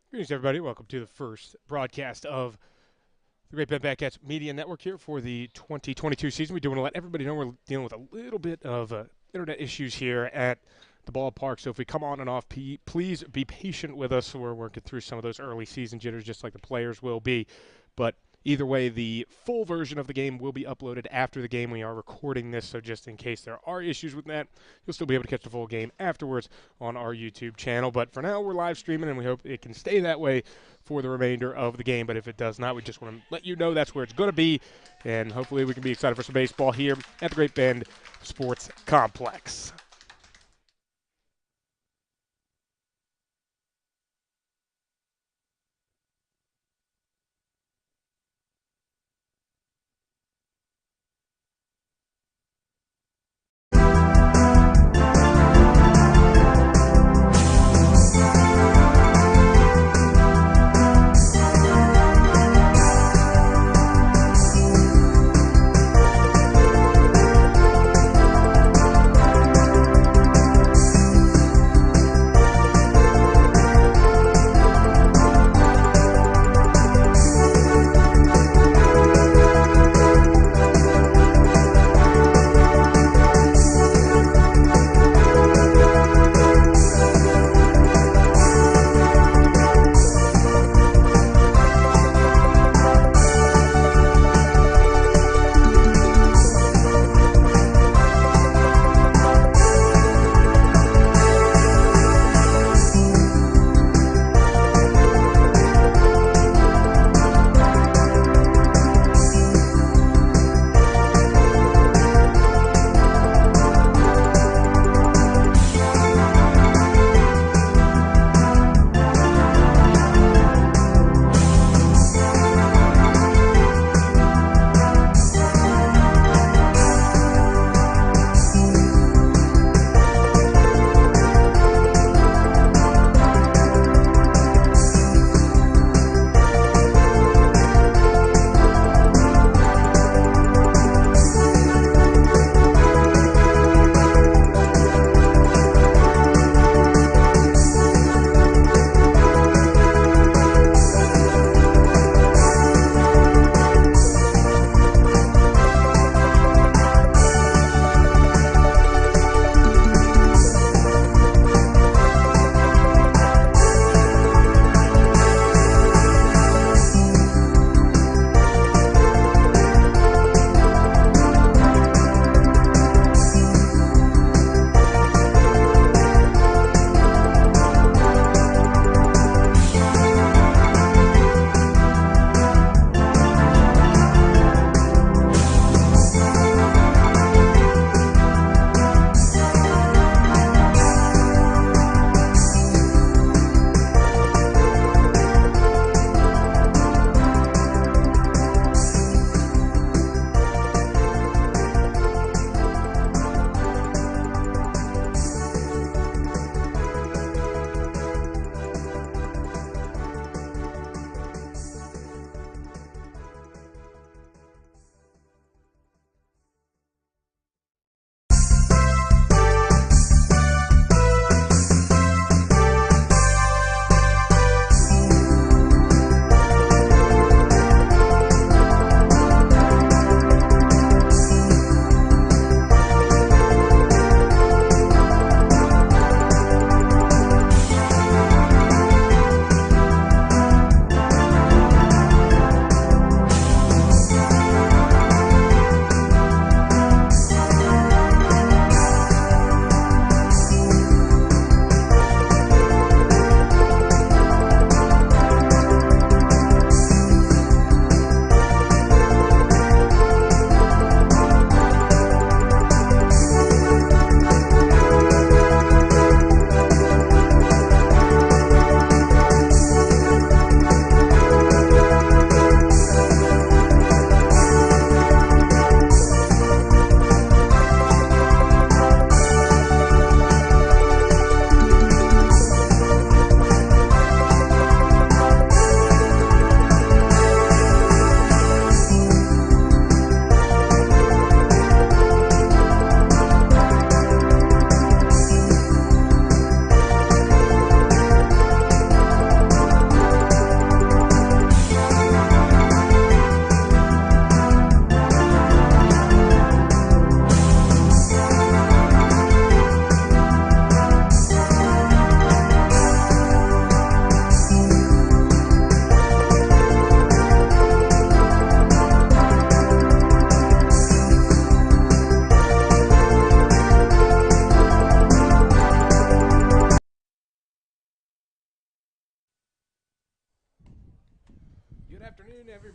Greetings, everybody. Welcome to the first broadcast of the Great Ben Backcats Media Network here for the 2022 season. We do want to let everybody know we're dealing with a little bit of internet issues here at the ballpark. So if we come on and off, please be patient with us. We're working through some of those early season jitters just like the players will be. But either way, the full version of the game will be uploaded after the game. We are recording this, so just in case there are issues with that, you'll still be able to catch the full game afterwards on our YouTube channel. But for now, we're live streaming, and we hope it can stay that way for the remainder of the game. But if it does not, we just want to let you know that's where it's going to be, and hopefully we can be excited for some baseball here at the Great Bend Sports Complex.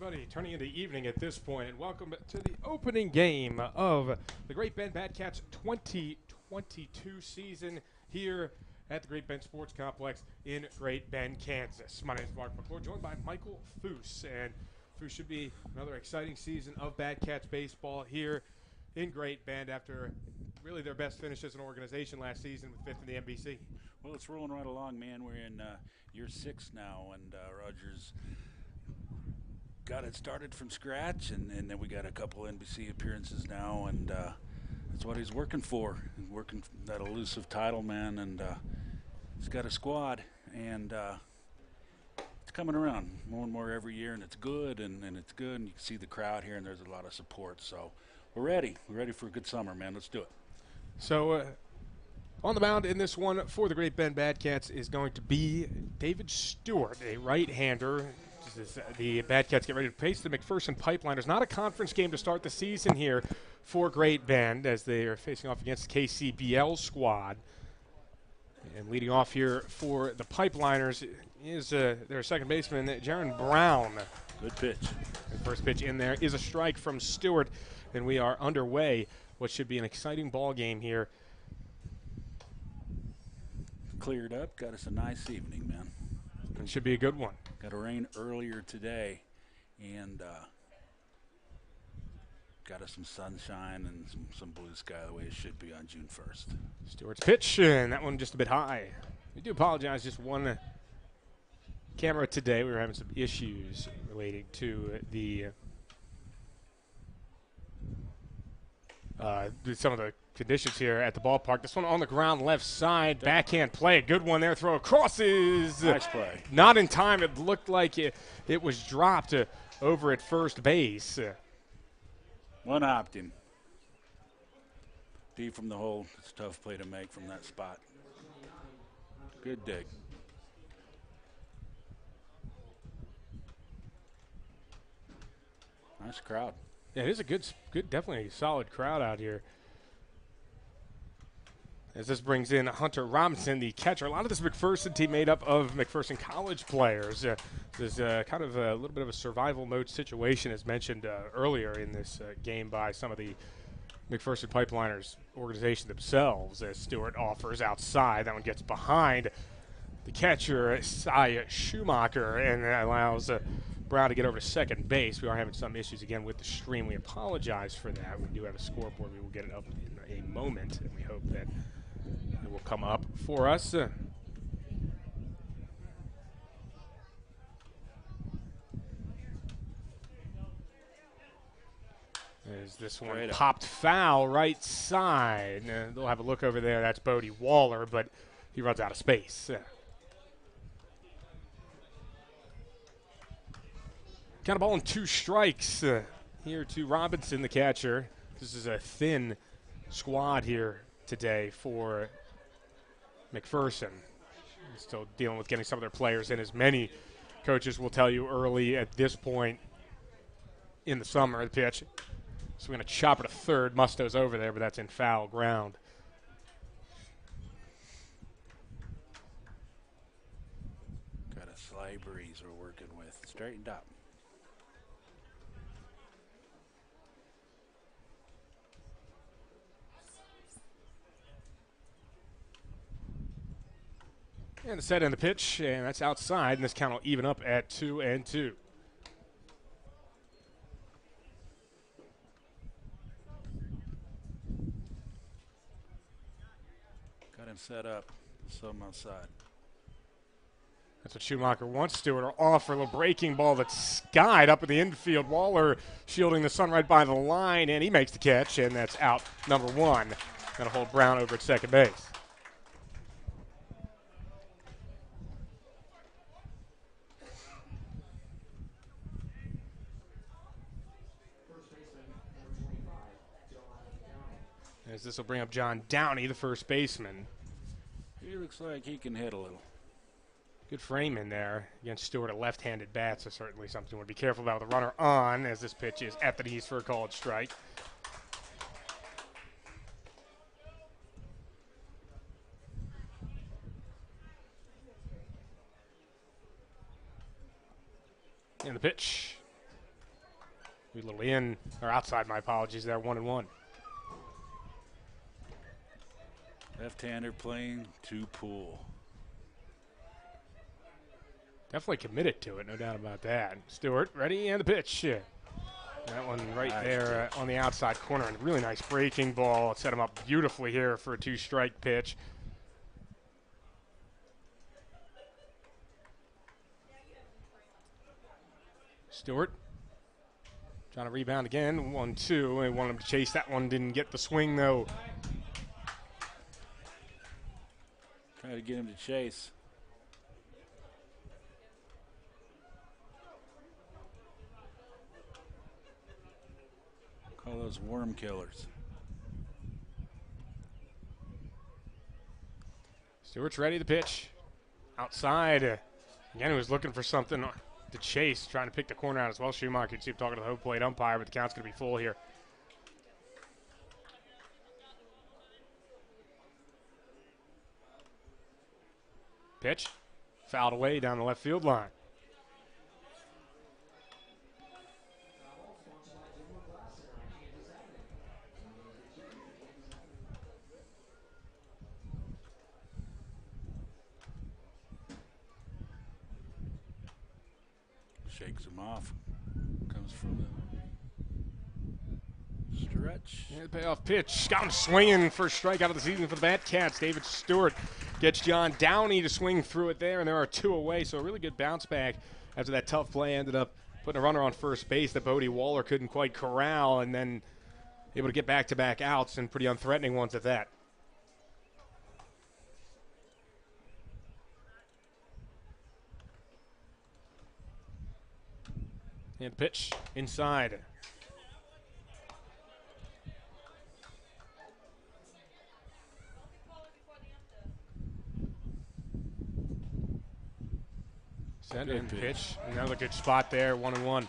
everybody, turning into evening at this point, and welcome to the opening game of the Great Bend Batcats 2022 season here at the Great Bend Sports Complex in Great Bend, Kansas. My name is Mark McClure, joined by Michael Foose, and Foose should be another exciting season of Batcats baseball here in Great Bend after really their best finish as an organization last season with fifth in the MBC. Well, it's rolling right along, man. We're in year 6 now, and Rogers got it started from scratch, and then we got a couple NBC appearances now, and that's what he's working for. He's working that elusive title, man, and he's got a squad, and it's coming around more and more every year, and it's good, and it's good, and you can see the crowd here, and there's a lot of support, so we're ready. We're ready for a good summer, man. Let's do it. So on the mound in this one for the Great Bend Batcats is going to be David Stewart, a right-hander. As the Batcats get ready to face the McPherson Pipeliners. Not a conference game to start the season here for Great Bend as they are facing off against the KCBL squad. And leading off here for the Pipeliners is their second baseman, Jaron Brown. Good pitch. The first pitch in there is a strike from Stewart, and we are underway. What should be an exciting ball game here. Cleared up, got us a nice evening, man. It should be a good one. Got a rain earlier today, and got us some sunshine and some blue sky the way it should be on June 1st. Stewart's pitch, and that one just a bit high. We do apologize, just one camera today. We were having some issues relating to the some of the conditions here at the ballpark. This one on the ground, left side, backhand play. Good one there. Throw crosses. Nice play. Not in time. It looked like it was dropped over at first base. One opt him. Deep from the hole. It's a tough play to make from that spot. Good dig. Nice crowd. Yeah, it is a good, definitely solid crowd out here. As this brings in Hunter Robinson, the catcher. A lot of this McPherson team made up of McPherson college players. There's kind of a little bit of a survival mode situation, as mentioned earlier in this game by some of the McPherson Pipeliners organization themselves, as Stewart offers outside. That one gets behind the catcher, Cy Schumacher, and allows Brown to get over to second base. We are having some issues again with the stream. We apologize for that. We do have a scoreboard. We will get it up in a moment, and we hope that it will come up for us. As this one Right popped foul right side. They'll have a look over there. That's Bodie Waller, but he runs out of space. Got a ball in 2 strikes here to Robinson, the catcher. This is a thin squad here today for McPherson. Still dealing with getting some of their players in, as many coaches will tell you early at this point in the summer. The pitch. So we're going to chop it to third. Musto's over there, but that's in foul ground. Got a slight breeze we're working with. Straightened up. And the set and the pitch, and that's outside, and this count will even up at 2-2. Got him set up. Some outside. That's what Schumacher wants. Stewart will offer a little breaking ball that's skied up in the infield. Waller shielding the sun right by the line, and he makes the catch, and that's out number 1. Going to hold Brown over at second base. As this will bring up John Downey, the first baseman. He looks like he can hit a little. Good frame in there against Stewart, a left-handed bat, so certainly something to be careful about with the runner on, as this pitch is at the knees for a called strike. And the pitch. A little in, or outside, my apologies there, 1-1. Left-hander playing to pool. Definitely committed to it, no doubt about that. Stewart ready, and the pitch. That one right Nice there on the outside corner, and really nice breaking ball. It set him up beautifully here for a 2-strike pitch. Stewart trying to rebound again, 1-2. They wanted him to chase that one, didn't get the swing though. Try to get him to chase. Call those worm killers. Stewart's ready to pitch. Outside. Again, he was looking for something to chase, trying to pick the corner out as well. Schumacher, you see him talking to the home plate umpire, but the count's going to be full here. Pitch. Fouled away down the left field line. Shakes him off. Comes from the stretch. Yeah, the payoff pitch. Got him swinging. First strikeout of the season for the Batcats. David Stewart gets John Downey to swing through it there, and there are 2 away. So a really good bounce back after that tough play. Ended up putting a runner on first base that Bodie Waller couldn't quite corral, and then able to get back-to-back outs, and pretty unthreatening ones at that. And pitch inside. Send in pitch. Another good spot there, 1-1.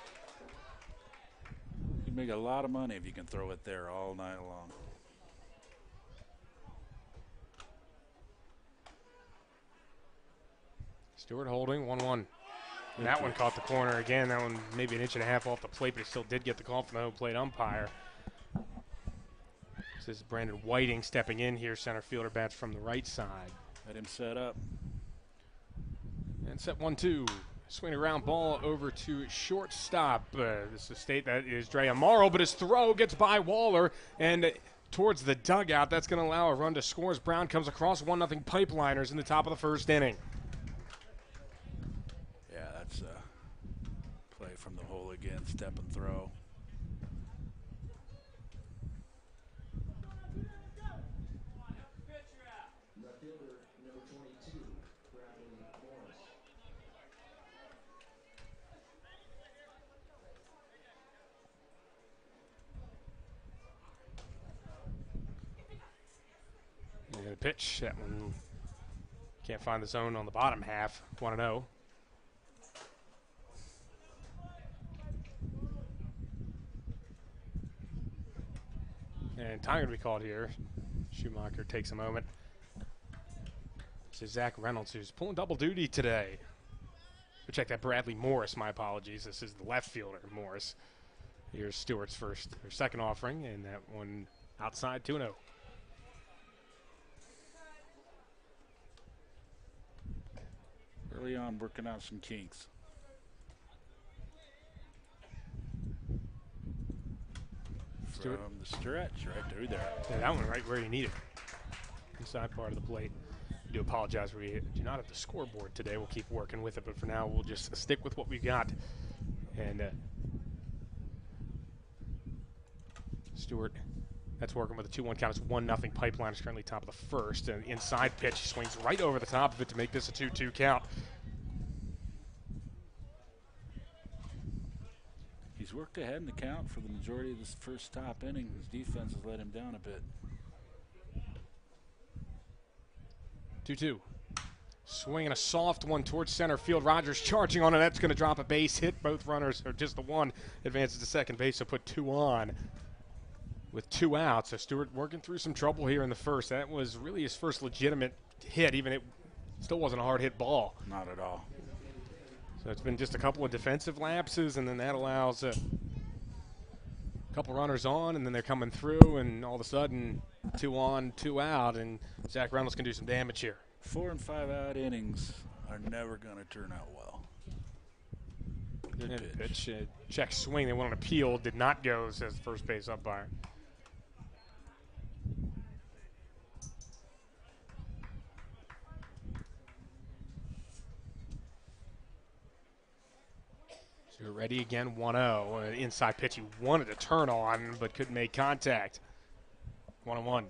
You make a lot of money if you can throw it there all night long. Stewart holding, 1-1. And that one caught the corner again. That one maybe an inch and a half off the plate, but he still did get the call from the home plate umpire. This is Brandon Whiting stepping in here. Center fielder bats from the right side. Let him set up. And set 1-2. Swing around ball over to shortstop. This is a state that is Dre Amaro, but his throw gets by Waller and towards the dugout. That's going to allow a run to score as Brown comes across 1-0 Pipeliners in the top of the first inning. Yeah, that's a play from the hole again. Step and throw. And a pitch. That one can't find the zone on the bottom half. 1-0. And time going to be called here. Schumacher takes a moment. This is Zach Reynolds, who's pulling double duty today. We'll check that Bradley Morris. My apologies. This is the left fielder, Morris. Here's Stewart's second offering, and that one outside 2-0. Early on, working out some kinks. Stewart. From the stretch, right through there. Yeah, that one right where you need it. Inside part of the plate. I do apologize, we do not have the scoreboard today. We'll keep working with it, but for now, we'll just stick with what we've got. And Stewart, that's working with a 2-1 count. It's 1-0 Pipeline is currently top of the first. And inside pitch, he swings right over the top of it to make this a 2-2 count. He's worked ahead in the count for the majority of this first top inning. His defense has let him down a bit. 2-2. Swinging a soft one towards center field. Rogers charging on it. That's going to drop a base hit. Both runners, or just the one, advances to second base, so put 2 on with 2 outs. So Stewart working through some trouble here in the first. That was really his first legitimate hit, even it still wasn't a hard hit ball. Not at all. So it's been just a couple of defensive lapses, and then that allows Couple runners on, and then they're coming through, and all of a sudden, 2 on, 2 out, and Zach Reynolds can do some damage here. 4 and 5 out innings are never going to turn out well. Good pitch. Check swing. They went on appeal. Did not go, says the first base umpire. So we're ready again, 1-0. Inside pitch he wanted to turn on, but couldn't make contact. 1-1.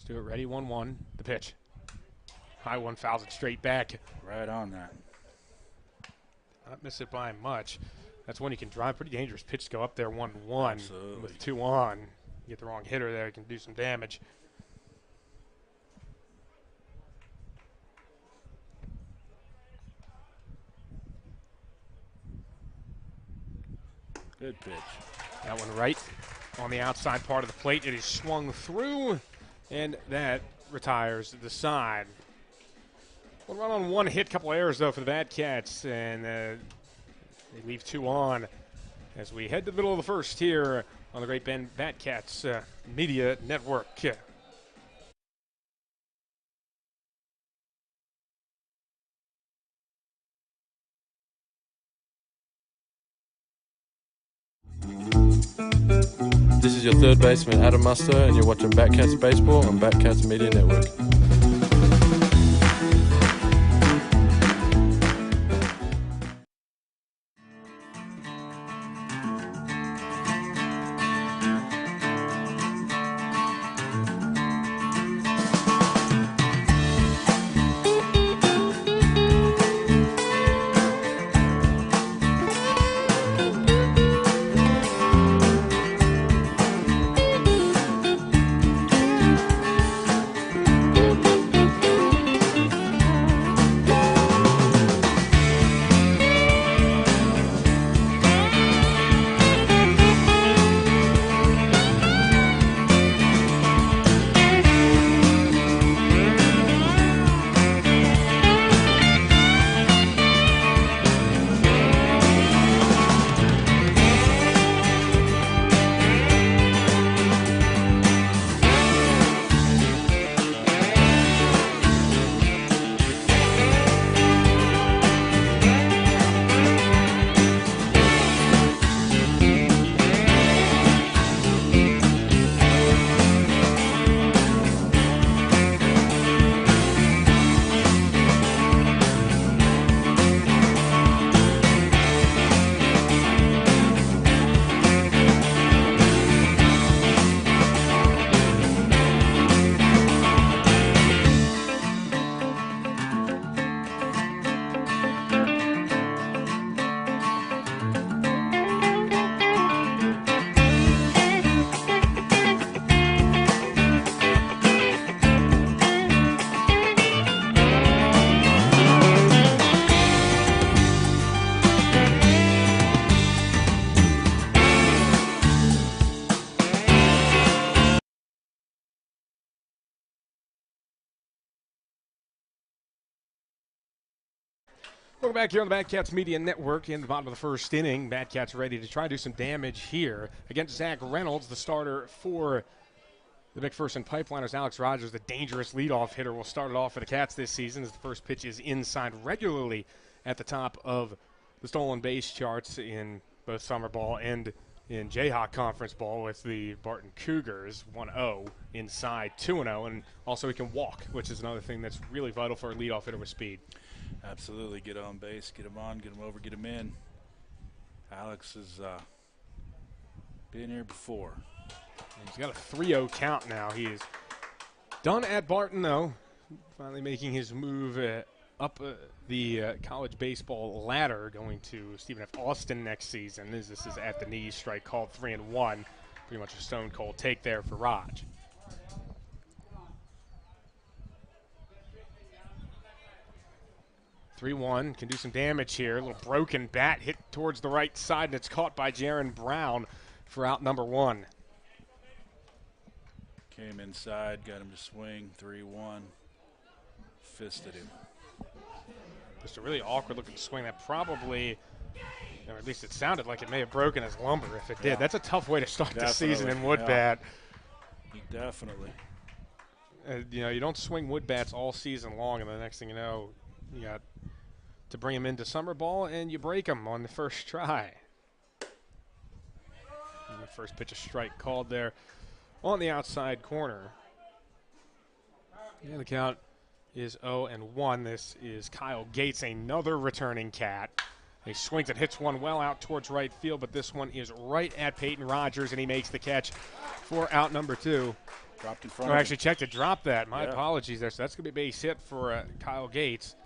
Do it ready, 1-1. The pitch. High one, fouls it straight back. Right on that. Not miss it by much. That's one you can drive. Pretty dangerous pitch to go up there 1-1. Absolutely. With 2 on. You get the wrong hitter there, you can do some damage. Good pitch. That one right on the outside part of the plate. It is swung through. And that retires the side. One run on 1 hit, couple errors though for the Bad Cats, and they leave 2 on as we head to the middle of the first here on the Great Bend Bad Cats Media Network. This is your third baseman, Adam Muster, and you're watching Batcats Baseball on Batcats Media Network. Welcome back here on the Bad Cats Media Network. In the bottom of the first inning, Bad Cats ready to try to do some damage here against Zach Reynolds, the starter for the McPherson Pipeliners. Alex Rogers, the dangerous leadoff hitter, will start it off for the Cats this season as the first pitch is inside, regularly at the top of the stolen base charts in both summer ball and in Jayhawk Conference ball with the Barton Cougars. 1-0 inside, 2-0, and also he can walk, which is another thing that's really vital for a leadoff hitter with speed. Absolutely. Get on base, get him on, get him over, get him in. Alex has been here before. He's got a 3-0 count now. He is done at Barton, though. Finally making his move up the college baseball ladder, going to Stephen F. Austin next season. This is at the knee, strike called 3-1. Pretty much a stone cold take there for Raj. 3-1, can do some damage here. A little broken bat hit towards the right side, and it's caught by Jaron Brown for out number 1. Came inside, got him to swing, 3-1. Fisted him. Just a really awkward looking swing that probably, or at least it sounded like it may have broken his lumbar if it did. Yeah. That's a tough way to start the season in Definitely, wood yeah. bat. Definitely. You know, you don't swing wood bats all season long, and the next thing you know, you got to bring them into summer ball, and you break them on the first try. And the first pitch, a strike called there on the outside corner. And the count is 0-1. This is Kyle Gates, another returning cat. He swings and hits one well out towards right field, but this one is right at Peyton Rogers, and he makes the catch for out number 2. Dropped in front Oh, of him. actually checked to drop that. My Yeah. apologies there. So that's going to be a base hit for Kyle Gates.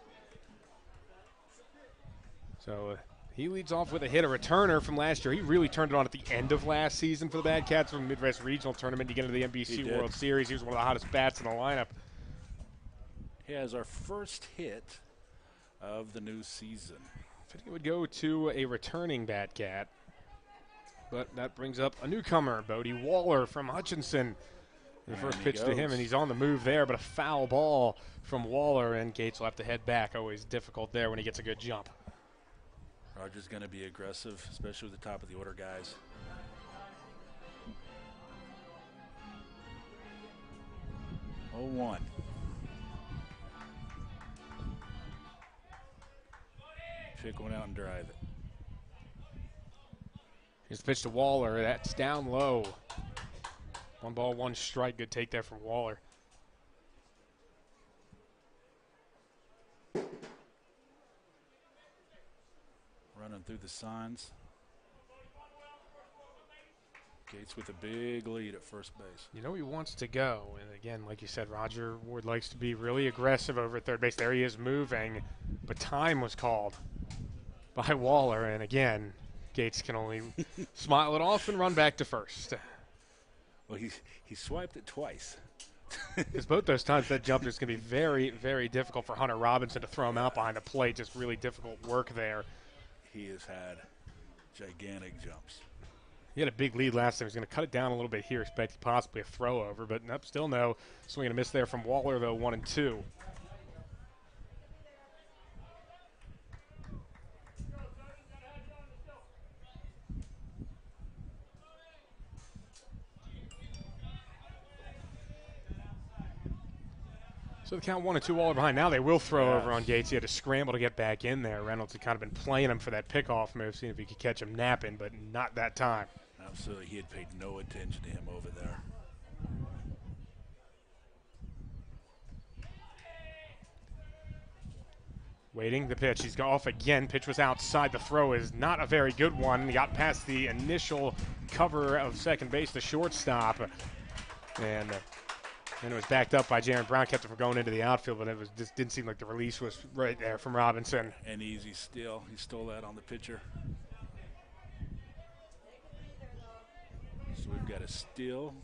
So he leads off with a hit, a returner from last year. He really turned it on at the end of last season for the Bad Cats from the Midwest Regional Tournament to get into the NBC He did. World Series. He was one of the hottest bats in the lineup. He has our first hit of the new season. I think it would go to a returning Bat Cat. But that brings up a newcomer, Bodie Waller from Hutchinson. The And first he pitch to him, goes. and he's on the move there, but a foul ball from Waller, and Gates will have to head back. Always difficult there when he gets a good jump. Rogers going to be aggressive, especially with the top of the order guys. Oh, 1. Pick one out and drive it. Here's the pitch to Waller. That's down low. 1 ball, 1 strike. Good take there from Waller. Running through the signs. Gates with a big lead at first base. You know he wants to go. And again, like you said, Roger Ward likes to be really aggressive over at third base. There he is moving, but time was called by Waller. And again, Gates can only smile it off and run back to first. Well, he swiped it twice. Because both those times that jump is going to be very, very difficult for Hunter Robinson to throw him out behind the plate. Just really difficult work there. He has had gigantic jumps. He had a big lead last time. He's going to cut it down a little bit here, expecting possibly a throw over, but nope, still no swing and a miss there from Waller, though, 1-2. So the count 1-2, Waller behind. Now they will throw over on Gates. He had to scramble to get back in there. Reynolds had kind of been playing him for that pickoff move, seeing if he could catch him napping, but not that time. Absolutely, he had paid no attention to him over there. Waiting the pitch. He's off again. Pitch was outside. The throw is not a very good one. He got past the initial cover of second base, the shortstop. And it was backed up by Jaron Brown. Kept it from going into the outfield, but it was just didn't seem like the release was right there from Robinson. An easy steal. He stole that on the pitcher. So we've got a steal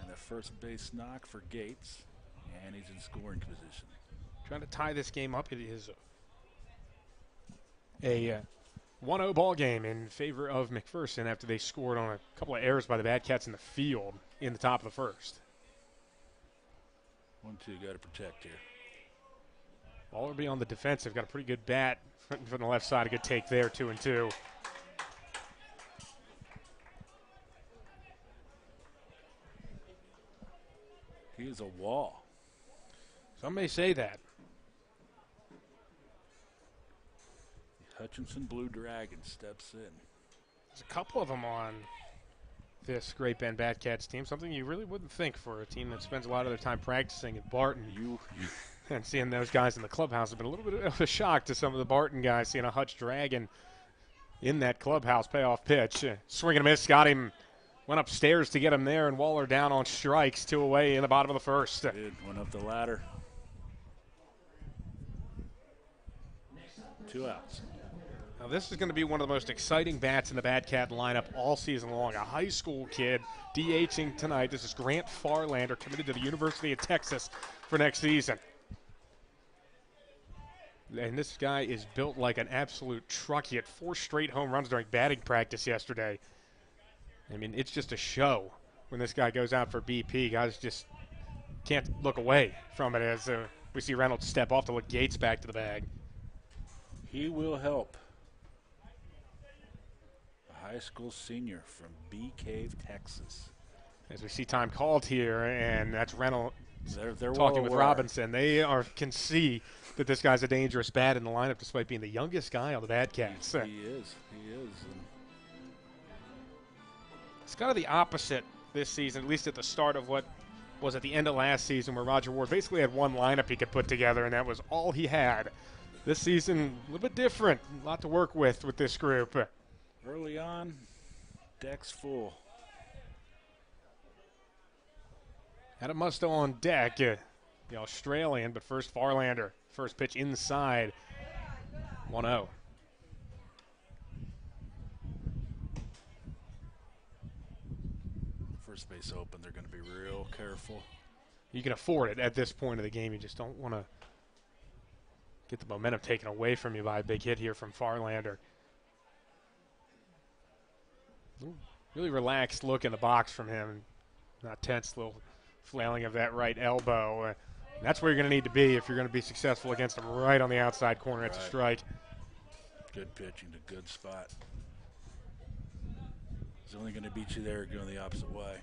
and a first base knock for Gates, and he's in scoring position. Trying to tie this game up. It is a 1-0 ball game in favor of McPherson after they scored on a couple of errors by the Bad Cats in the field in the top of the first. 1-2, got to protect here. Waller be on the defensive. Got a pretty good bat from the left side. A good take there, 2-2. He is a wall. Some may say that. Hutchinson Blue Dragon steps in. There's a couple of them on this Great Bend Bad Cats team. Something you really wouldn't think for a team that spends a lot of their time practicing at Barton. And seeing those guys in the clubhouse has been a little bit of a shock to some of the Barton guys, seeing a Hutch Dragon in that clubhouse payoff pitch. Swing and a miss, got him, went upstairs to get him there, and Waller down on strikes, 2 away in the bottom of the first. Went up the ladder. 2 outs. Now this is going to be one of the most exciting bats in the Bad Cat lineup all season long. A high school kid DHing tonight. This is Grant Farlander, committed to the University of Texas for next season. And this guy is built like an absolute truck. He had 4 straight home runs during batting practice yesterday. I mean, it's just a show when this guy goes out for BP. Guys just can't look away from it as we see Reynolds step off to look Gates back to the bag. He will help. A high school senior from Bee Cave, Texas. As we see time called here, and that's Reynolds They're talking well with aware. Robinson. They can see that this guy's a dangerous bat in the lineup despite being the youngest guy on the Bad Cats. He is. He is. And it's kind of the opposite this season, at least at the start of what was at the end of last season, where Roger Ward basically had one lineup he could put together, and that was all he had. This season, a little bit different. A lot to work with this group. early on, deck's full. Adam Musto on deck, the Australian, but first Farlander. First pitch inside, 1-0. First base open, they're going to be real careful. You can afford it at this point of the game. You just don't want to get the momentum taken away from you by a big hit here from Farlander. Really relaxed look in the box from him. Not tense, little flailing of that right elbow. That's where you're going to need to be if you're going to be successful against him, right on the outside corner. It's a strike. Good pitching to good spot. He's only going to beat you there going the opposite way.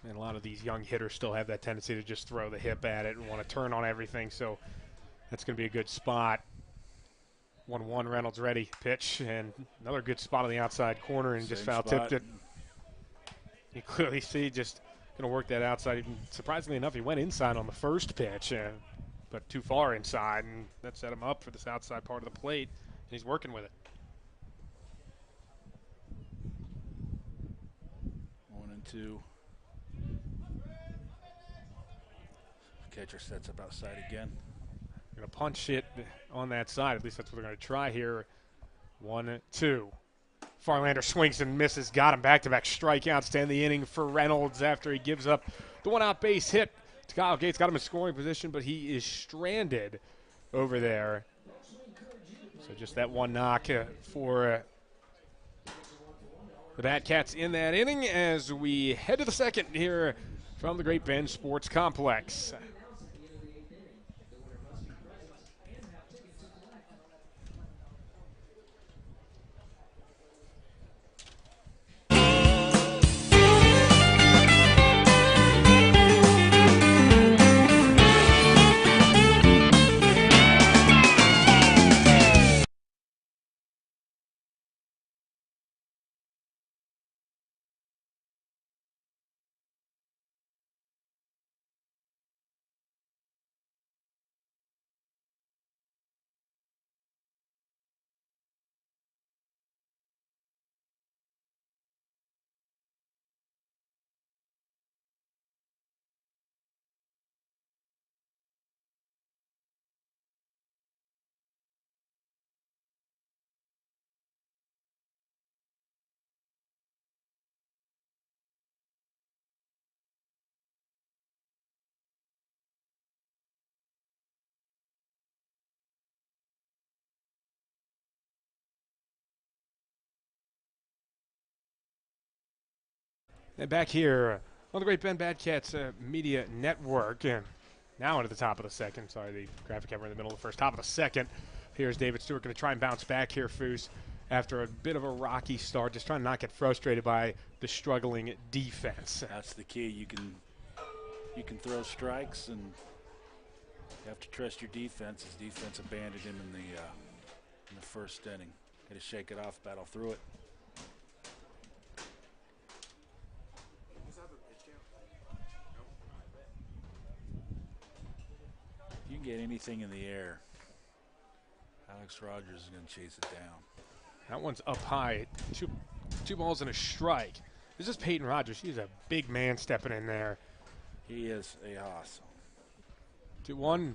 And a lot of these young hitters still have that tendency to just throw the hip at it and want to turn on everything, so that's going to be a good spot. 1-1, Reynolds ready. Pitch, and another good spot on the outside corner, and just foul-tipped it. You clearly see just going to work that outside. Even, surprisingly enough, he went inside on the first pitch, but too far inside, and that set him up for this outside part of the plate, and he's working with it. 1-2. Catcher sets up outside again. Going to punch it on that side. At least that's what they're going to try here. 1-2. Farlander swings and misses. Got him back-to-back strikeouts to end the inning for Reynolds after he gives up the one-out base hit to Kyle Gates. Got him in scoring position, but he is stranded over there. So just that one knock for the Bat Cats in that inning as we head to the second here from the Great Bend Sports Complex. And back here on the Great Bend Bad Cats Media Network. And now into the top of the second. Sorry, the graphic camera in the middle of the first. Top of the second. Here's David Stewart going to try and bounce back here, Foose, after a bit of a rocky start. Just trying to not get frustrated by the struggling defense. That's the key. You can throw strikes, and you have to trust your defense. His defense abandoned him in the first inning. Got to shake it off, battle through it. You can get anything in the air. Alex Rogers is going to chase it down. That one's up high. Two balls and a strike. This is Peyton Rogers. He's a big man stepping in there. He is a hoss. 2-1.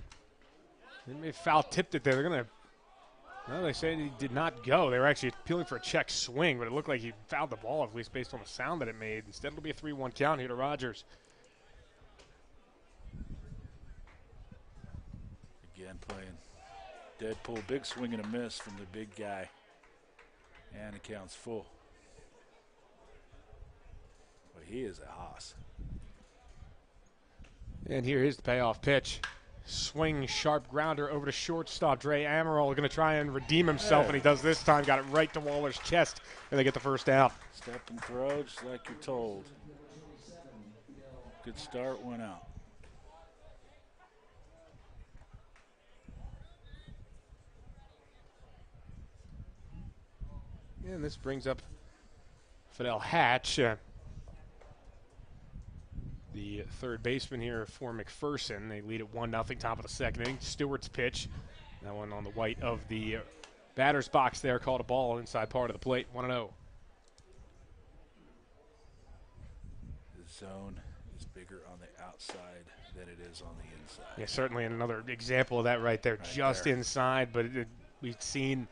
They may have foul-tipped it there. They're going to – well, they say he did not go. They were actually appealing for a check swing, but it looked like he fouled the ball, at least based on the sound that it made. Instead, it'll be a 3-1 count here to Rogers. Again, playing Deadpool. Big swing and a miss from the big guy. And the count's full. But he is a hoss. And here is the payoff pitch. Swing, sharp grounder over to shortstop. Dre Amaral going to try and redeem himself, and he does this time. Got it right to Waller's chest, and they get the first out. Step and throw, just like you're told. Good start, went out. And this brings up Fidel Hatch, the third baseman here for McPherson. They lead at 1-0, top of the second inning. Stewart's pitch, that one on the white of the batter's box there, called a ball inside part of the plate, 1-0. The zone is bigger on the outside than it is on the inside. Yeah, certainly another example of that right there, just there. inside, but we've seen,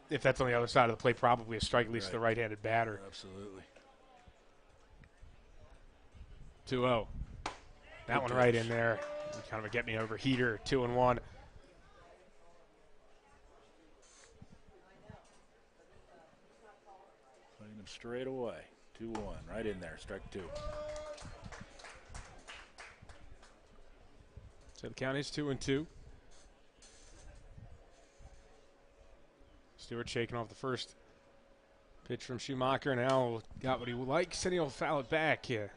if that's on the other side of the plate, probably a strike, at least the right-handed batter. Absolutely. 2-0. That one right in there. Kind of a get-me-over heater, 2-1. Playing him straight away. 2-1, right in there, strike 2. So the count is 2-2. Stewart shaking off the first pitch from Schumacher. Now got what he likes, and he'll foul it back. Yeah.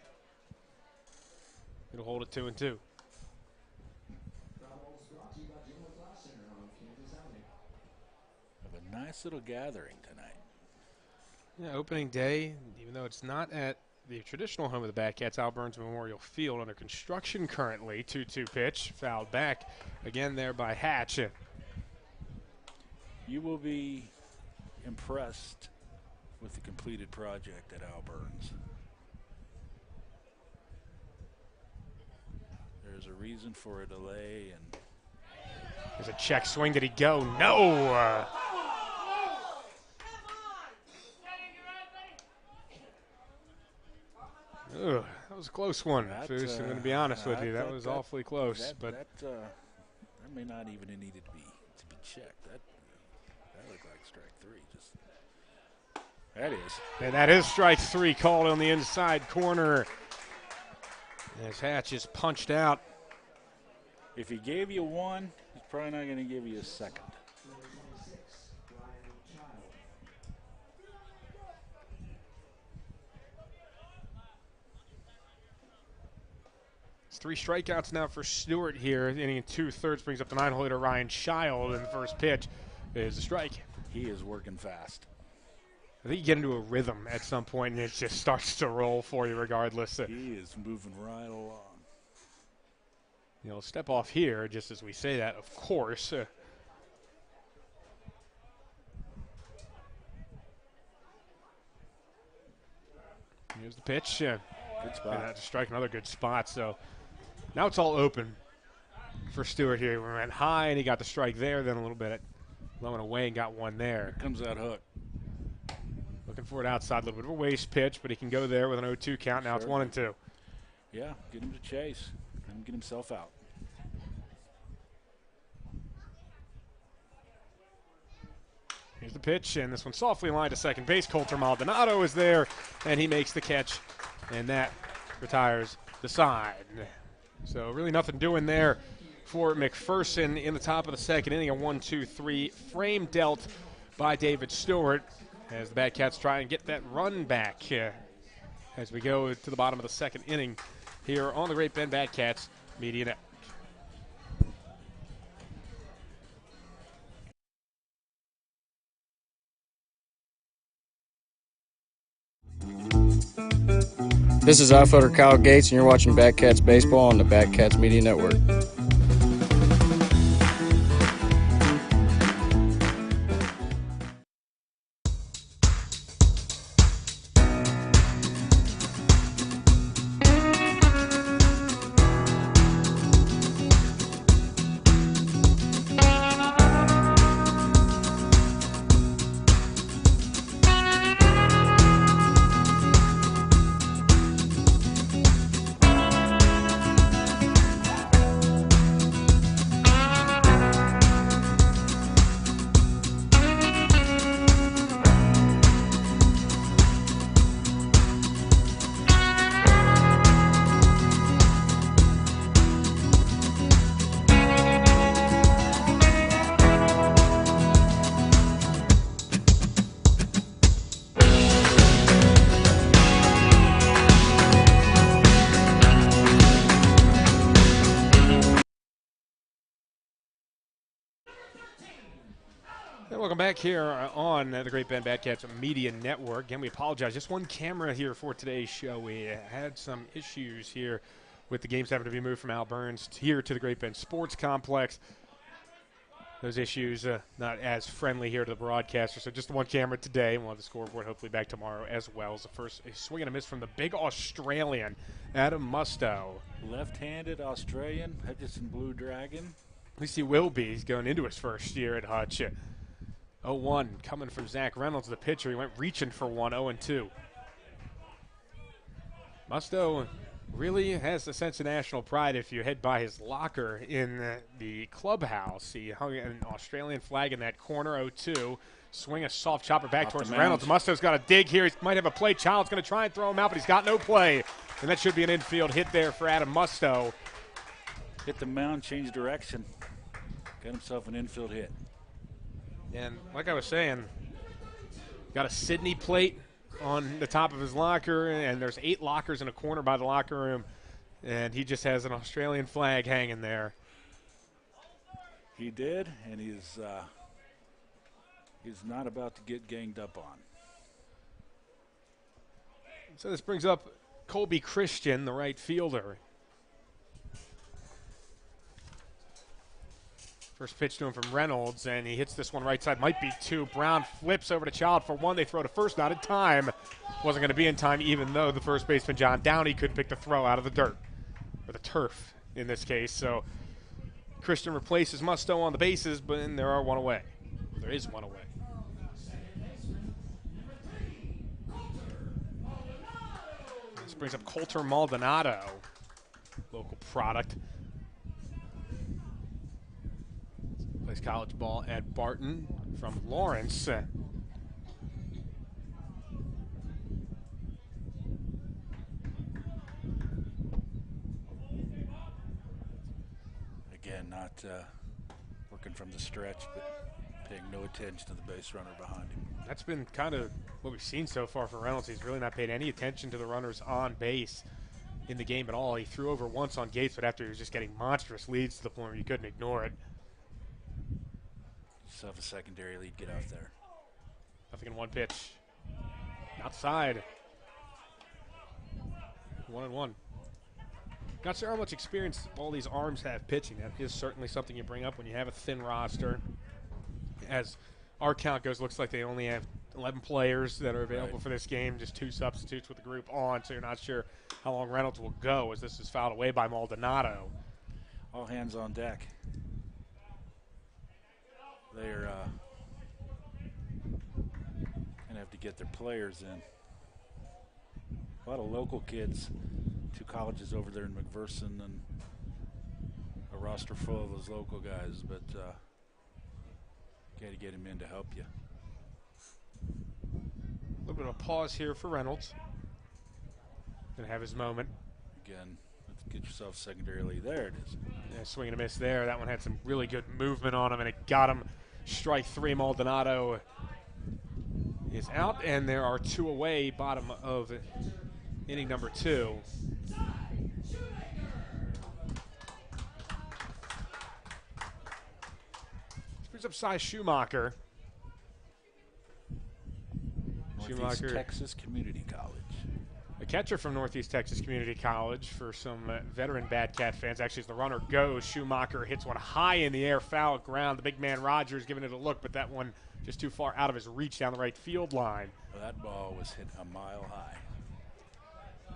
It'll hold it 2-2. Have a nice little gathering tonight. Yeah, opening day, even though it's not at the traditional home of the Batcats, Al Burns Memorial Field, under construction currently. 2-2 pitch, fouled back again there by Hatch. You will be impressed with the completed project at Al Burns. There's a reason for a delay, and There's a check swing. Did he go? No. Ugh, that was a close one, Foose. I'm going to be honest with you. That was awfully close. That may not even have needed to be checked. That looked like strike 3. Just that is. And that is strike 3 called on the inside corner. As Hatch is punched out. If he gave you 1, he's probably not going to give you a second. It's 3 strikeouts now for Stewart here. Inning 2/3 brings up the 9-hole hitter Ryan Child, and the first pitch is a strike. He is working fast. I think you get into a rhythm at some point, and it just starts to roll for you regardless. He is moving right along. He'll step off here, just as we say that, of course. Here's the pitch. Good spot. And that's a strike, another good spot. So now it's all open for Stewart here. We went high, and he got the strike there, then a little bit low and away and got one there. Here comes that hook. Looking for it outside, a little bit of a waste pitch, but he can go there with an 0-2 count. Now it's 1-2. Yeah, get him to chase. Let him get himself out. Here's the pitch, and this one softly lined to second base. Coulter Maldonado is there, and he makes the catch, and that retires the side. So really nothing doing there for McPherson in the top of the second inning. A 1-2-3 frame dealt by David Stewart as the Batcats try and get that run back as we go to the bottom of the second inning here on the Great Bend Batcats Media Network. This is outfielder Kyle Gates, and you're watching Batcats Baseball on the Batcats Media Network. Welcome back here on the Great Bend Batcats Media Network. Again, we apologize. Just one camera here for today's show. We had some issues here with the games having to be moved from Al Burns here to the Great Bend Sports Complex. Those issues not as friendly here to the broadcaster. So just one camera today. We'll have the scoreboard hopefully back tomorrow as well. As the first a swing and a miss from the big Australian, Adam Musto. Left-handed Australian, Hutchinson Blue Dragon. At least he will be. He's going into his first year at Hutch. 0-1 coming from Zach Reynolds, the pitcher. He went reaching for one, 0-2. Musto really has a sense of national pride if you head by his locker in the clubhouse. He hung an Australian flag in that corner, 0-2. Swing a soft chopper back Off towards the Reynolds. Musto's got a dig here. He might have a play. Child's going to try and throw him out, but he's got no play. And that should be an infield hit there for Adam Musto. Hit the mound, changed direction. Got himself an infield hit. And like I was saying, got a Sydney plate on the top of his locker, and there's 8 lockers in a corner by the locker room, and he just has an Australian flag hanging there. He did, and he's not about to get ganged up on. So this brings up Colby Christian, the right fielder. First pitch to him from Reynolds, and he hits this one right side. Might be 2. Brown flips over to Child for 1. They throw to first, not in time. Wasn't going to be in time, even though the first baseman, John Downey, couldn't pick the throw out of the dirt, or the turf in this case. So Christian replaces Musto on the bases, but then there are one away. There is one away. This brings up Coulter Maldonado, local product. Plays college ball at Barton from Lawrence. Again, not working from the stretch, but paying no attention to the base runner behind him. That's been kind of what we've seen so far for Reynolds. He's really not paid any attention to the runners on base in the game at all. He threw over once on Gates, but after he was just getting monstrous leads to the point where you couldn't ignore it. Still have a secondary lead. Get out there. Nothing in one pitch. Outside. 1-1. Not sure how much experience all these arms have pitching. That is certainly something you bring up when you have a thin roster. As our count goes, looks like they only have 11 players that are available for this game, just 2 substitutes with the group on, so you're not sure how long Reynolds will go as this is fouled away by Maldonado. All hands on deck. They're going to have to get their players in. A lot of local kids, 2 colleges over there in McPherson, and a roster full of those local guys, but got to get him in to help you. A little bit of a pause here for Reynolds. Going to have his moment. Again, let's get yourself secondary lead. There it is. Yeah, swing and a miss there. That one had some really good movement on him, and it got him. Strike 3. Maldonado is out, and there are 2 away, bottom of inning number 2. This brings up Cy Schumacher. Northeast Texas Community College. A catcher from Northeast Texas Community College for some veteran Batcat fans. Actually, as the runner goes, Schumacher hits one high in the air, foul ground. The big man Rogers giving it a look, but that one just too far out of his reach down the right field line. Well, that ball was hit a mile high.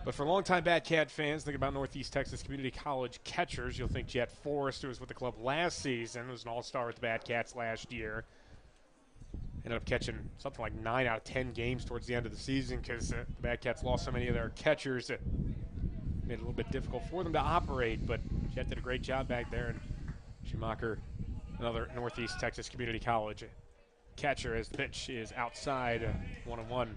But for longtime Batcat fans, think about Northeast Texas Community College catchers. You'll think Jet Forrest, who was with the club last season, was an all-star with the Batcats last year. Ended up catching something like 9 out of 10 games towards the end of the season because the Batcats lost so many of their catchers that made it a little bit difficult for them to operate. But Jet did a great job back there. And Schumacher, another Northeast Texas Community College catcher, as the pitch is outside, 1-1.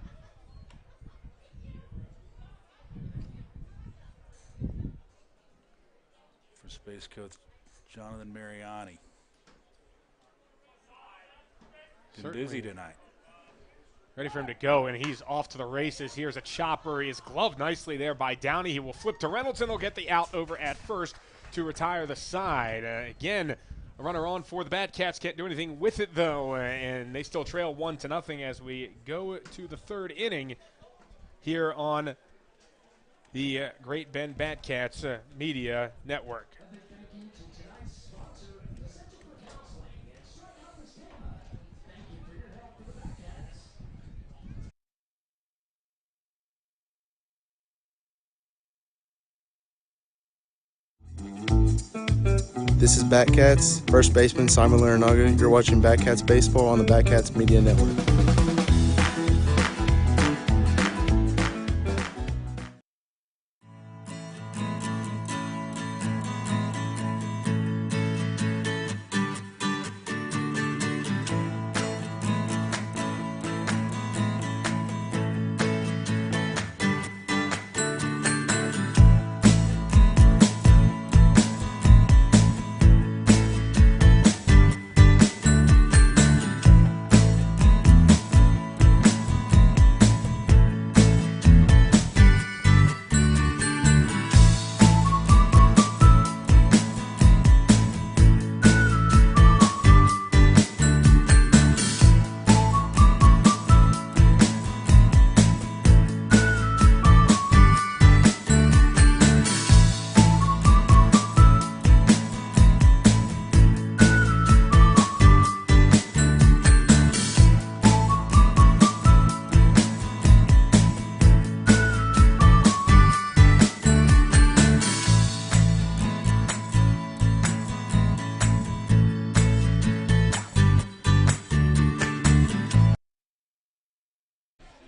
For Space Coach Jonathan Mariani. Been busy tonight. Ready for him to go, and he's off to the races. Here's a chopper. He is gloved nicely there by Downey. He will flip to Reynolds, and he'll get the out over at first to retire the side. Again, A runner on for the Bad Cats, can't do anything with it though, and they still trail 1-0 as we go to the third inning here on the Great Bend Bad Cats Media Network. This is Batcats, first baseman Simon Larinaga. You're watching Batcats Baseball on the Batcats Media Network.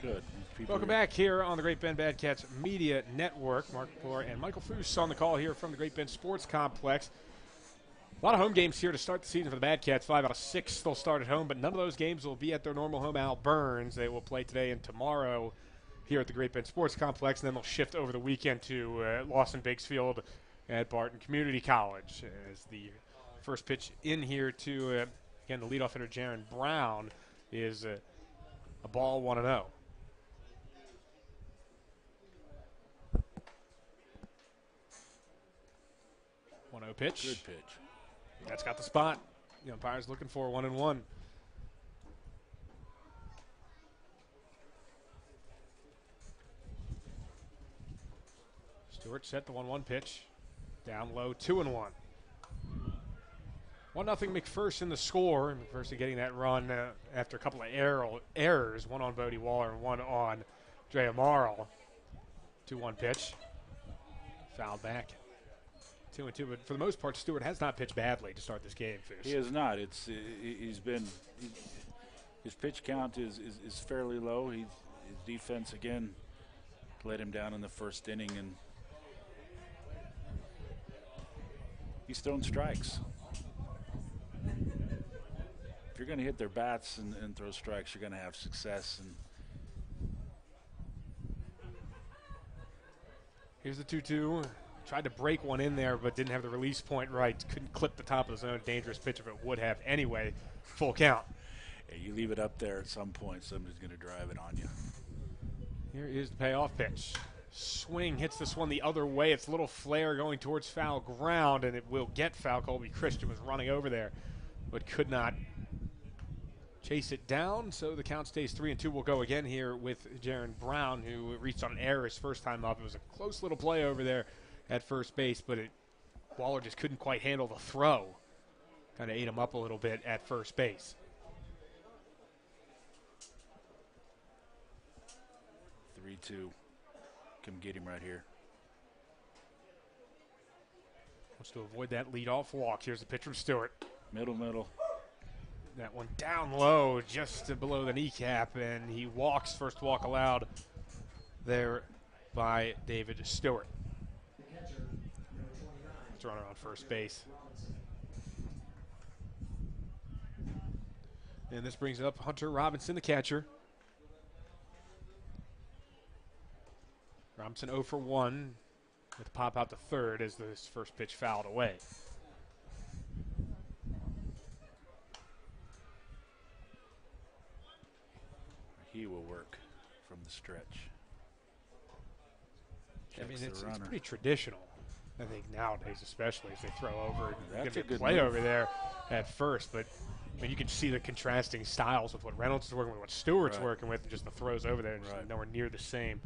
Good. Welcome back here on the Great Bend Bad Cats Media Network. Mark Poor and Michael Foose on the call here from the Great Bend Sports Complex. A lot of home games here to start the season for the Bad Cats. 5 out of 6 they'll start at home, but none of those games will be at their normal home, Al Burns. They will play today and tomorrow here at the Great Bend Sports Complex, and then they'll shift over the weekend to Lawson Bakesfield at Barton Community College. As the first pitch in here to, again, the leadoff hitter, Jaron Brown, is a ball 1-0. 1-0 pitch. Good pitch. That's got the spot. The umpire's looking for 1-1. Stewart set the 1-1 pitch. Down low, 2-1. 1-0 McPherson the score. McPherson getting that run after a couple of errors. One on Bodie Waller and one on Dre Amaral. 2-1 pitch. Fouled back. 2-2, but for the most part, Stewart has not pitched badly to start this game. Foose. He has not. His pitch count is fairly low. His defense again let him down in the first inning, and he's thrown strikes. If you're going to hit their bats and throw strikes, you're going to have success. And here's the 2-2. Tried to break one in there, but didn't have the release point right. Couldn't clip the top of the zone. Dangerous pitch if it would have anyway. Full count. yeah, you leave it up there at some point, somebody's going to drive it on you. Here is the payoff pitch. Swing hits this one the other way. It's a little flare going towards foul ground, and it will get foul. Colby Christian was running over there, but could not chase it down. So the count stays 3-2. We'll go again here with Jaron Brown, who reached on an error his first time up. It was a close little play over there at first base, but Waller just couldn't quite handle the throw. Kind of ate him up a little bit at first base. 3-2. Come get him right here. Wants to avoid that leadoff walk. Here's the pitch from Stewart. Middle. That one down low, just below the kneecap, and he walks. First walk allowed there by David Stewart. It's runner on first base. And this brings up Hunter Robinson, the catcher. Robinson 0 for 1 with a pop out to third as this first pitch fouled away. He will work from the stretch. I mean, Checks the it's runner. pretty traditional I think nowadays, especially as they throw over, That's get a good play move. over there at first. But I mean, you can see the contrasting styles with what Reynolds is working with, what Stewart's Right. working with, and just the throws over there, and just Right. nowhere near the same.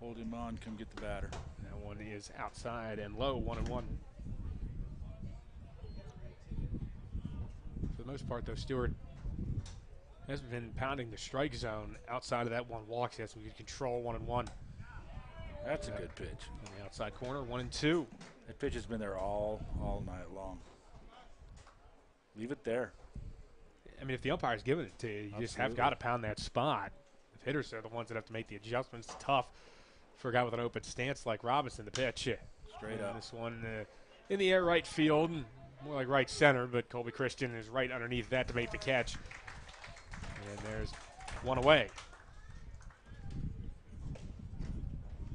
Hold him on, come get the batter. That one is outside and low, 1-1. For the most part, though, Stewart has been pounding the strike zone outside of that one walk. He has some good control, 1-1. That's a good pitch. On the outside corner, 1-2. That pitch has been there all night long. Leave it there. I mean, if the umpire's giving it to you, you just have Absolutely. got to pound that spot. If hitters are the ones that have to make the adjustments, it's tough for a guy with an open stance like Robinson. The pitch, Straight and up. this one in the air right field, more like right center, but Colby Christian is right underneath that to make the catch. And there's one away.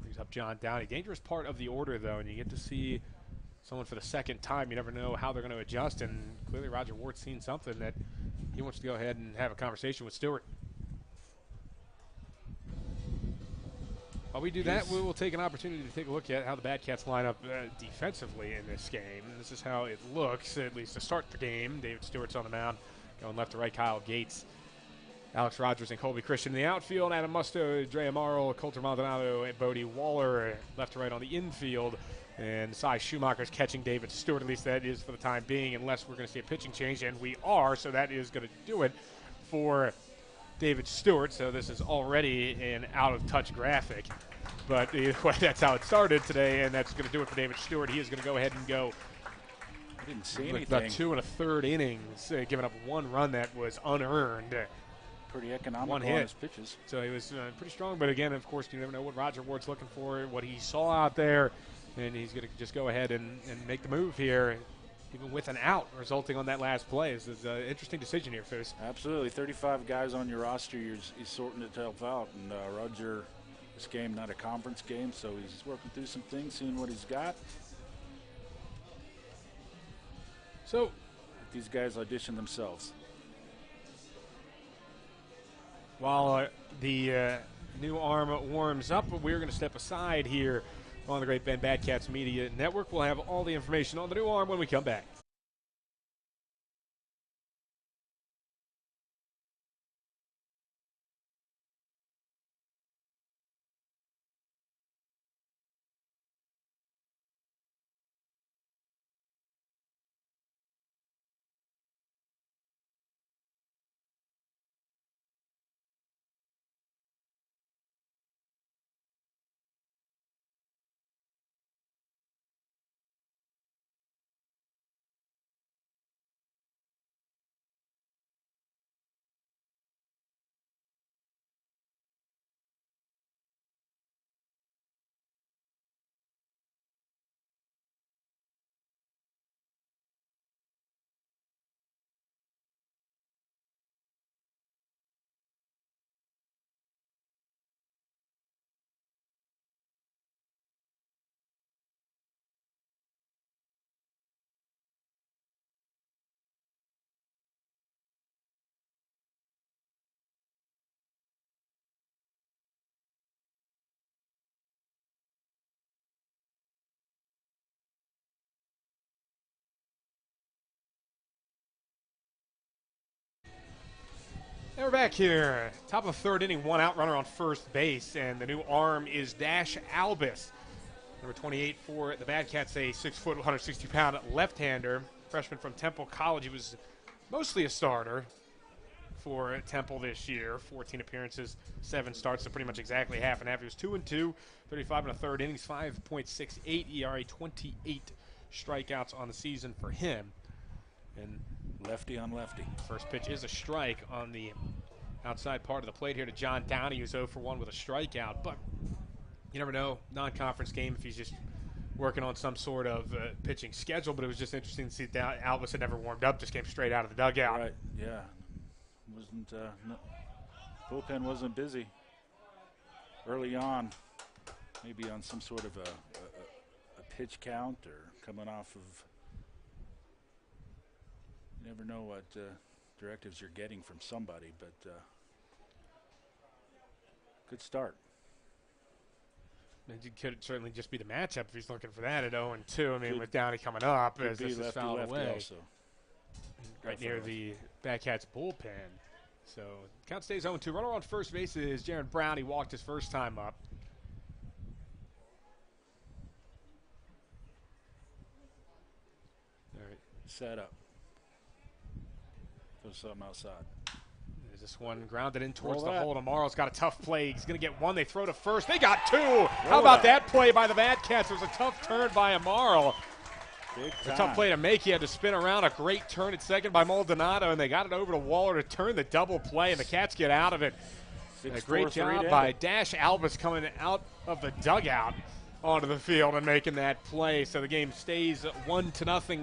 Brings up John Downey. Dangerous part of the order, though, and you get to see someone for the second time. You never know how they're going to adjust, and clearly Roger Ward's seen something that he wants to go ahead and have a conversation with Stewart. While we do that, we will take an opportunity to take a look at how the Bad Cats line up defensively in this game. This is how it looks, at least to start the game. David Stewart's on the mound, going left to right. Kyle Gates, Alex Rogers, and Colby Christian in the outfield. Adam Musto, Dre Amaro, Coulter Maldonado, and Bodie Waller left to right on the infield. And Cy Schumacher's catching David Stewart. At least that is for the time being, unless we're going to see a pitching change, and we are. So that is going to do it for David Stewart. So this is already an out-of-touch graphic. But either way, that's how it started today, and that's going to do it for David Stewart. He is going to go ahead and go I didn't see with anything. about 2 1/3 innings, giving up one run that was unearned. Pretty economical One on hit. his pitches. So he was pretty strong. But again, of course, you never know what Roger Ward's looking for, what he saw out there, and he's going to just go ahead and make the move here, even with an out resulting on that last play. This is an interesting decision here, Foos. Absolutely. 35 guys on your roster, you're sorting itself out. And Roger, this game not a conference game, so he's working through some things, seeing what he's got. So These guys audition themselves. while the new arm warms up, we're going to step aside here on the Great Bend Bad Cats Media Network. We'll have all the information on the new arm when we come back. And we're back here. Top of third inning, one out, runner on first base, and the new arm is Dash Albus. Number 28 for the Bad Cats, a 6 foot, 160-pound left-hander. Freshman from Temple College. He was mostly a starter for Temple this year. 14 appearances, 7 starts, so pretty much exactly half and half. He was 2-2, 35 and a third innings, 5.68 ERA, 28 strikeouts on the season for him. And Lefty on lefty. first pitch is a strike on the outside part of the plate here to John Downey, who's 0 for 1 with a strikeout. But you never know, non-conference game, if he's just working on some sort of pitching schedule. But it was just interesting to see that Albus had never warmed up, just came straight out of the dugout. Right, yeah. Wasn't bullpen wasn't busy early on. Maybe on some sort of a pitch count or coming off of. You never know what directives you're getting from somebody, but good start. It could certainly just be the matchup if he's looking for that at 0-2. I mean, Could- with Downey coming up Could as be this is lefty fouled lefty away. also. Right near the Batcats bullpen. So count stays 0-2. Runner on first base is Jaron Brown. He walked his first time up. All right. Set up. Throw something outside. There's this one grounded in towards Roll the that. hole. Tomorrow's got a tough play. He's going to get one. They throw to first. They got two. How about that play by the Batcats? It was a tough turn by Amaral. Big A time. tough play to make. He had to spin around. A great turn at second by Maldonado, and they got it over to Waller to turn the double play, and the Cats get out of it. A great job by Dash Albus coming out of the dugout onto the field and making that play. So the game stays 1-0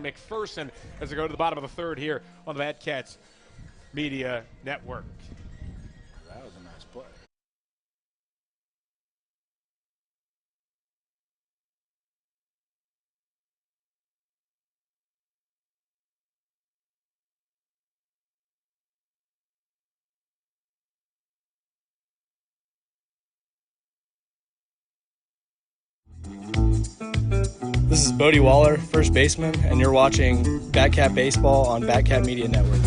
McPherson as they go to the bottom of the third here on the Batcats Media Network. That was a nice play. This is Bodie Waller, first baseman, and you're watching Batcat Baseball on Batcat Media Network.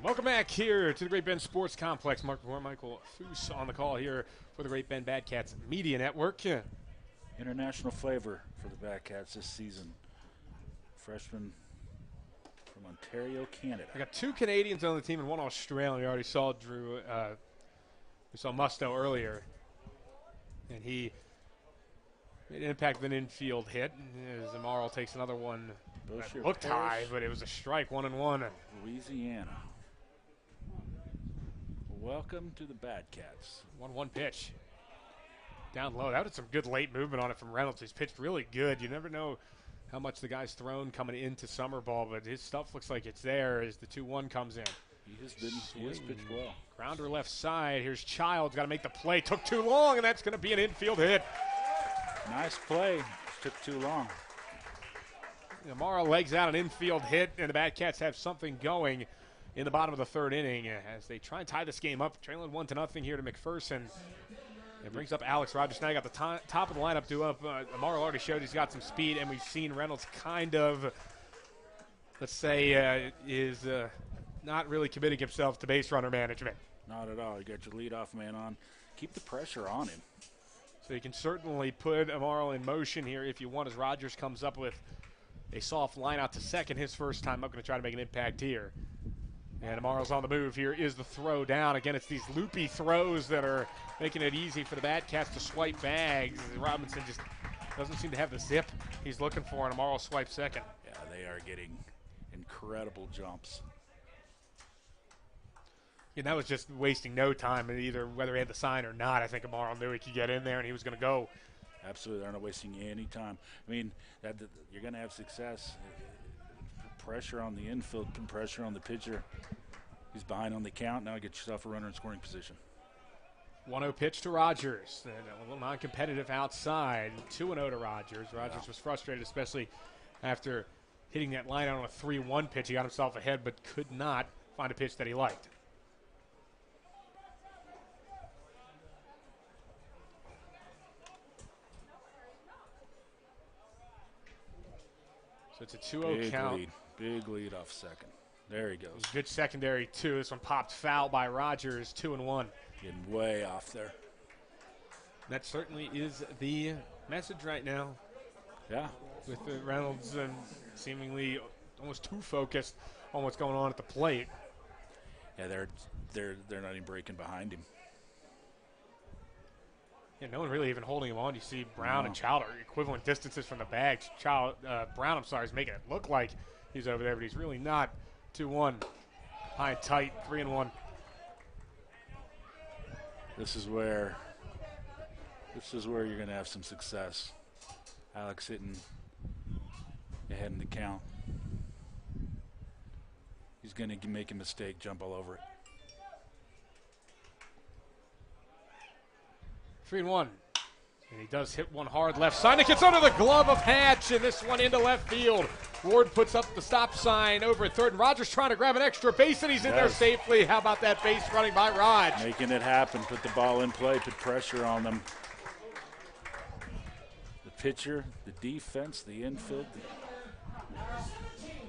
Welcome back here to the Great Bend Sports Complex. Michael Foose on the call here for the Great Bend Batcats Media Network. International flavor for the Batcats this season. Freshman from Ontario, Canada. I got two Canadians on the team and one Australian. We already saw Drew. We saw Musto earlier, and he made an impact with an infield hit. As Amaral takes another one. That looked high, but it was a strike, 1-1. Louisiana. Welcome to the Batcats. 1-1 pitch. Down low. That was some good late movement on it from Reynolds. He's pitched really good. You never know how much the guy's thrown coming into summer ball, but his stuff looks like it's there as the 2-1 comes in. He has pitched well. Grounder left side. Here's Childs. Got to make the play. Took too long, and that's going to be an infield hit. Nice play. Took too long. Amara legs out an infield hit, and the Batcats have something going in the bottom of the third inning as they try and tie this game up, trailing 1-0 here to McPherson. It brings up Alex Rogers. Now you got the top of the lineup due up. Amara already showed he's got some speed, and we've seen Reynolds kind of, let's say, is not really committing himself to base runner management. Not at all. You got your leadoff man on. Keep the pressure on him. So you can certainly put Amaral in motion here if you want, as Rogers comes up with a soft line out to second his first time up, going to try to make an impact here. And Amaral's on the move. Here is the throw down. Again, it's these loopy throws that are making it easy for the Batcats to swipe bags. Robinson just doesn't seem to have the zip he's looking for, and Amaral swipes second. Yeah, they are getting incredible jumps. And that was just wasting no time, and either whether he had the sign or not. I think Amaral knew he could get in there, and he was going to go. Absolutely, they're not wasting any time. I mean, you're going to have success. Pressure on the infield, pressure on the pitcher. He's behind on the count. Now get yourself a runner in scoring position. 1-0 pitch to Rogers. And a little non-competitive outside. 2-0 to Rogers. Rogers was frustrated, especially after hitting that line on a 3-1 pitch. He got himself ahead, but could not find a pitch that he liked. So it's a 2-0 count. Big lead off second. There he goes. Good secondary, too. This one popped foul by Rogers, 2-1. Getting way off there. That certainly is the message right now. Yeah. With the Reynolds seemingly almost too focused on what's going on at the plate. Yeah, they're not even breaking behind him. Yeah, no one really even holding him on. You see Brown and Child are equivalent distances from the bag. Brown, I'm sorry, is making it look like he's over there, but he's really not. 2-1, high and tight, 3-1. This is where you're going to have some success. Alex hitting ahead in the count. He's going to make a mistake, jump all over it. 3-1. And he does hit one hard left side. It gets under the glove of Hatch, and this one into left field. Ward puts up the stop sign over at third, and Rogers trying to grab an extra base, and he's in there safely. How about that base running by Raj? Making it happen, put the ball in play, put pressure on them. The pitcher, the defense, the infield.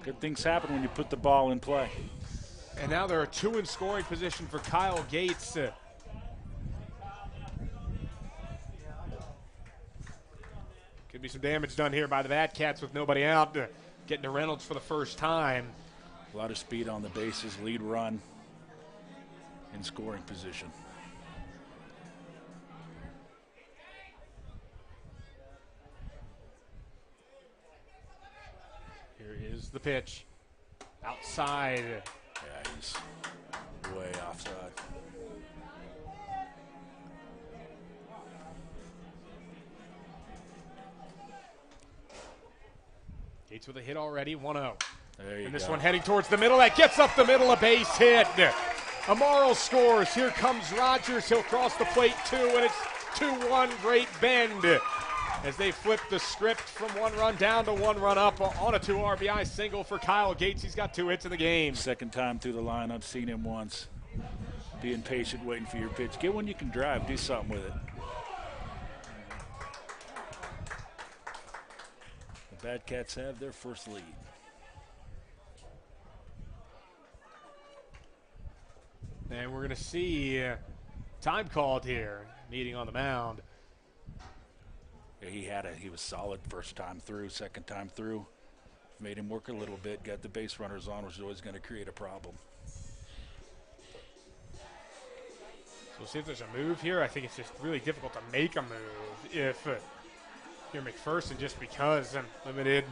Good things happen when you put the ball in play. And now there are two in scoring position for Kyle Gates. Could be some damage done here by the Batcats with nobody out. Getting to Reynolds for the first time. A lot of speed on the bases, lead run in scoring position. Here is the pitch. Outside. Yeah, he's way offside. Gates with a hit already, 1-0. And this one heading towards the middle. That gets up the middle, a base hit. Amaro scores. Here comes Rogers. He'll cross the plate too, and it's 2-1 Great Bend. As they flip the script from 1 run down to 1 run up on a 2 RBI single for Kyle Gates. He's got 2 hits in the game. Second time through the line, I've seen him once. Being patient, waiting for your pitch. Get one you can drive, do something with it. The Batcats have their first lead. And we're going to see time called here, meeting on the mound. He was solid first time through, second time through. Made him work a little bit, got the base runners on, which is always going to create a problem. So we'll see if there's a move here. I think it's just really difficult to make a move if you're McPherson, just because limited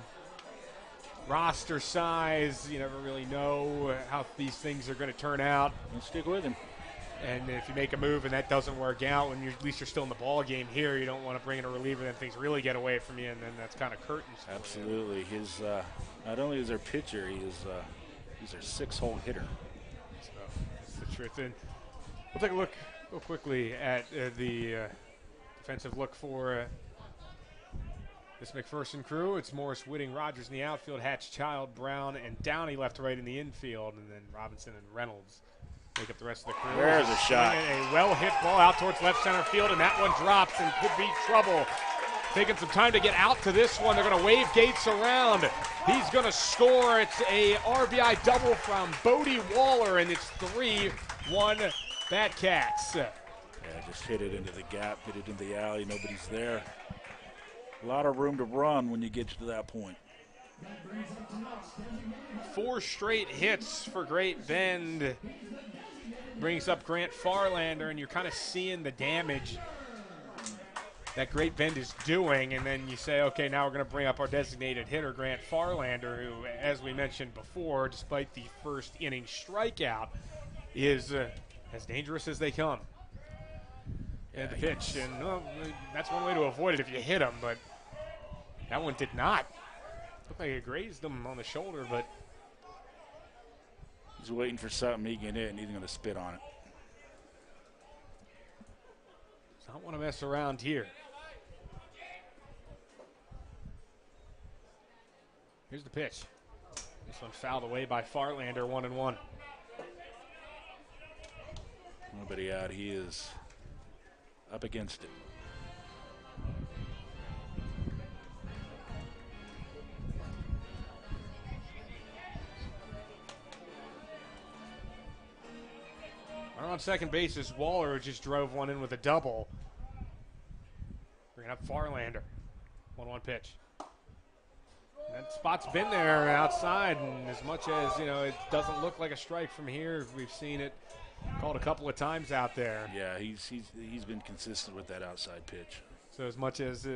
roster size. You never really know how these things are going to turn out. Let's stick with him. And if you make a move and that doesn't work out, when at least you're still in the ball game here, you don't want to bring in a reliever, then things really get away from you, and then that's kind of curtains. Absolutely. His not only is their pitcher, he's their 6-hole hitter. So that's the truth. And we'll take a look real quickly at the defensive look for this McPherson crew. It's Morris, Whitting, Rogers in the outfield, Hatch, Child, Brown, and Downey left to right in the infield, and then Robinson and Reynolds make up the rest of the crew. There's a shot. A well-hit ball out towards left center field, and that one drops and could be trouble. Taking some time to get out to this one. They're going to wave Gates around. He's going to score. It's a RBI double from Bodie Waller, and it's 3-1 Batcats. Yeah, just hit it into the gap, hit it into the alley. Nobody's there. A lot of room to run when you get to that point. 4 straight hits for Great Bend. Brings up Grant Farlander, and you're kind of seeing the damage that Great Bend is doing, and then you say, okay, now we're going to bring up our designated hitter, Grant Farlander, who, as we mentioned before, despite the first inning strikeout, is as dangerous as they come. And the pitch, and that's one way to avoid it if you hit him, but that one did not. Looked like it grazed him on the shoulder, but he's waiting for something he can hit, and he's going to spit on it. does not want to mess around here. Here's the pitch. This one fouled away by Farlander, 1-1. Nobody out. He is up against it. On second base is Waller, who just drove one in with a double. Bringing up Farlander. 1-1 pitch. That spot's been there outside, and as much as, it doesn't look like a strike from here, we've seen it Called a couple of times out there. Yeah, he's been consistent with that outside pitch. So as much as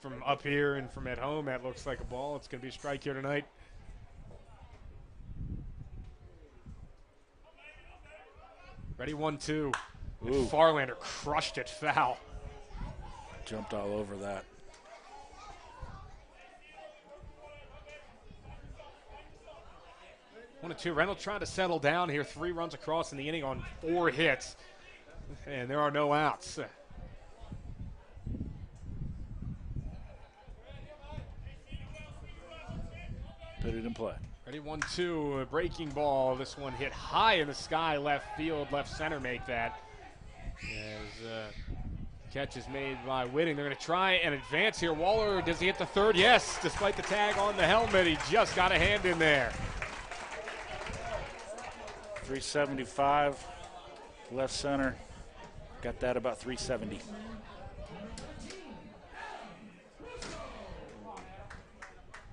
from up here and from at home, that looks like a ball. It's going to be a strike here tonight. Ready, 1-2. And Farlander crushed it foul. Jumped all over that. 1-2. Reynolds trying to settle down here. 3 runs across in the inning on 4 hits. And there are no outs. Put it in play. Ready, 1-2. A breaking ball. This one hit high in the sky. Left field, left center make that. As catch is made by Whitting. They're going to try and advance here. Waller, does he hit the third? Yes, despite the tag on the helmet. He just got a hand in there. 375, left center. Got that about 370.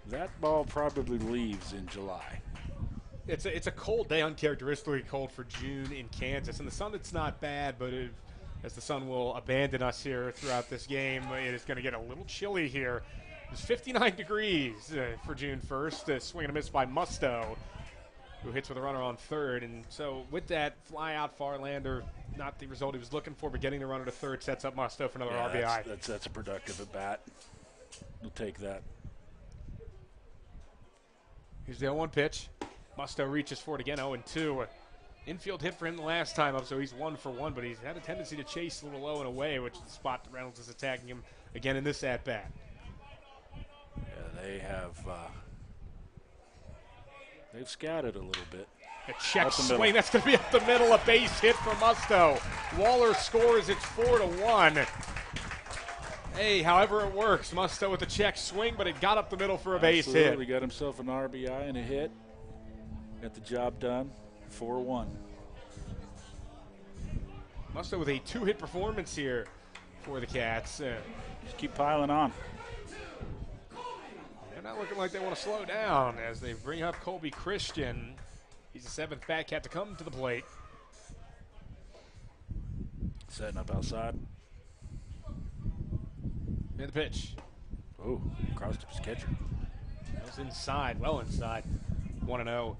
That ball probably leaves in July. It's a cold day, uncharacteristically cold for June in Kansas. And the sun, it's not bad, but as the sun will abandon us here throughout this game, it is going to get a little chilly here. It's 59 degrees for June 1st. Swing and a miss by Musto, who hits with a runner on third. And so with that, fly out Farlander, not the result he was looking for, but getting the runner to third sets up Musto for another RBI. That's a productive at bat. We'll take that. Here's the 0-1 pitch. Musto reaches for it again, 0-2. Infield hit for him the last time up, so he's 1 for 1, but he's had a tendency to chase a little low and away, which is the spot that Reynolds is attacking him again in this at-bat. Yeah, they have they've scattered a little bit. A check swing, that's going to be up the middle, a base hit for Musto. Waller scores, it's 4-1. Hey, however it works, Musto with a check swing, but it got up the middle for a base hit. He got himself an RBI and a hit. Got the job done, 4-1. Musto with a 2-hit performance here for the Cats. Just keep piling on. They're not looking like they want to slow down as they bring up Colby Christian. He's the 7th Bat-Cat to come to the plate. Setting up outside. And the pitch. Oh, crossed up his catcher. That was inside, well inside. 1-0.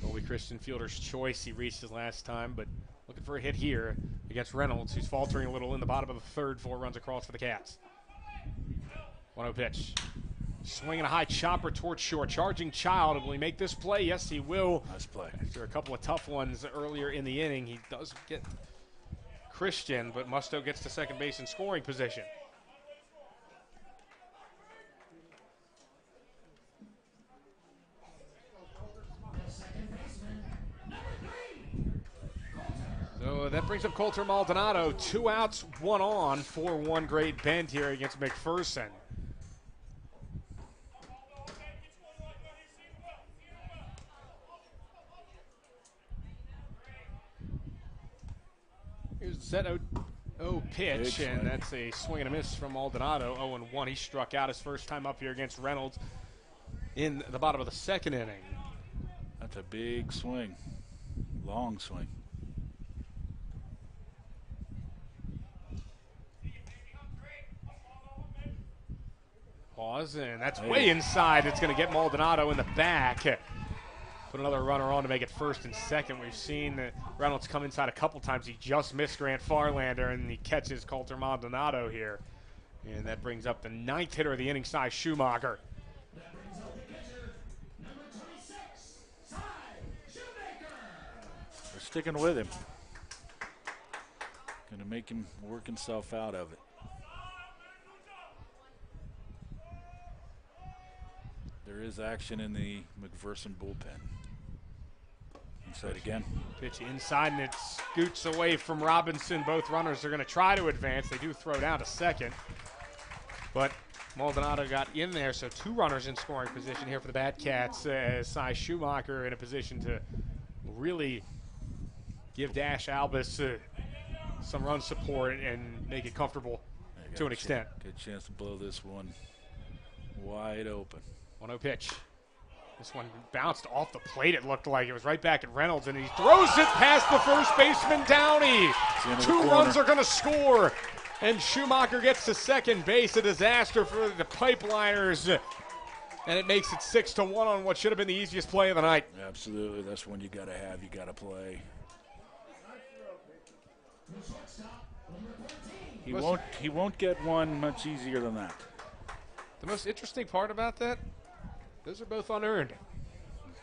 Colby Christian, fielder's choice. He reached his last time, but looking for a hit here against Reynolds, who's faltering a little in the bottom of the third. 4 runs across for the Cats. 1-0 pitch. Swinging a high chopper towards short. Charging Child. Will he make this play? Yes, he will. Nice play. After a couple of tough ones earlier in the inning, he does get Christian, but Musto gets to second base in scoring position. So that brings up Colter Maldonado. 2 outs, 1 on, 4-1 grade bend here against McPherson. Here's the set 0 pitch, and that's a swing and a miss from Maldonado. 0-1. He struck out his first time up here against Reynolds in the bottom of the second inning. That's a big swing. Long swing. Pause, and that's way inside. It's going to get Maldonado in the back. Put another runner on to make it first and second. We've seen Reynolds come inside a couple times. He just missed Grant Farlander, and he catches Colter Maldonado here. And that brings up the 9th hitter of the inning, Cy Schumacher. They're sticking with him. Going to make him work himself out of it. There is action in the McPherson bullpen. Inside again. Pitch inside, and it scoots away from Robinson. Both runners are going to try to advance. They do throw down to second. But Maldonado got in there, so 2 runners in scoring position here for the Bat-Cats. Cy Schumacher in a position to really give Dash Albus some run support and make it comfortable to an extent. Good chance to blow this one wide open. 1-0 pitch. This one bounced off the plate, it looked like. It was right back at Reynolds, and he throws it past the first baseman, Downey. 2 runs are going to score, and Schumacher gets to second base. A disaster for the Pipeliners, and it makes it 6-1 on what should have been the easiest play of the night. Absolutely, that's one you got to play. He won't get one much easier than that. The most interesting part about that, those are both unearned.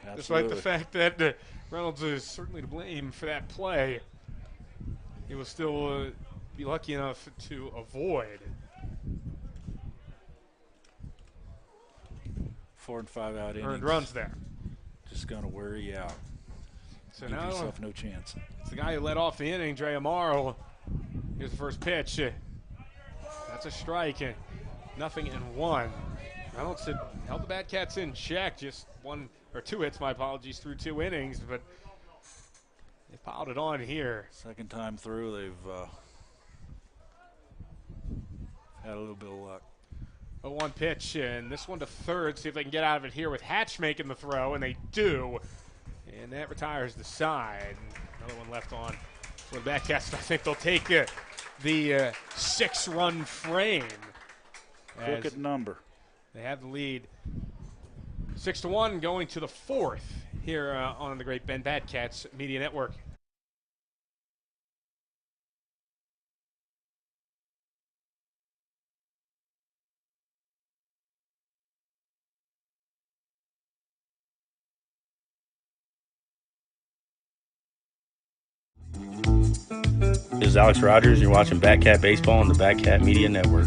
Absolutely. Despite the fact that Reynolds is certainly to blame for that play, he will still be lucky enough to avoid. 4 and 5 out innings. Earned runs there. Just going to wear you out. So Give now yourself no chance. it's the guy who led off the inning, Dre Amaro. Here's the first pitch. That's a strike. 0-1. Reynolds had held the Batcats in check, just 2 hits, my apologies, through 2 innings, but they piled it on here. Second time through, they've had a little bit of luck. 0-1 pitch, and this one to third. See if they can get out of it here with Hatch making the throw, and they do. And that retires the side. Another one left on for the Batcats. I think they'll take the 6-run frame. Crooked number. They have the lead. 6-1 going to the 4th here on the Great Bend Batcats Media Network. This is Alex Rogers. You're watching Batcat Baseball on the Batcat Media Network.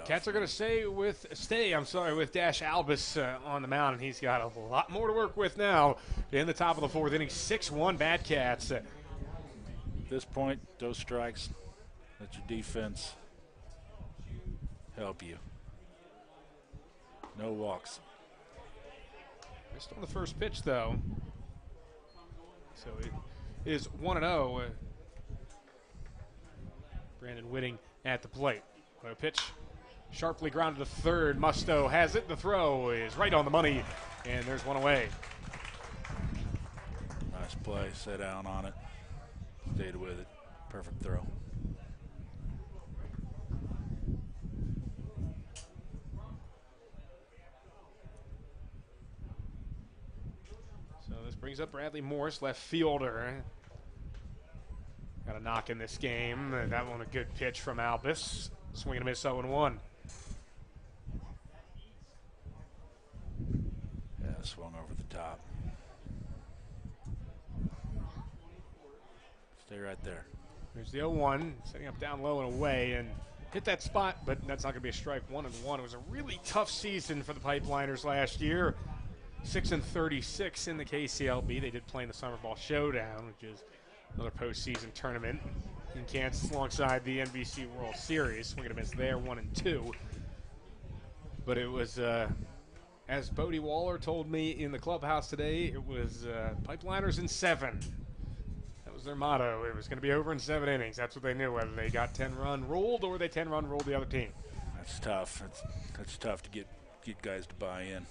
Cats are going to stay with Dash Albus on the mound, and he's got a lot more to work with now in the top of the 4th inning. 6-1 Batcats. At this point, those strikes, let your defense help you. No walks. Missed on the first pitch, though. So it is 1-0. Brandon Whitting at the plate. A pitch sharply grounded to third. Musto has it. The throw is right on the money, and there's one away. Nice play. Sat down on it. Stayed with it. Perfect throw. So this brings up Bradley Morris, left fielder. Got a knock in this game. That one a good pitch from Albus. Swing and a miss, 0-1. Yeah, swung over the top. Stay right there. There's the 0-1, setting up down low and away, and hit that spot, but that's not going to be a strike. 1-1. It was a really tough season for the Pipeliners last year. 6-36 in the KCLB. They did play in the Summer Ball Showdown, which is another postseason tournament in Kansas alongside the NBC World Series. Swing and a miss there, 1-2. But it was, as Bodie Waller told me in the clubhouse today, it was Pipeliners in 7. That was their motto. It was going to be over in 7 innings. That's what they knew, whether they got 10-run ruled or they 10-run ruled the other team. That's tough. That's tough to get guys to buy in.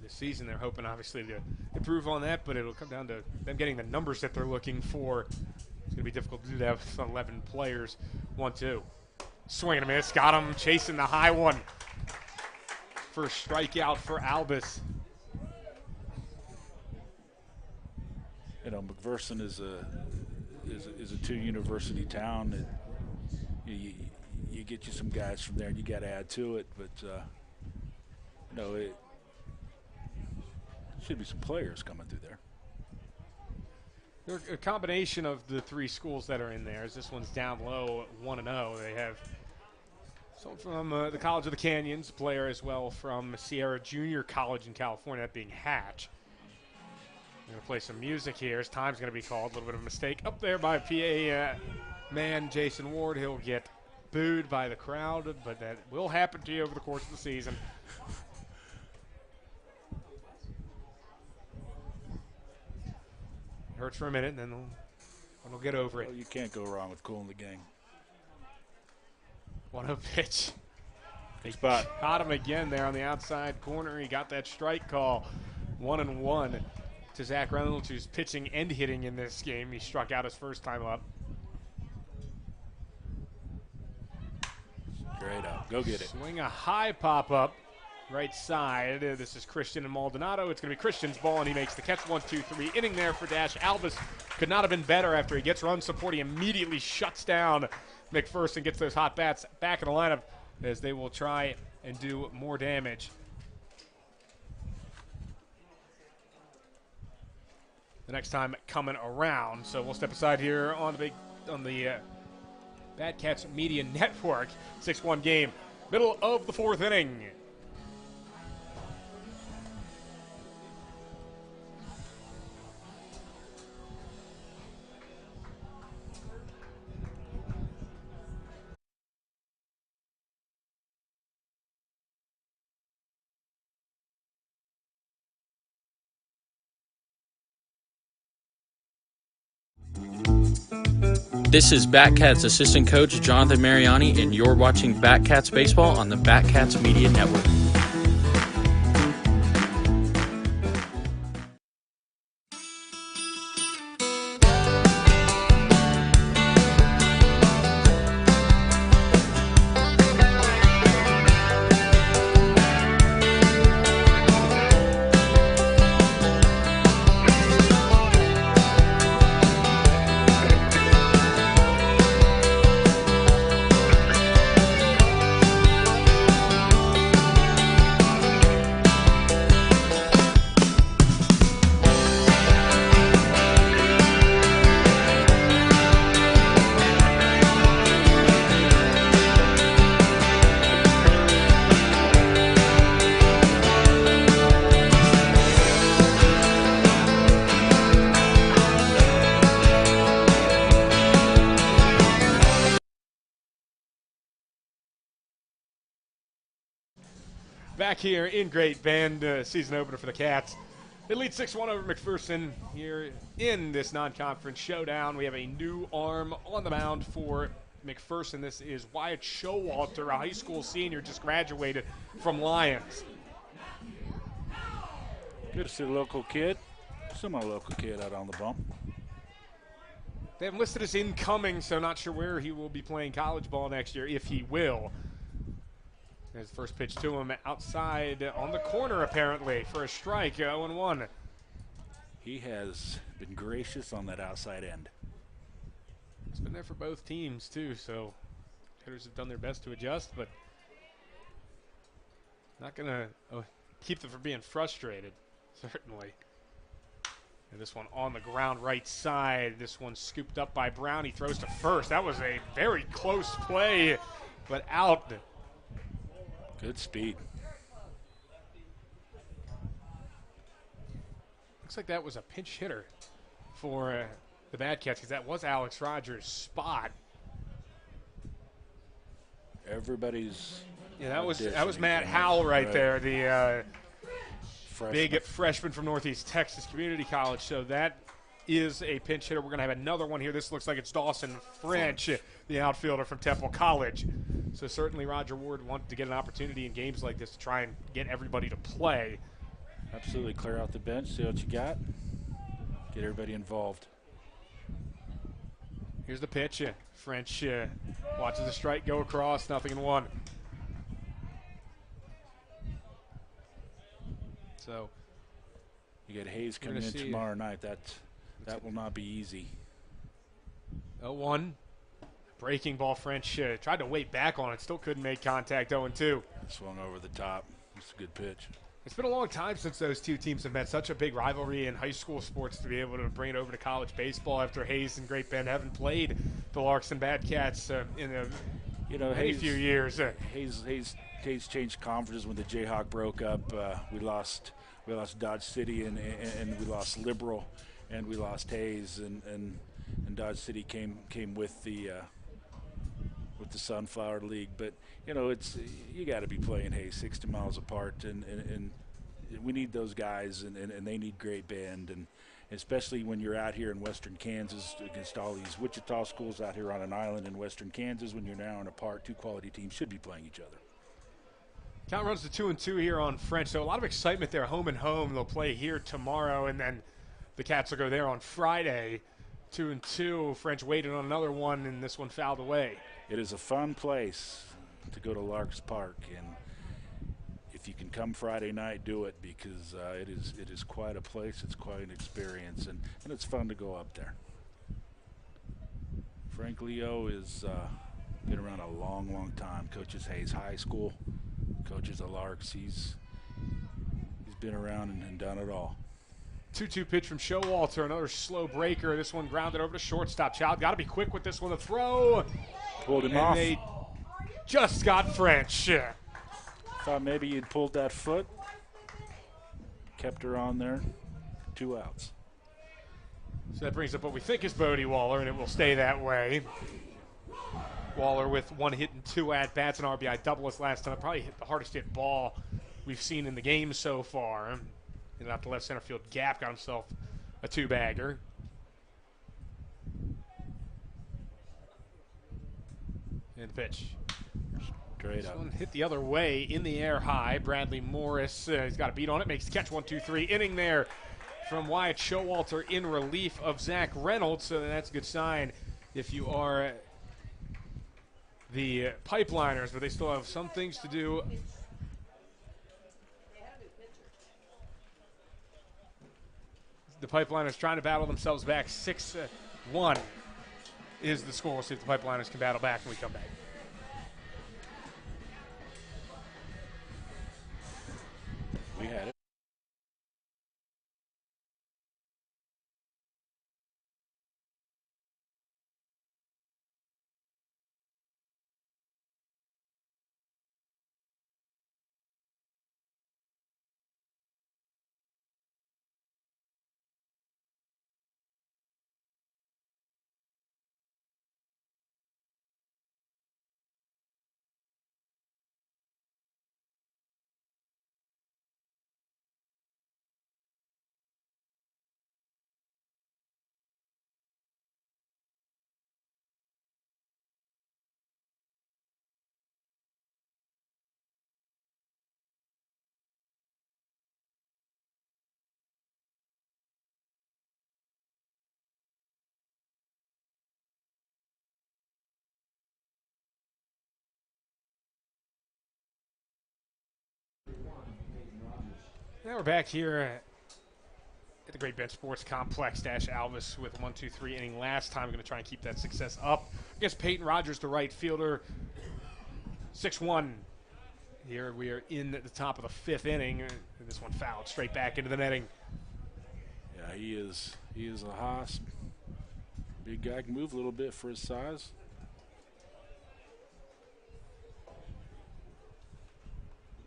This season, they're hoping, obviously, to improve on that, but it'll come down to them getting the numbers that they're looking for. It's going to be difficult to do that with 11 players. 1-2. Swing and a miss. Got him chasing the high one. first strikeout for Albus. You know, McPherson is a two-university town. You get you some guys from there, and you got to add to it. But you know, it should be some players coming through there. They're a combination of the three schools that are in there. As this one's down low, 1-0. They have someone from the College of the Canyons, a player as well from Sierra Junior College in California, that being Hatch. I'm going to play some music here. His time's going to be called. A little bit of a mistake up there by PA man Jason Ward. He'll get booed by the crowd, but that will happen to you over the course of the season. Hurts for a minute, and then they'll get over it. Well, you can't go wrong with cooling the gang. 1-0 pitch. Big spot. Caught him again there on the outside corner. He got that strike call. 1-1 to Zach Reynolds, who's pitching and hitting in this game. He struck out his first time up. Straight up. Go get it. Swing a high pop-up. Right side. This is Christian and Maldonado. It's going to be Christian's ball, and he makes the catch. 1-2-3 inning there for Dash. Albus could not have been better after he gets run support. He immediately shuts down McPherson, gets those hot bats back in the lineup as they will try and do more damage. The next time coming around. So we'll step aside here on the Bad Cats Media Network. 6-1 game. Middle of the fourth inning. This is Batcats assistant coach Jonathan Mariani, and you're watching Batcats Baseball on the Batcats Media Network. Back here in Great Bend, season opener for the Cats. It leads 6-1 over McPherson here in this non-conference showdown. We have a new arm on the mound for McPherson. This is Wyatt Showalter, a high school senior, just graduated from Lions. Good to see a local kid. Semi-local kid out on the bump. They have listed as incoming, so not sure where he will be playing college ball next year, if he will. His first pitch to him outside on the corner, apparently, for a strike. 0-1. He has been gracious on that outside end. It's been there for both teams, too, so hitters have done their best to adjust, but not going to keep them from being frustrated, certainly. And this one on the ground right side. This one scooped up by Brown. He throws to first. That was a very close play, but out. Good speed. Looks like that was a pinch hitter for the Bad Cats, because that was Alex Rogers' spot. Everybody's. Yeah, that was Matt Howell right there, the Freshman. big freshman from Northeast Texas Community College. So that is a pinch hitter. We're going to have another one here. This looks like it's Dawson French, the outfielder from Temple College. So certainly Roger Ward wanted to get an opportunity in games like this to try and get everybody to play. Absolutely clear out the bench, see what you got. Get everybody involved. Here's the pitch. French watches the strike go across, 0-1. So you get Hayes We're coming gonna in see. tomorrow night. That will not be easy. 0-1. Breaking ball, French tried to wait back on it, still couldn't make contact. 0-2. Swung over the top. It's a good pitch. It's been a long time since those two teams have met. Such a big rivalry in high school sports to be able to bring it over to college baseball after Hayes and Great Bend haven't played the Larks and Bad Cats in a many few years. Hayes changed conferences when the Jayhawk broke up. We lost Dodge City and we lost Liberal, and we lost Hayes, and Dodge City came with the Sunflower League. But you got to be playing Hayes 60 miles apart, and we need those guys, and they need Great Bend, and especially when you're out here in western Kansas against all these Wichita schools out here on an island in western Kansas. When you're now in a park, two quality teams should be playing each other. Count runs to 2-2 here on French, so a lot of excitement there. Home and home, they'll play here tomorrow, and then the Cats will go there on Friday. 2-2. French waited on another one, and this one fouled away. It is a fun place to go to Larks Park, and if you can come Friday night, do it, because it is quite a place. It's quite an experience, and it's fun to go up there. Frank Leo is been around a long time. Coaches Hayes High School, coaches the Larks. He's been around and done it all. 2-2 pitch from Showalter, another slow breaker. This one grounded over to shortstop. Child got to be quick with this one. The throw. Pulled him and off. They just got French. Thought maybe you'd pulled that foot. Kept her on there. 2 outs. So that brings up what we think is Bodie Waller, and it will stay that way. Waller with 1 hit and 2 at-bats, an RBI double his last time. Probably hit the hardest hit ball we've seen in the game so far. And out the left center field gap, got himself a 2-bagger. And the pitch. Straight This up. one hit the other way, in the air high. Bradley Morris, he's got a beat on it, makes the catch. 1-2-3 inning there from Wyatt Showalter in relief of Zach Reynolds. So that's a good sign if you are the Pipeliners, but they still have some things to do. The Pipeliners trying to battle themselves back. 6-1 is the score. We'll see if the Pipeliners can battle back when we come back. We had it. Now we're back here at the Great Bend Sports Complex. Dash Alvis with 1-2-3 inning last time. We're going to try and keep that success up against Peyton Rogers, the right fielder. 6-1. Here we are in the top of the 5th inning. And this one fouled straight back into the netting. Yeah, he is a hoss. Big guy, can move a little bit for his size.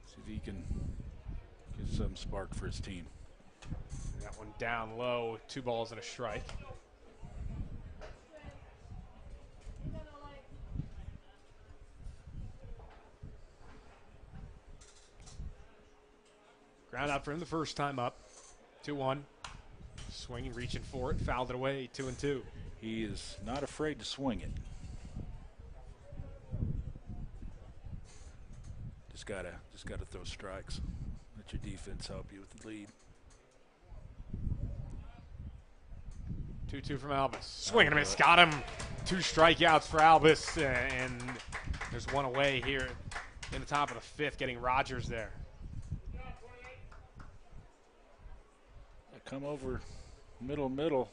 See if he can get some spark for his team. That one down low, 2 balls and a strike. Ground out for him the first time up. 2-1. Swinging, reaching for it, fouled it away. 2-2. He is not afraid to swing it. Just gotta throw strikes. Let your defense help you with the lead. 2-2 from Albus. Swing and a miss. Got him. 2 strikeouts for Albus. And there's one away here in the top of the 5th, getting Rogers there. come over middle,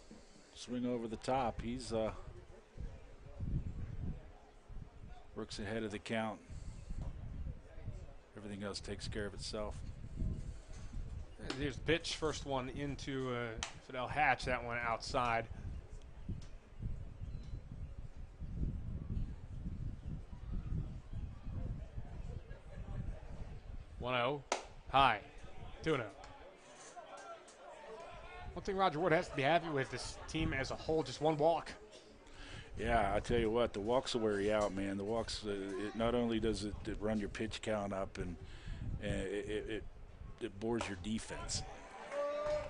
swing over the top. He's works ahead of the count. Everything else takes care of itself. Here's the pitch, first one into Fidel Hatch, that one outside. One-0, high, 2-0. One thing Roger Ward has to be happy with this team as a whole, just one walk. Yeah, I tell you what, the walks will wear you out, man. The walks, it not only does it run your pitch count up, and it bores your defense.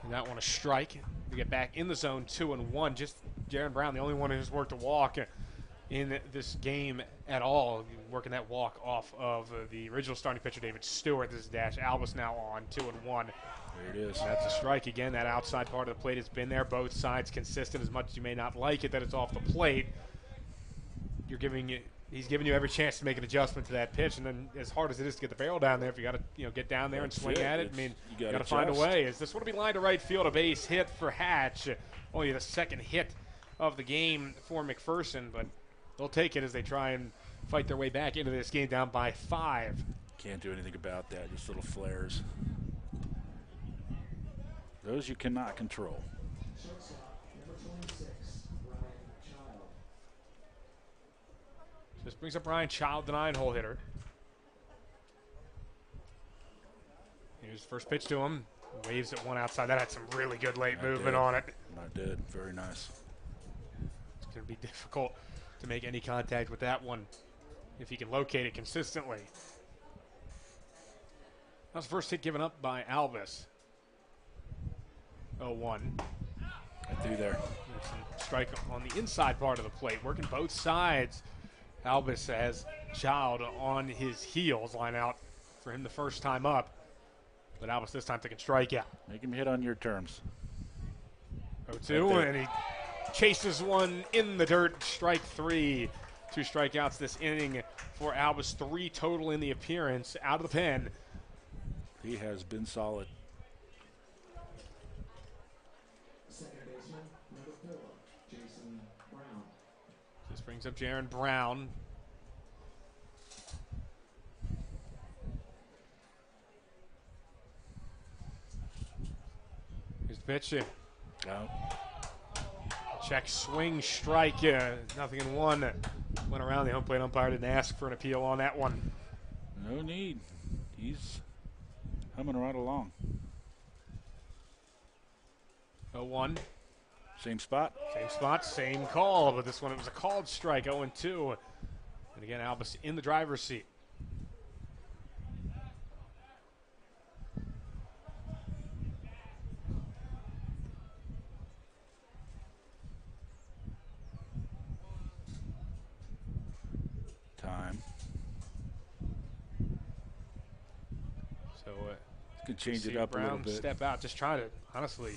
And that one a strike. We get back in the zone, 2-1. Just Jaron Brown, the only one who's worked a walk in this game at all, working that walk off of the original starting pitcher, David Stewart. This is Dash Albus now on 2-1. There it is. That's a strike again. That outside part of the plate has been there. Both sides consistent. As much as you may not like it that it's off the plate, he's giving you every chance to make an adjustment to that pitch. And then, as hard as it is to get the barrel down there, if you got to get down there and swing at it, I mean, you got to find a way. Is this one to be lined to right field? A base hit for Hatch. Only the second hit of the game for McPherson, but they'll take it as they try and fight their way back into this game down by 5. Can't do anything about that. Just little flares. Those you cannot control. This brings up Ryan Child, the 9-hole hitter. Here's the first pitch to him. Waves at one outside. That had some really good late movement on it. I did. Very nice. It's going to be difficult to make any contact with that one if he can locate it consistently. That was the first hit given up by Albus. 0-1. Right through there. Strike on the inside part of the plate, working both sides. Albus has Child on his heels, line out for him the first time up. But Albus this time taking strikeout. Make him hit on your terms. 0-2, right, and he chases one in the dirt. Strike 3. 2 strikeouts this inning for Albus. 3 total in the appearance. Out of the pen. He has been solid. This brings up Jaron Brown. Here's the pitch. Out. Check, swing, strike. Nothing in one. Went around. The home plate umpire didn't ask for an appeal on that one. No need. He's humming right along. 0-1. Same spot. Same spot, same call, but this one it was a called strike, 0-2. And again, Albus in the driver's seat. Time. So could change it up a little bit. Step out, just try to honestly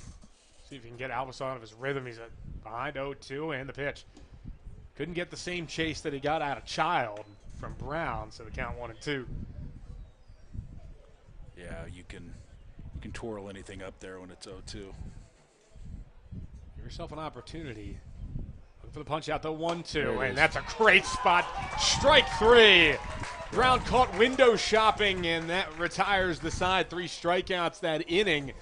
see if you can get Albus out of his rhythm. He's behind 0-2 and the pitch. Couldn't get the same chase that he got out of Child from Brown, so the count 1-2. Yeah, you can twirl anything up there when it's 0-2. Give yourself an opportunity. Looking for the punch out, the 1-2, and that's a great spot. Strike 3. Brown caught window shopping, and that retires the side. 3 strikeouts that inning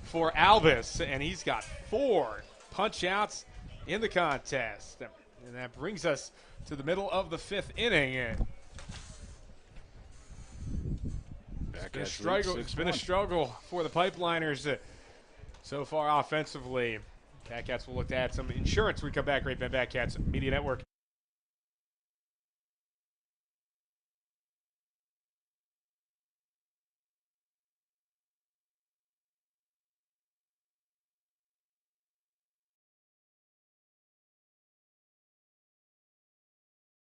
for Albus, and he's got 4 punch outs in the contest. And that brings us to the middle of the 5th inning. It's been a struggle for the Pipeliners so far offensively. Batcats will look to add some insurance when we come back. Great Ben Batcats Media Network.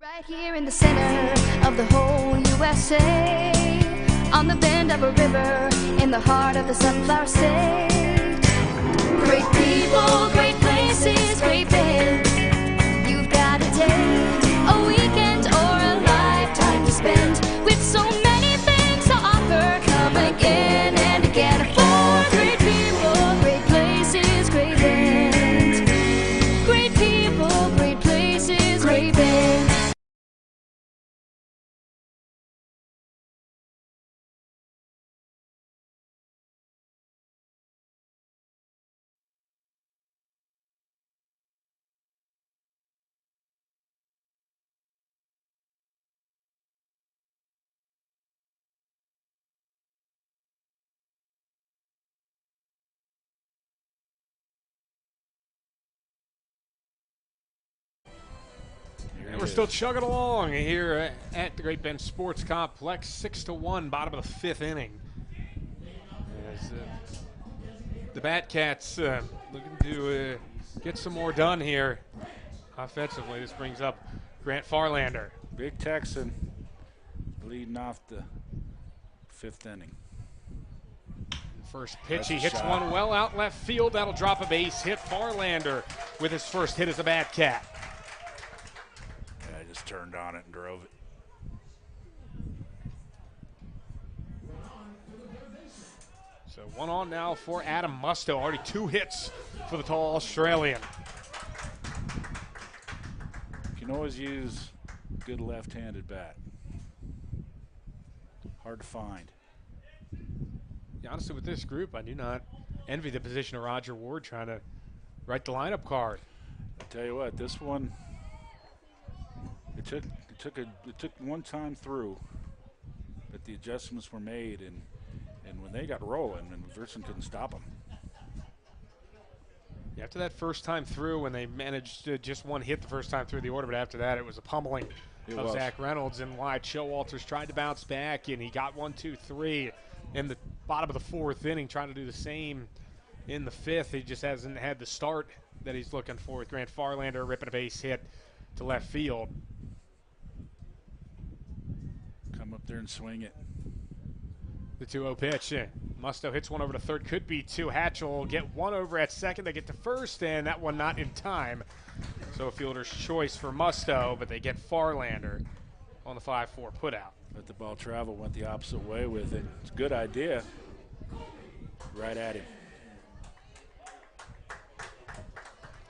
Right here in the center of the whole USA, on the bend of a river, in the heart of the Sunflower State. Great people, great places, great band. You've got a day, a weekend, or a lifetime to spend with so many things to offer. Come again and again for great people, great places. still chugging along here at the Great Bend Sports Complex, 6-1, bottom of the 5th inning. As the Batcats looking to get some more done here offensively. This brings up Grant Farlander. Big Texan leading off the 5th inning. First pitch, That's he a hits shot. one well out left field. That'll drop a base hit. Farlander with his first hit as a Batcat. Yeah, I just turned on it and drove it. So 1 on now for Adam Musto. Already 2 hits for the tall Australian. You can always use a good left-handed bat. Hard to find. Yeah, honestly, with this group, I do not envy the position of Roger Ward trying to write the lineup card. I tell you what, this one, it took one time through, but the adjustments were made, and when they got rolling, and McPherson couldn't stop them. After that first time through, when they managed to just one hit the first time through the order, but after that, it was a pummeling of Zach Reynolds and wide. Showalters tried to bounce back, and he got 1, 2, 3 in the bottom of the 4th inning, trying to do the same in the 5th. He just hasn't had the start that he's looking for with Grant Farlander ripping a base hit to left field. Come up there and swing it. The 2-0 pitch. Musto hits one over to third. Could be 2. Hatchell will get one over at second. They get to first, and that one not in time. So a fielder's choice for Musto, but they get Farlander on the 5-4 putout. Let the ball travel, went the opposite way with it. It's a good idea. Right at him.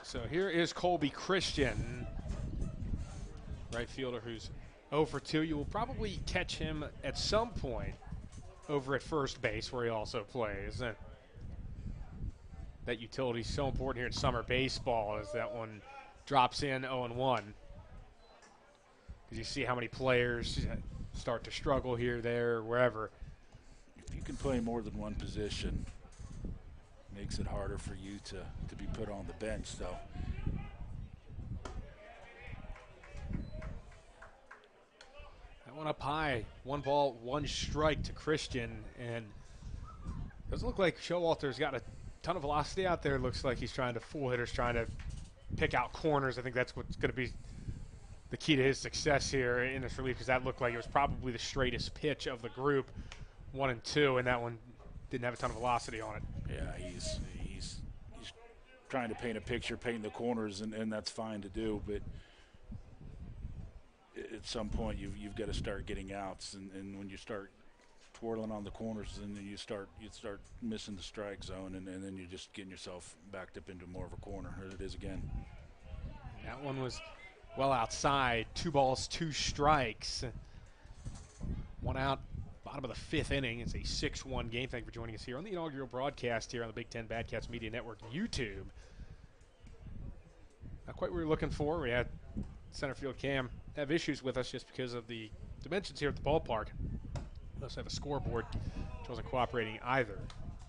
So here is Colby Christian, right fielder who's 0 for 2. You will probably catch him at some point over at first base, where he also plays. That utility is so important here in summer baseball, as that one drops in 0-1. Because you see how many players start to struggle here, there, wherever. If you can play more than one position, makes it harder for you to be put on the bench. So that one up high, 1 ball, 1 strike to Christian, and doesn't look like Showalter's got a ton of velocity out there. Looks like he's trying to full hitters, trying to pick out corners. I think that's what's going to be the key to his success here in this relief, because that looked like it was probably the straightest pitch of the group, 1 and 2, and that one didn't have a ton of velocity on it. yeah, he's trying to paint a picture, paint the corners, and that's fine to do, but at some point you've got to start getting outs, and when you start twirling on the corners, and then you start missing the strike zone, and then you're just getting yourself backed up into more of a corner. Here it is again. That one was well outside. 2 balls, 2 strikes. 1 out, bottom of the 5th inning. It's a 6-1 game. Thank you for joining us here on the inaugural broadcast here on the Big Ten Batcats Media Network YouTube. Not quite what we were looking for. We had center field Cam have issues with us just because of the dimensions here at the ballpark. We also have a scoreboard which wasn't cooperating either.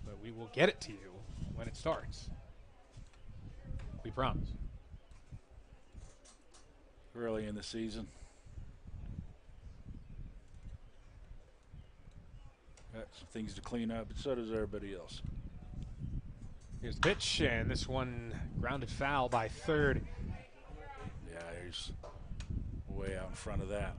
But we will get it to you when it starts. We promise. Early in the season. Got some things to clean up, but so does everybody else. Here's the pitch, and this one grounded foul by third. Yeah, he's way out in front of that.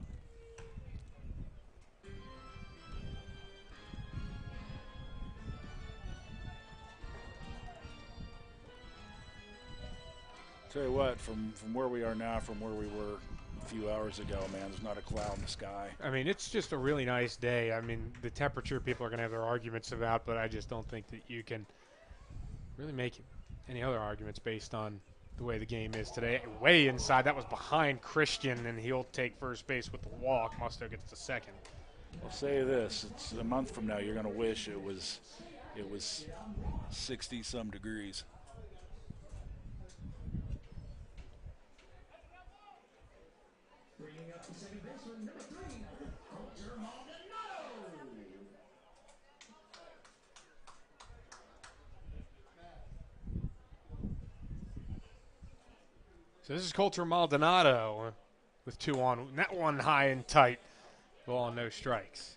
Tell you what, from where we are now, from where we were a few hours ago, man, there's not a cloud in the sky. I mean, it's just a really nice day. I mean, the temperature people are going to have their arguments about, but I just don't think that you can really make any other arguments based on the way the game is today. Way inside, that was behind Christian, and he'll take first base with the walk. Musto gets to second. I'll say this, it's a month from now, you're going to wish it was 60-some degrees. So this is Coulter Maldonado. with 2 on. That one high and tight. Ball and no strikes.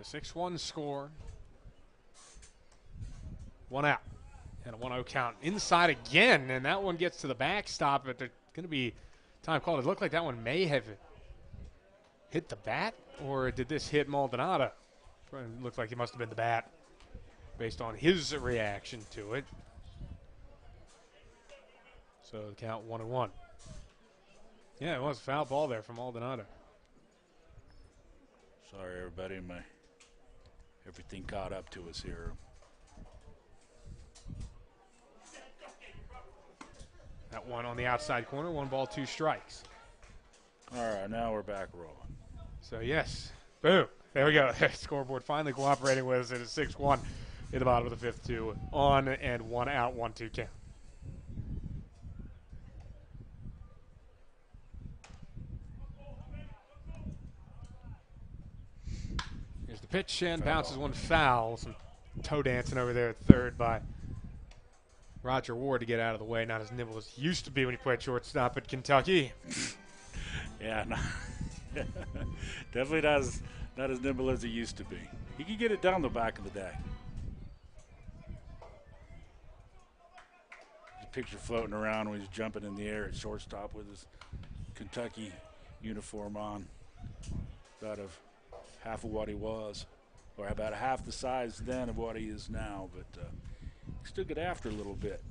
It's a 6-1 score. 1 out. And a 1-0 count. Inside again, and that one gets to the backstop, but there's going to be time called. It looked like that one may have hit the bat, or did this hit Maldonado? It looked like it must have been the bat based on his reaction to it. So the count 1-1. Yeah, it was a foul ball there from Maldonado. Sorry, everybody. Everything caught up to us here. That one on the outside corner, 1 ball, 2 strikes. All right, now we're back rolling. So, yes, boom. There we go. Scoreboard finally cooperating with us. It is 6-1 in the bottom of the 5th, 2 on and 1 out, 1-2 count. Here's the pitch and bounces one foul. Some toe dancing over there at third by Roger Ward to get out of the way. Not as nimble as he used to be when he played shortstop at Kentucky. Yeah, no. Definitely not as nimble as he used to be. He could get it done the back of the day. There's a picture floating around when he's jumping in the air at shortstop with his Kentucky uniform on. About half of what he was, or about half the size then of what he is now, but he still get after a little bit.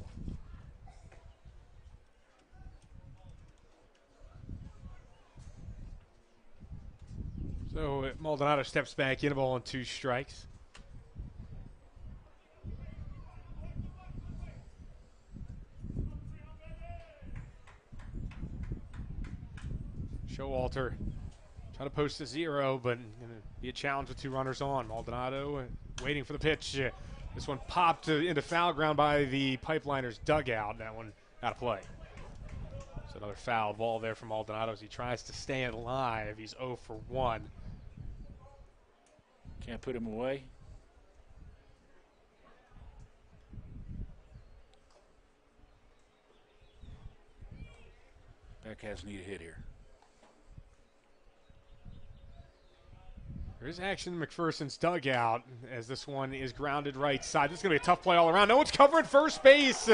So Maldonado steps back in, a ball and 2 strikes. Showalter trying to post a 0, but going to be a challenge with 2 runners on. Maldonado waiting for the pitch. This one popped into foul ground by the Pipeliner's dugout. That one out of play. So another foul ball there from Maldonado as he tries to stay alive. He's 0 for 1. Can't put him away. Bearcats need a hit here. There is action in McPherson's dugout as this one is grounded right side. This is going to be a tough play all around. No one's covering first base.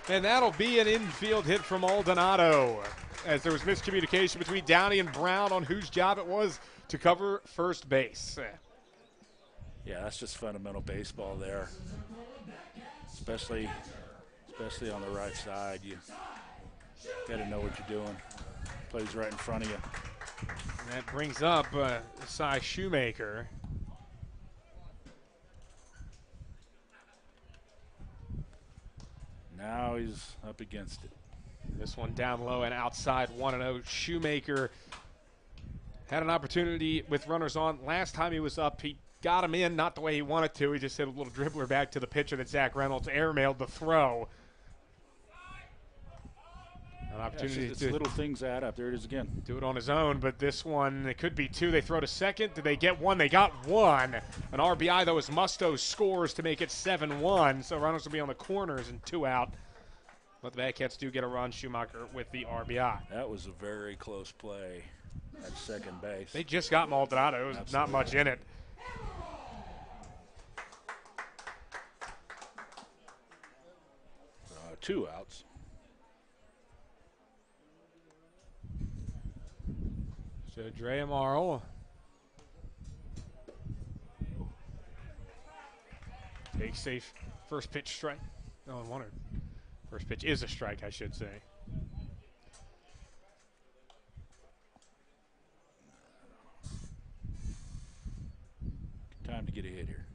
And that'll be an infield hit from Maldonado, as there was miscommunication between Downey and Brown on whose job it was to cover first base. Yeah, that's just fundamental baseball there, especially on the right side. You got to know what you're doing. Plays right in front of you. And that brings up Cy Shoemaker. Now he's up against it. This one down low and outside, 1-0. Shoemaker had an opportunity with runners on. Last time he was up, he got him in, not the way he wanted to. He just hit a little dribbler back to the pitcher that Zach Reynolds airmailed the throw. An opportunity it's to little things add up. There it is again. do it on his own, but this one, it could be 2. They throw to second. Did they get 1? They got 1. An RBI, though, as Musto scores to make it 7-1. So runners will be on the corners and 2 out. But the Bearcats do get a run. Schumacher with the RBI. That was a very close play at second base. They just got Maldonado. It was Absolutely. not much in it. Two outs. So Dre Amaro takes a first pitch strike. No one wanted. First pitch is a strike, I should say. Time to get a hit here.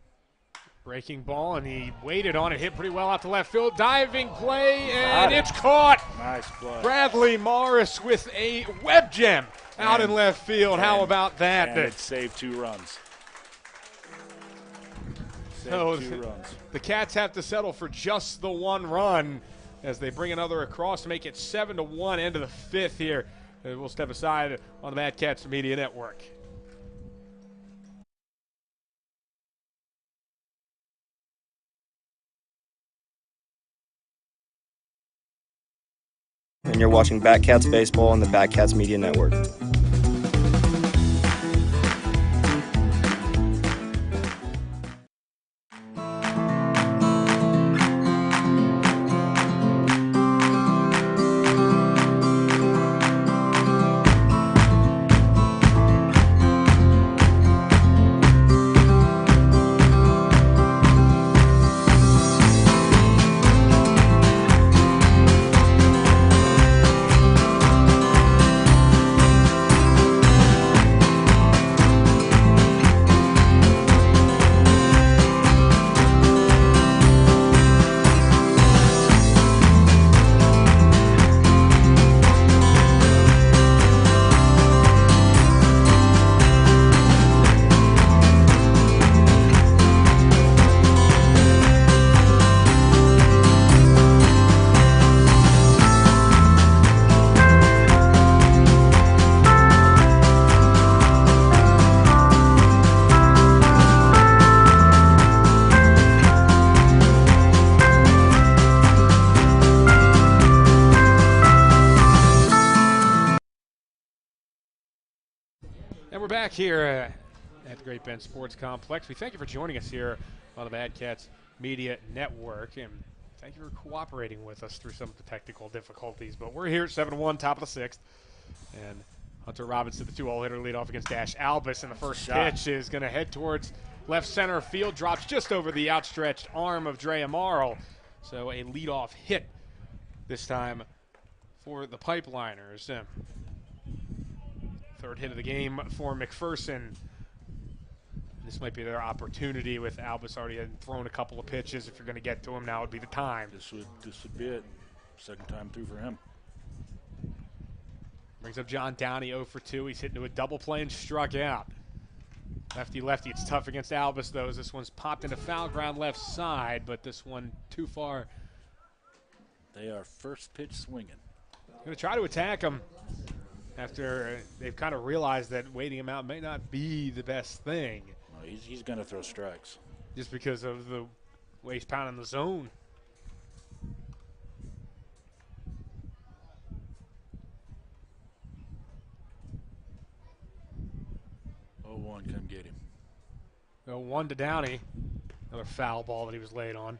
Breaking ball, and he waited on it, hit pretty well out to left field. Diving play, and it's caught. Nice play. Bradley Morris with a web gem out in left field. How about that? And it saved 2 runs. So 2 runs. The Cats have to settle for just the 1 run as they bring another across to make it 7-1 end of the 5th here. We'll step aside on the Mad Cats Media Network. and you're watching Batcats Baseball on the Batcats Media Network. And we're back here at the Great Bend Sports Complex. We thank you for joining us here on the Bad Cats Media Network, and thank you for cooperating with us through some of the technical difficulties. But we're here at 7-1, top of the sixth, and Hunter Robinson, the 2-hole hitter, lead off against Dash Albus, and the first pitch is going to head towards left center field, drops just over the outstretched arm of Dre Amaral. So a leadoff hit this time for the Pipeliners. Third hit of the game for McPherson. This might be their opportunity with Albus already had thrown a couple of pitches. If you're going to get to him, now would be the time. This would be it. Second time through for him. Brings up John Downey 0 for 2. He's hit into a double play and struck out. Lefty. It's tough against Albus, though, as this one's popped into foul ground left side, but this one too far. They are first pitch swinging. Going to try to attack him after they've kind of realized that waiting him out may not be the best thing. No, he's going to throw strikes. Just because of the way he's pounding the zone. Oh, 1, come get him. 0-1 to Downey. Another foul ball that he was laid on.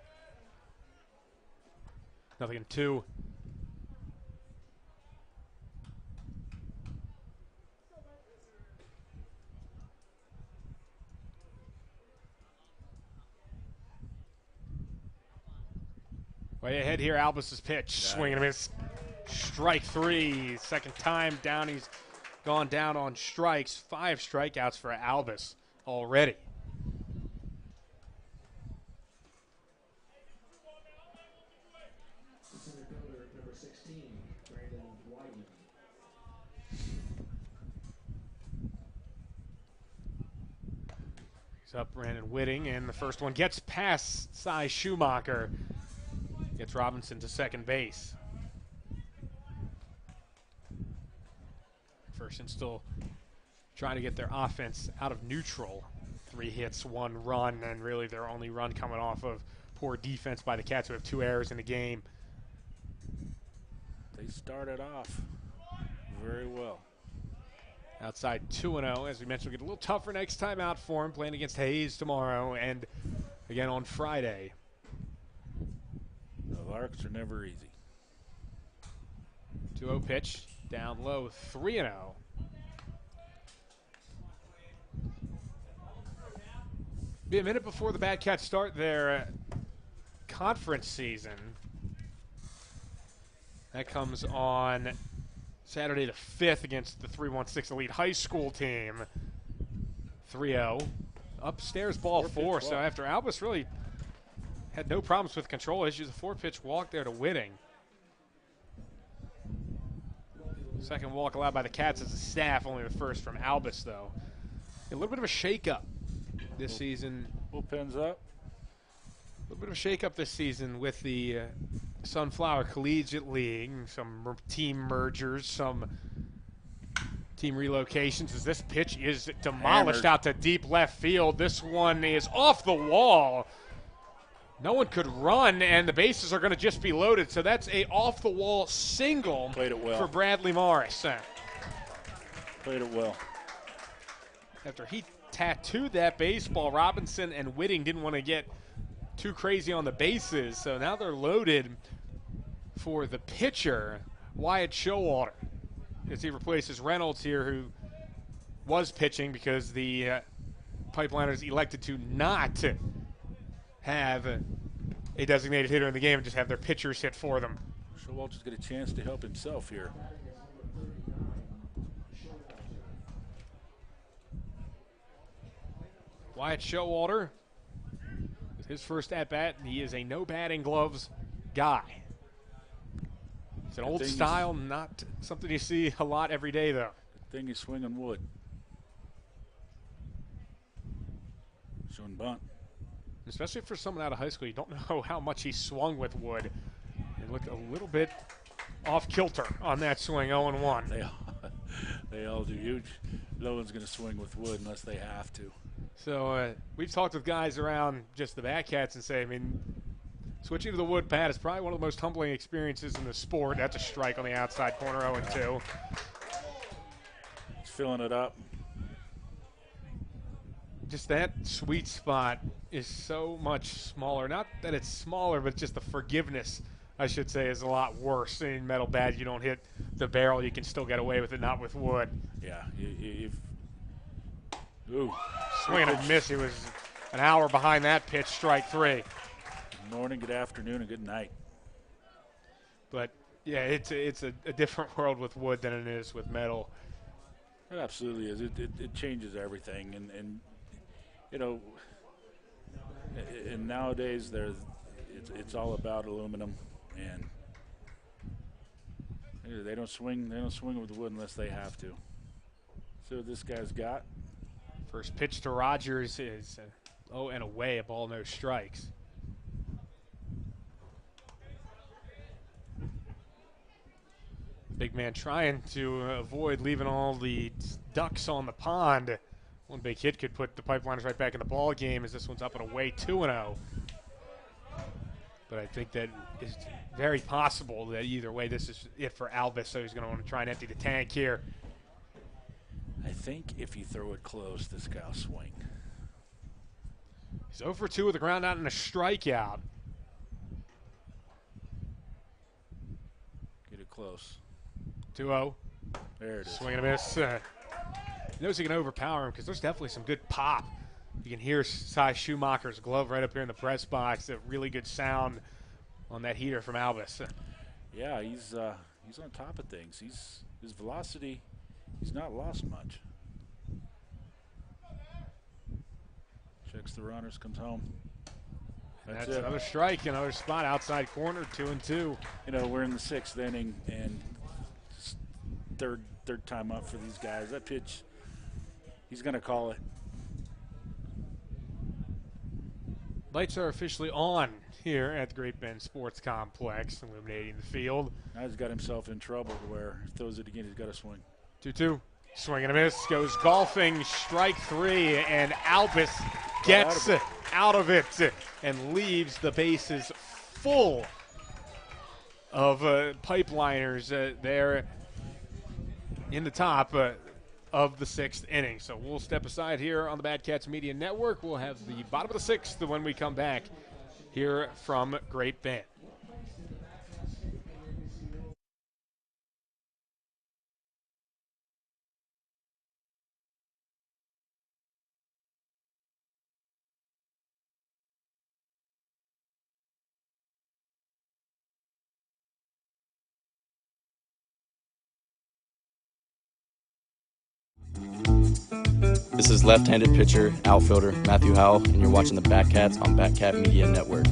Nothing in 2. Way ahead here, Albus's pitch. Swing and a miss. Strike 3. Second time Downey's gone down on strikes. 5 strikeouts for Albus already. He's up Brandon Whitting, and the first one gets past Cy Schumacher. Gets Robinson to second base. McPherson still trying to get their offense out of neutral. 3 hits, 1 run, and really their only run coming off of poor defense by the Cats, who have 2 errors in the game. They started off very well. Outside 2-0. As we mentioned, we'll get a little tougher next time out for him, playing against Hayes tomorrow and again on Friday. The Larks are never easy. 2-0 pitch, down low, 3-0. Be a minute before the Bad Cats start their conference season. That comes on Saturday the 5th against the 316 Elite High School team. 3-0. Upstairs ball 4. So after Albus really had no problems with control issues, a 4-pitch walk there to Whitting. Second walk allowed by the Cats as a staff, only the first from Albus, though. A little bit of a shakeup this season. Bullpen's up. A little bit of a shakeup this season with the Sunflower Collegiate League. Some team mergers, some team relocations, as this pitch is demolished out to deep left field. This one is off the wall. No one could run, and the bases are going to just be loaded. So that's a off-the-wall single Played it well. for Bradley Morris. Played it well. After he tattooed that baseball, Robinson and Whitting didn't want to get too crazy on the bases. So now they're loaded for the pitcher, Wyatt Showalter, as he replaces Reynolds here, who was pitching because the Pipeliners elected to not have a designated hitter in the game and just have their pitchers hit for them. Showalter's got a chance to help himself here. Wyatt Showalter, with his first at-bat, he is a no batting gloves guy. It's an old style, not something you see a lot every day, though. Good thing he's swinging wood. Showing bunt. Especially for someone out of high school, you don't know how much he swung with wood. He looked a little bit off kilter on that swing, 0-1. They all do. No one's going to swing with wood unless they have to. So we've talked with guys around just the Batcats and say, I mean, switching to the wood pad is probably one of the most humbling experiences in the sport. That's a strike on the outside corner, 0-2. He's filling it up. Just that sweet spot is so much smaller. Not that it's smaller, but just the forgiveness, I should say, is a lot worse. In metal bat, you don't hit the barrel, you can still get away with it, not with wood. Yeah. Ooh. Swing and a miss. He was an hour behind that pitch, strike 3. Good morning, good afternoon, and good night. But, yeah, it's a different world with wood than it is with metal. It absolutely is. It changes everything. And you know, and nowadays it's all about aluminum, and they don't swing with wood unless they have to. So this guy's got. First pitch to Rogers is and away, a ball, no strikes. Big man trying to avoid leaving all the ducks on the pond. One big hit could put the Pipeliners right back in the ball game as this one's up and away, 2-0. But I think that is very possible that either way this is it for Albus, so he's going to want to try and empty the tank here. I think if you throw it close, this guy will swing. He's 0 for 2 with a ground out and a strikeout. Get it close. 2-0. There it is. Swing and a miss. He knows he can overpower him because there's definitely some good pop. You can hear Cy Schumacher's glove right up here in the press box. A really good sound on that heater from Albus. Yeah, he's on top of things. His velocity, he's not lost much. Checks the runners, comes home. That's another strike, another spot outside corner, 2-2. You know, we're in the 6th inning and third time up for these guys. That pitch, he's going to call it. Lights are officially on here at the Great Bend Sports Complex, illuminating the field. Now he's got himself in trouble where if he throws it again, he's got to swing. 2-2. Swing and a miss. Goes golfing. Strike 3. And Albus gets out of it and leaves the bases full of Pipeliners there in the top of the 6th inning. So we'll step aside here on the Batcats Media Network. We'll have the bottom of the 6th when we come back here from Great Bend. This is left-handed pitcher, outfielder Matthew Howell, and you're watching the Batcats on Batcat Media Network.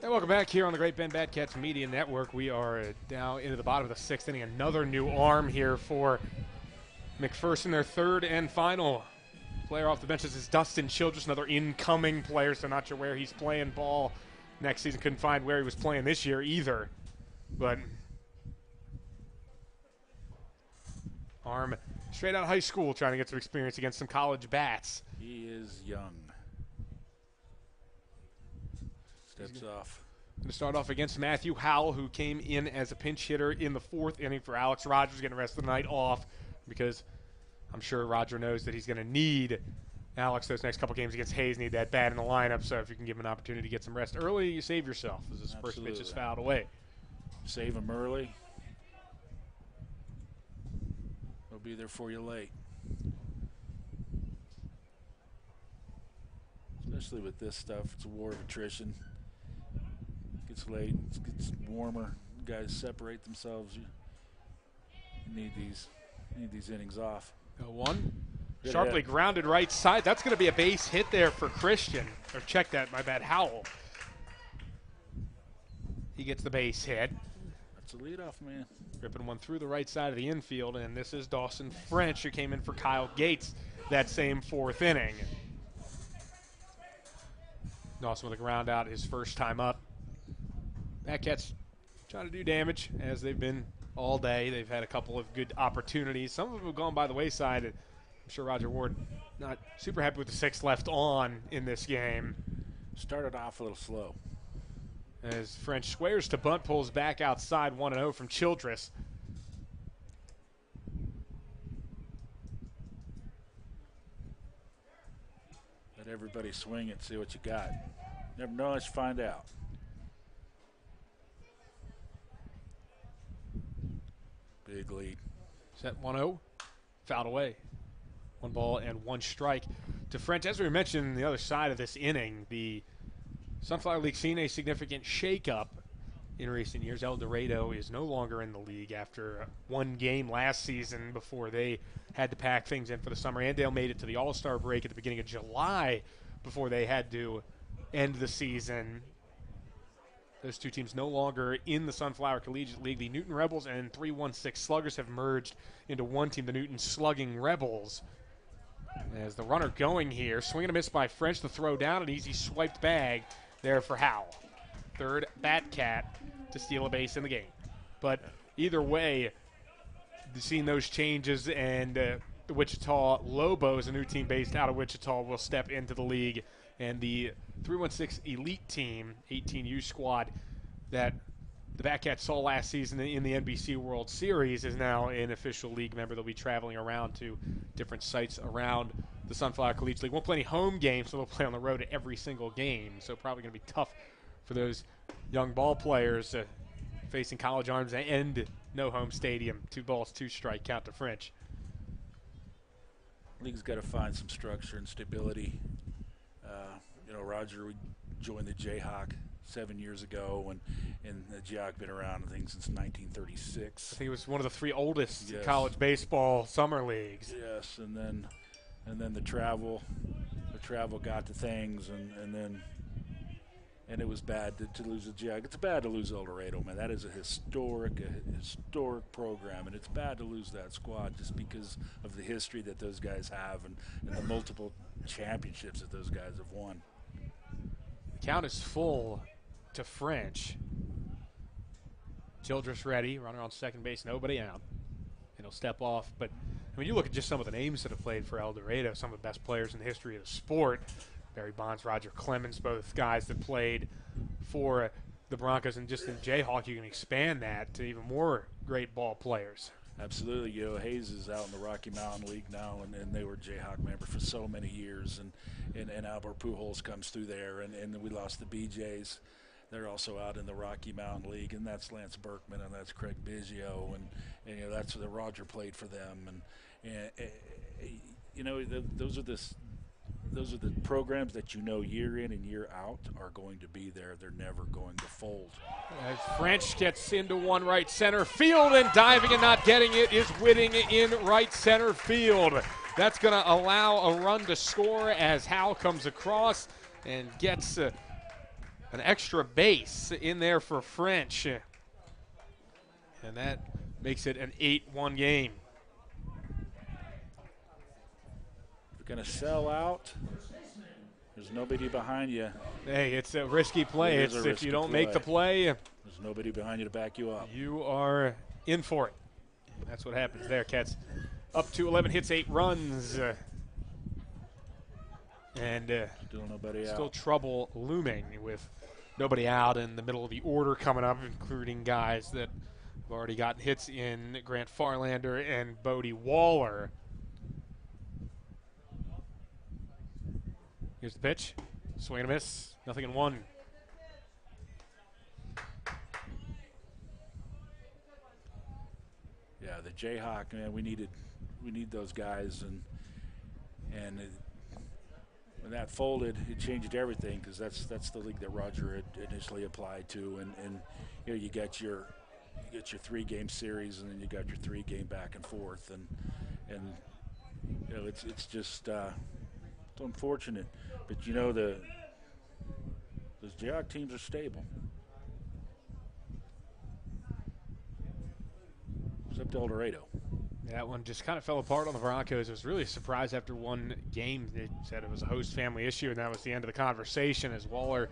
Hey, welcome back here on the Great Bend Batcats Media Network. We are now into the bottom of the 6th inning. Another new arm here for McPherson, their third and final player off the bench. This is Dustin Childress, another incoming player, so not sure where he's playing ball next season. Couldn't find where he was playing this year either. But arm straight out of high school, trying to get some experience against some college bats. He is young. Steps off. Going to start off against Matthew Howell, who came in as a pinch hitter in the 4th inning for Alex Rogers, getting the rest of the night off because I'm sure Roger knows that he's going to need Alex those next couple games against Hayes, need that bat in the lineup. So if you can give him an opportunity to get some rest early, you save yourself as this first pitch is fouled away. Save him early. He'll be there for you late. Especially with this stuff, it's a war of attrition. Gets late, it gets warmer. Guys separate themselves. You need these innings off. 0-1. Sharply grounded right side. That's going to be a base hit there for Christian. Or check that, my bad, Howell. He gets the base hit. That's a leadoff man. Ripping one through the right side of the infield, and this is Dawson French, who came in for Kyle Gates that same 4th inning. Dawson with a ground out his first time up. Batcats trying to do damage, as they've been all day. They've had a couple of good opportunities. Some of them have gone by the wayside. I'm sure Roger Ward not super happy with the 6 left on in this game. Started off a little slow. As French squares to bunt, pulls back outside, 1-0 from Childress. Let everybody swing it, see what you got. Never know unless you find out. Big lead. Set 1-0, fouled away. 1 ball and 1 strike to French. As we mentioned on the other side of this inning, the Sunflower League seen a significant shakeup in recent years. El Dorado is no longer in the league after 1 game last season before they had to pack things in for the summer. Andale made it to the All-Star break at the beginning of July before they had to end the season. Those two teams no longer in the Sunflower Collegiate League. The Newton Rebels and 316 Sluggers have merged into one team, the Newton Slugging Rebels. As the runner going here, swing and a miss by French, the throw down, an easy swiped bag there for Howell. Third Batcat to steal a base in the game. But either way, seeing those changes, and the Wichita Lobos, a new team based out of Wichita, will step into the league. And the 316 Elite Team, 18U squad that the Batcats saw last season in the NBC World Series is now an official league member. They'll be traveling around to different sites around the Sunflower Collegiate League. Won't play any home games, so they'll play on the road at every single game. So probably going to be tough for those young ball players facing college arms and no home stadium. 2 balls, 2 strike, count to French. League's got to find some structure and stability. Roger, we joined the Jayhawk 7 years ago, and the Jayhawk been around, I think, since 1936. I think it was one of the 3 oldest Yes. college baseball summer leagues. Yes, and then the travel got to things, and it was bad to lose the Jayhawk. It's bad to lose El Dorado, man. That is a historic program, and it's bad to lose that squad just because of the history that those guys have and the multiple championships that those guys have won. Count is full to French. Childress ready, runner on second base, nobody out. And he'll step off. But I mean, you look at just some of the names that have played for El Dorado, some of the best players in the history of the sport. Barry Bonds, Roger Clemens, both guys that played for the Broncos. And just in Jayhawk, you can expand that to even more great ball players. Absolutely. Hayes is out in the Rocky Mountain League now, and they were Jayhawk member for so many years. And Albert Pujols comes through there, and we lost the BJs. They're also out in the Rocky Mountain League, and that's Lance Berkman, and that's Craig Biggio, and that's where Roger played for them. Those are the programs that year in and year out are going to be there. They're never going to fold. As French gets into one right center field, and diving and not getting it is Whitting in right center field. That's going to allow a run to score as Howell comes across and gets an extra base in there for French. And that makes it an 8-1 game. If you're going to sell out, there's nobody behind you. Hey, it's a risky play. It is a if risky you don't play. make the play, There's nobody behind you to back you up. you are in for it. And that's what happens there. Cats up to 11 hits, 8 runs. And Still nobody still out. trouble looming with nobody out in the middle of the order coming up, including guys that have already gotten hits in Grant Farlander and Bodie Waller. Here's the pitch. Swing and a miss. Nothing in one. Yeah, the Jayhawk, man, we need those guys, and when that folded, it changed everything, because that's the league that Roger had initially applied to, and you know, you get your 3-game series, and then you got your 3-game back and forth, and you know, it's just it's unfortunate, but you know, those Jayhawk teams are stable. Except El Dorado. That one just kind of fell apart on the Broncos. It was really a surprise after one game. They said it was a host family issue, and that was the end of the conversation as Waller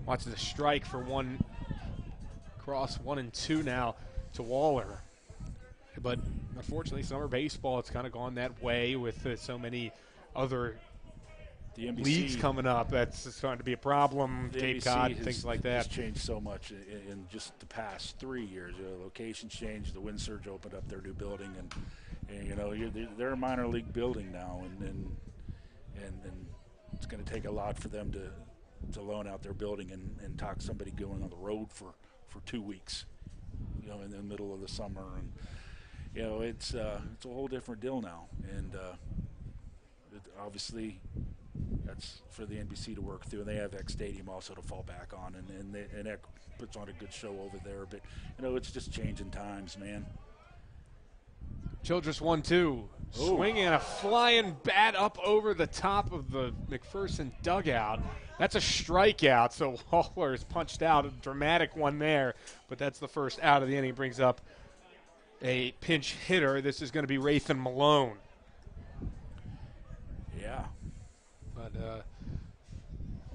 watches a strike for one cross, 1-2 now to Waller. But unfortunately, summer baseball, it's kind of gone that way with so many other The NBC, leagues coming up. That's starting to be a problem. the Cape NBC Cod, has, things like has that. changed so much in just the past 3 years. Locations changed. The Wind Surge opened up their new building, and you know, they're a minor league building now, and it's going to take a lot for them to loan out their building and talk somebody going on the road for 2 weeks, you know, in the middle of the summer, and you know, it's a whole different deal now, and obviously that's for the NBC to work through, and they have X Stadium also to fall back on, and that puts on a good show over there. But you know, it's just changing times, man. Childress 1-2. Swinging a flying bat up over the top of the McPherson dugout. That's a strikeout, so Waller is punched out. A dramatic one there, but that's the first out of the inning. Brings up a pinch hitter. This is going to be Rathan Malone. Yeah. But,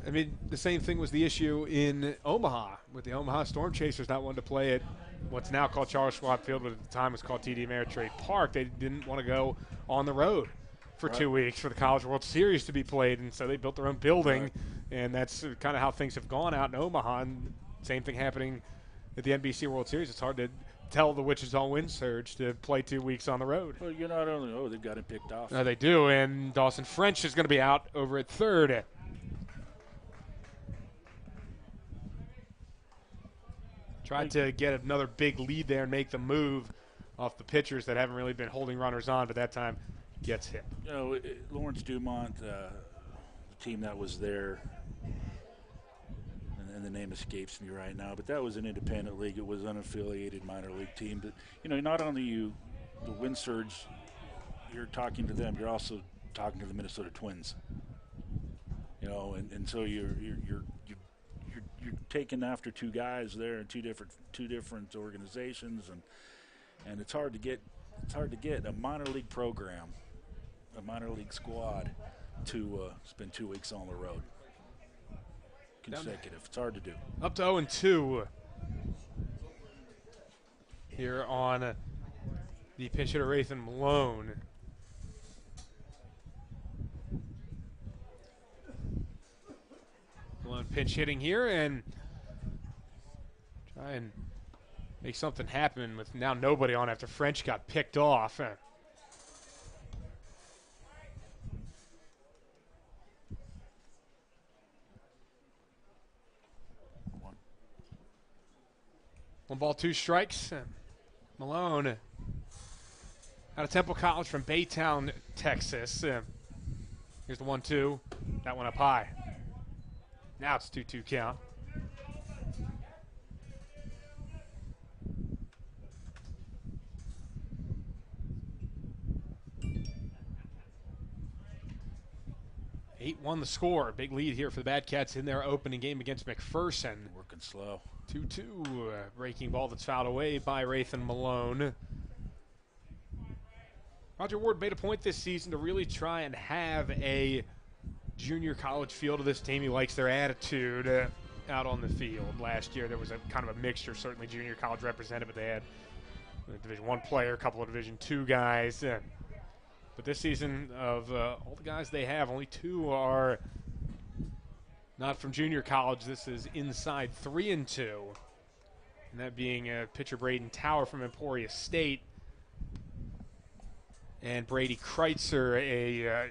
I mean, the same thing was the issue in Omaha with the Omaha Storm Chasers not wanting to play at what's now called Charles Schwab Field, but at the time was called TD Ameritrade Park. They didn't want to go on the road for 2 weeks for the College World Series to be played, and so they built their own building, and that's kind of how things have gone out in Omaha. And same thing happening at the NBC World Series. It's hard to tell the Wichita Wind Surge to play 2 weeks on the road. Well, you not only they've got him picked off. They do, and Dawson French is going to be out over at third. Tried to get another big lead there and make the move off the pitchers that haven't really been holding runners on, but that time gets hit. You know, Lawrence Dumont, the team that was there, and the name escapes me right now, but that was an independent league. It was an unaffiliated minor league team. But, you know, not only the Wind Surge, you're talking to them, you're also talking to the Minnesota Twins. You know, and so you're taking after 2 guys there in two different organizations, and it's hard to get a minor league program, a minor league squad to spend 2 weeks on the road consecutive. It's hard to do. Up to 0-2 here on the pinch hitter Rathan Malone. Malone pinch hitting here and try and make something happen with now nobody on after French got picked off. One ball, 2 strikes. Malone out of Temple College from Baytown, Texas. Here's the 1-2. That one up high. Now it's 2-2 count. 8-1 the score. Big lead here for the Bad Cats in their opening game against McPherson. Working slow. 2-2. Breaking ball that's fouled away by Rathan Malone. Roger Ward made a point this season to really try and have a junior college feel to this team. He likes their attitude out on the field. Last year there was a kind of a mixture, certainly junior college represented, but they had a Division I player, a couple of Division II guys. But this season, of all the guys they have, only 2 are not from junior college. This is inside 3-2. And that being pitcher Braden Tower from Emporia State and Brady Kreitzer, a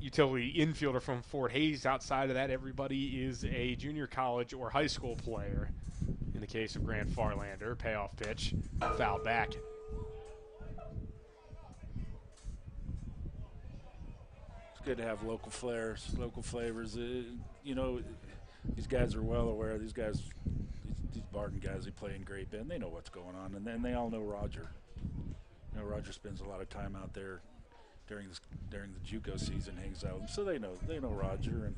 utility infielder from Fort Hays. Outside of that, everybody is a junior college or high school player. In the case of Grant Farlander, payoff pitch, foul back. It's good to have local flares, local flavors. You know, these guys are well aware. These guys, these Barton guys, they play in Great Bend. They know what's going on, and then they all know Roger. You know, Roger spends a lot of time out there during the JUCO season, hangs out, so they know Roger,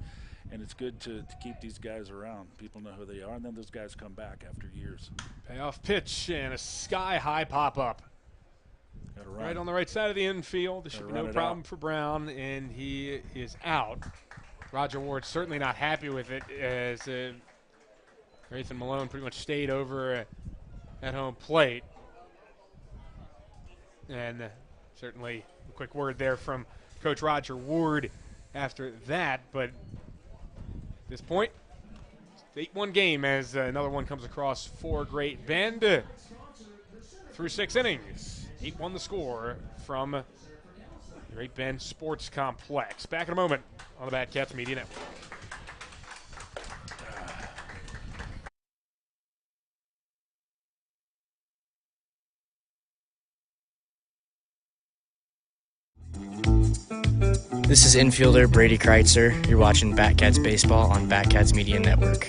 and it's good to keep these guys around. People know who they are, and then those guys come back after years. Payoff pitch and a sky-high pop-up. Right on the right side of the infield. There should be no problem for Brown, and he is out. Roger Ward certainly not happy with it, as Rathan Malone pretty much stayed over at home plate. And certainly a quick word there from Coach Roger Ward after that. But at this point, it's an 8-1 game as another one comes across for Great Bend. Through 6 innings, 8-1 the score from Great Bend Sports Complex. Back in a moment on the Bad Cats Media Network. This is infielder Brady Kreitzer. You're watching Batcats Baseball on Batcats Media Network.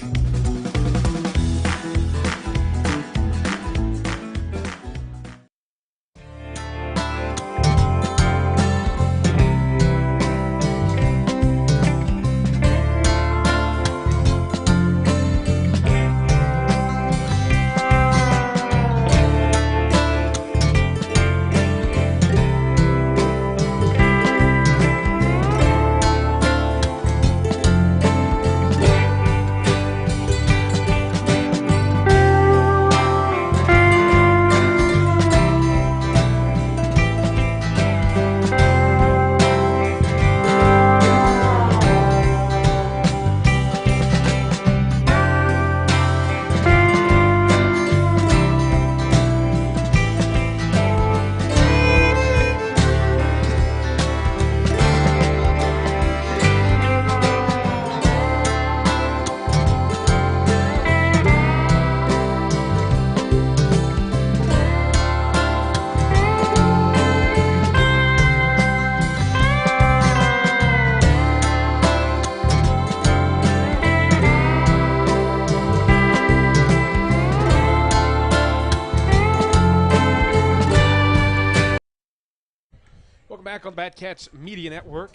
Back on Batcats Media Network.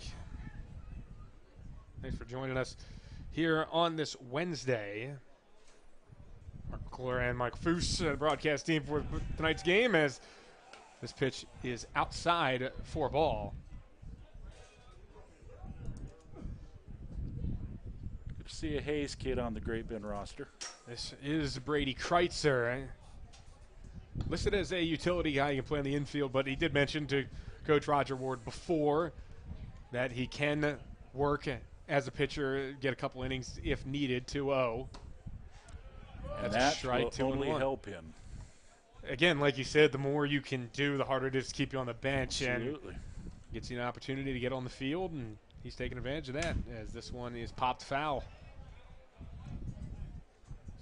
Thanks for joining us here on this Wednesday. Mark McClure and Mike Foose, the broadcast team for tonight's game, as this pitch is outside for ball. Good to see a Hayes kid on the Great Bend roster. This is Brady Kreitzer. Listed as a utility guy, he can play on the infield, but he did mention to Coach Roger Ward before that he can work as a pitcher, get a couple innings if needed. 2-0. And that will only help him. Again, like you said, the more you can do, the harder it is to keep you on the bench. Absolutely. And gets you an opportunity to get on the field, and he's taking advantage of that as this one is popped foul.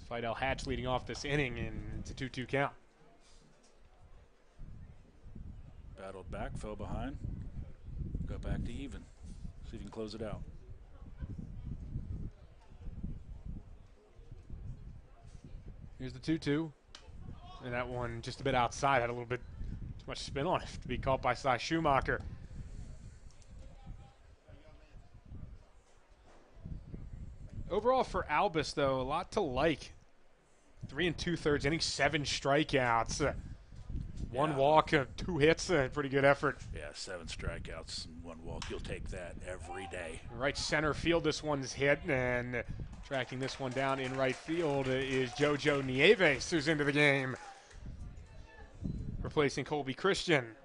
Fidel Hatch leading off this inning, and it's a 2-2 count. Battled back, fell behind, got back to even. See if he can close it out. Here's the 2-2. And that one just a bit outside, had a little bit too much spin on it to be caught by Cy Schumacher. Overall for Albus, though, a lot to like. 3 2/3 innings, 7 strikeouts, one walk, 2 hits, pretty good effort. Yeah, 7 strikeouts and 1 walk. You'll take that every day. Right center field, this one's hit, and tracking this one down in right field is JoJo Nieves, who's into the game, replacing Colby Christian.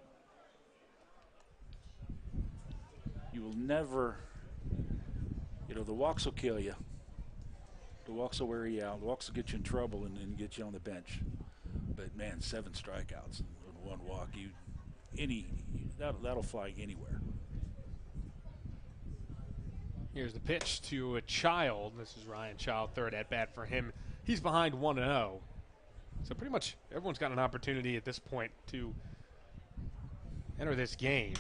You will never, the walks will kill you. The walks will wear you out. The walks will get you in trouble and get you on the bench. But man, 7 strikeouts and 1 walk, that'll fly anywhere. Here's the pitch to a Child. This is Ryan Child, third at bat for him. He's behind 1-0. So pretty much everyone's got an opportunity at this point to enter this game.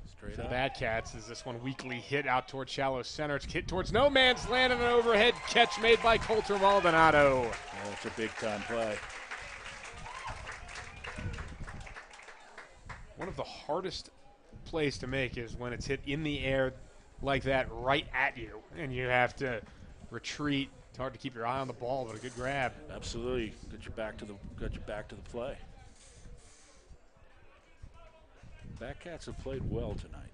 Straight for up. the Bad Cats is this one weakly hit out towards shallow center. It's hit towards no man's land and an overhead catch made by Colter Maldonado. Oh, it's a big time play. One of the hardest plays to make is when it's hit in the air like that right at you, and you have to retreat. It's hard to keep your eye on the ball, but a good grab. Absolutely, got your back to the play. Batcats have played well tonight.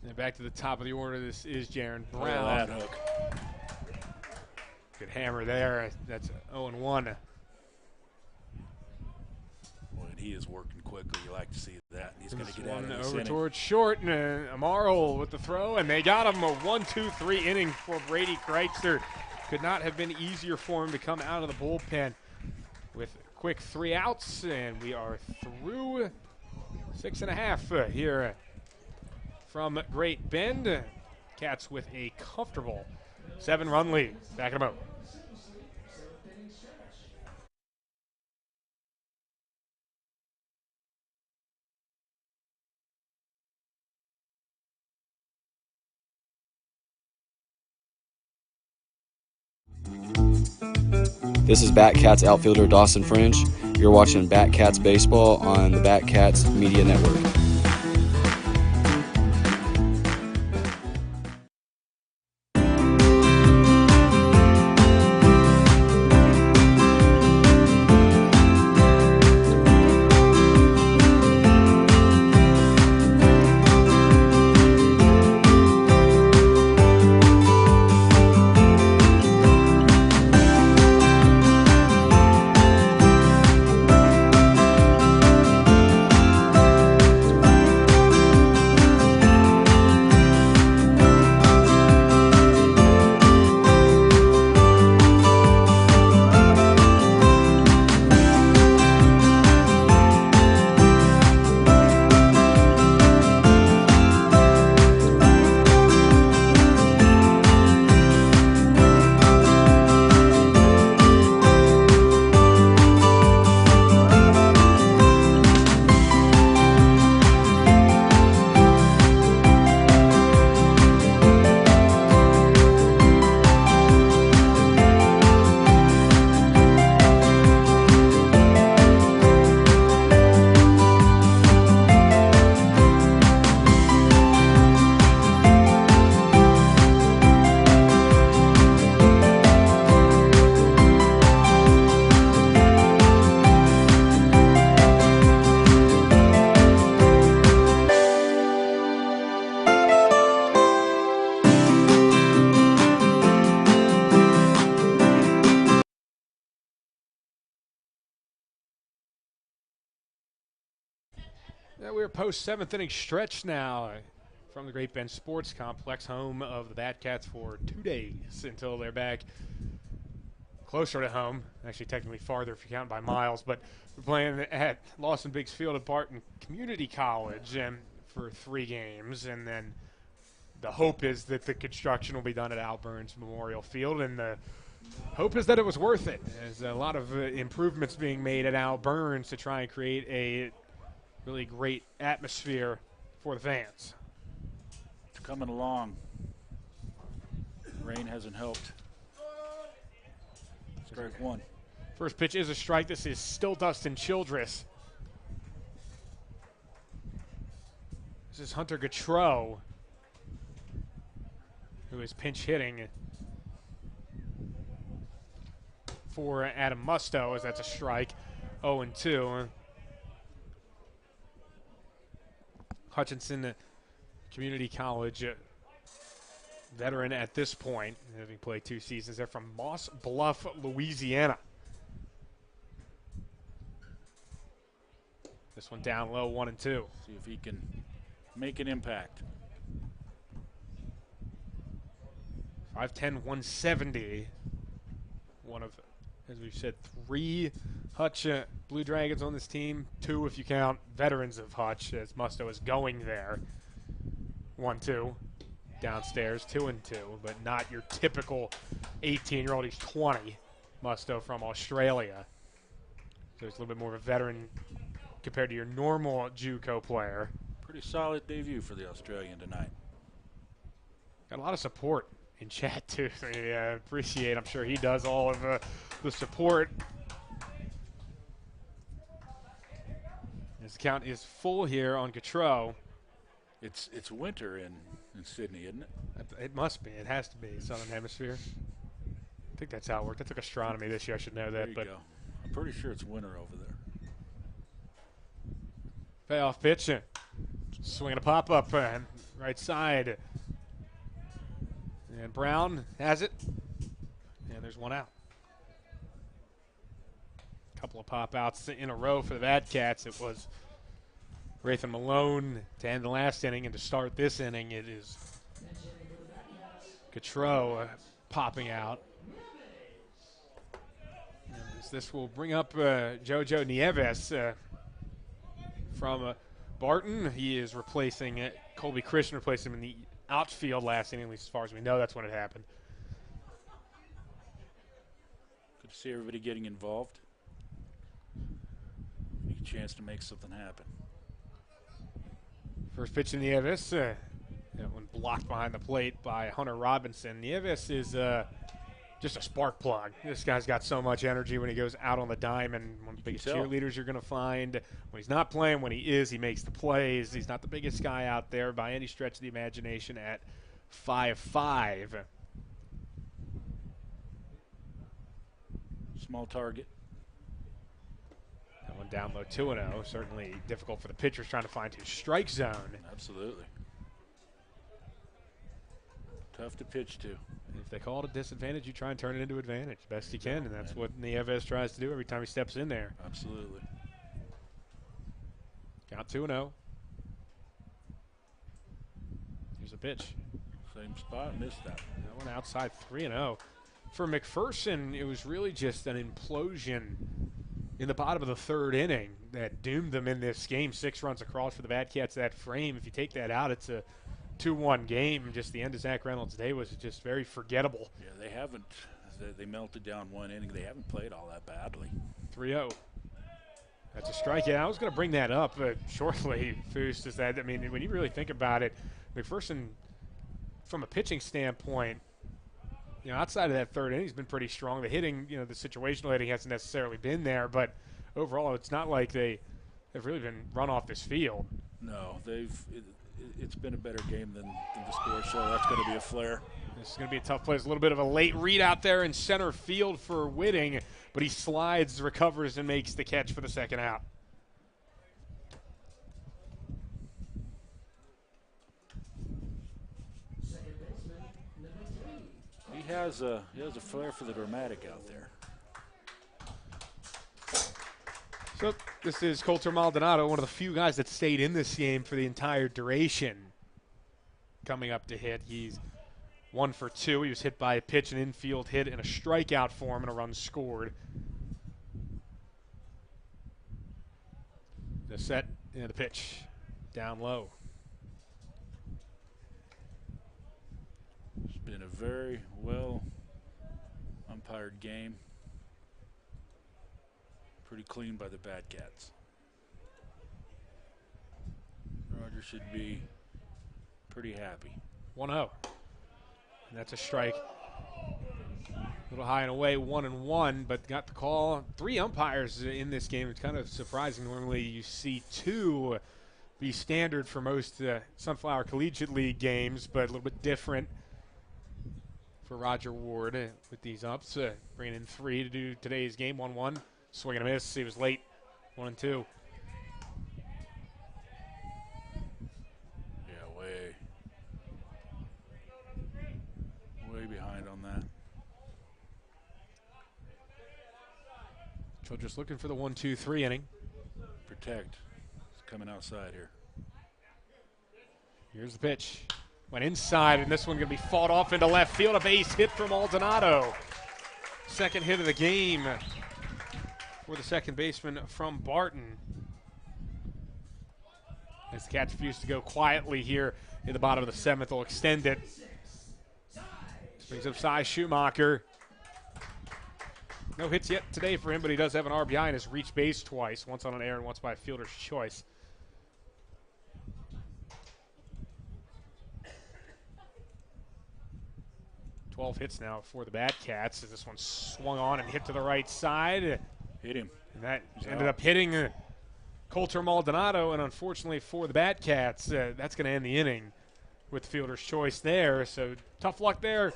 And back to the top of the order. This is Jaron Oh, Brown. that hook. Good hammer there. That's 0-1. Boy, and he is working quickly. You like to see that. And he's going to get out One of this over inning. towards short, and Amaral with the throw, and they got him a 1-2-3 inning for Brady Kreitzer. Could not have been easier for him to come out of the bullpen with quick 3 outs, and we are through 6.5 here from Great Bend. Cats with a comfortable 7-run lead. Back in a moment. This is Batcats outfielder Dawson French. You're watching Batcats baseball on the Batcats Media Network. We're post 7th inning stretch now from the Great Bend Sports Complex, home of the Batcats for 2 days until they're back closer to home. Actually, technically farther if you count by miles, but we're playing at Lawson Biggs Field at Barton Community College for 3 games, and then the hope is that the construction will be done at Al Burns Memorial Field, and the hope is that it was worth it. There's a lot of improvements being made at Al Burns to try and create a really great atmosphere for the fans. It's coming along. Rain hasn't helped. Strike 1. First pitch is a strike. This is still Dustin Childress. This is Hunter Gautreau, who is pinch hitting for Adam Musto, as that's a strike. 0-2. Hutchinson Community College veteran at this point, having played 2 seasons there, from Moss Bluff, Louisiana. This one down low, 1-2. See if he can make an impact. 5'10", 170. One of, as we've said, 3 Hutch Blue Dragons on this team. 2 if you count veterans of Hutch, as Musto is going there. 1-2. Downstairs, 2-2, but not your typical 18-year-old. He's 20. Musto from Australia. So he's a little bit more of a veteran compared to your normal JUCO player. Pretty solid debut for the Australian tonight. Got a lot of support in chat, too. So yeah, appreciate, I'm sure he does, all of the support. His account is full here on Gautreau. It's winter in Sydney, isn't it? It must be. It has to be Southern Hemisphere. I think that's how it worked. I took astronomy this year. I should know that. There you go. I'm pretty sure it's winter over there. Payoff pitch. Swinging a pop-up right side. And Brown has it. And there's one out. Couple of pop-outs in a row for the Bad Cats. It was Rathan Malone to end the last inning, and to start this inning, it is Gautreau popping out. And this will bring up Jojo Nieves from Barton. He is replacing Colby Christian, replaced him in the outfield last inning, at least as far as we know. That's when it happened. Good to see everybody getting involved. Make a chance to make something happen. First pitch to Nieves. That one blocked behind the plate by Hunter Robinson. Nieves is just a spark plug. This guy's got so much energy when he goes out on the diamond. One of the biggest cheerleaders you're going to find. When he's not playing, when he is, he makes the plays. He's not the biggest guy out there by any stretch of the imagination at 5'5". Small target. That one down low, 2-0. Certainly difficult for the pitchers trying to find his strike zone. Absolutely. Tough to pitch to. If they call it a disadvantage, you try and turn it into advantage best you can, and that's what Nieves tries to do every time he steps in there. Absolutely. Count 2-0. Here's a pitch. Same spot, missed that. That one outside, 3-0. For McPherson, it was really just an implosion in the bottom of the 3rd inning that doomed them in this game. 6 runs across for the Bad Cats that frame. If you take that out, it's a 2-1 game. Just the end of Zach Reynolds' day was just very forgettable. Yeah, they haven't. They melted down 1 inning. They haven't played all that badly. 3-0. That's a strike. Yeah, I was going to bring that up shortly, Foose, is that, I mean, when you really think about it, McPherson, from a pitching standpoint, you know, outside of that 3rd inning, he's been pretty strong. The hitting, you know, the situational hitting hasn't necessarily been there, but overall, it's not like they've really been run off this field. No, it's been a better game than the score, so that's going to be a flare. This is going to be a tough play. It's a little bit of a late read out there in center field for Whitting, but he slides, recovers, and makes the catch for the 2nd out. He has a flair for the dramatic out there. So this is Colter Maldonado, one of the few guys that stayed in this game for the entire duration. Coming up to hit, he's 1 for 2. He was hit by a pitch, an infield hit, and a strikeout for him, and a run scored. The set and the pitch down low. It's been a very well umpired game. Pretty clean by the Bad Cats. Roger should be pretty happy. 1-0. And that's a strike. A little high and away, 1-1, but got the call. 3 umpires in this game. It's kind of surprising. Normally you see 2 be standard for most Sunflower Collegiate League games, but a little bit different for Roger Ward with these ups. Bringing in 3 to do today's game. 1-1. Swing and a miss. He was late. 1-2. Yeah, way behind on that. Childress looking for the 1-2-3 inning. Protect. It's coming outside here. Here's the pitch. Went inside, and this one going to be fought off into left field. A base hit from Maldonado. Second hit of the game for the second baseman from Barton. As the Cats refuse to go quietly here in the bottom of the 7th, they'll extend it. This brings up Cy Schumacher. No hits yet today for him, but he does have an RBI and has reached base twice, once on an error and once by a fielder's choice. Twelve hits now for the Bad Cats as this one swung on and hit to the right side. Hit him. And that ended up hitting Coulter Maldonado, and unfortunately for the Bad Cats, that's going to end the inning with the fielder's choice there. So tough luck there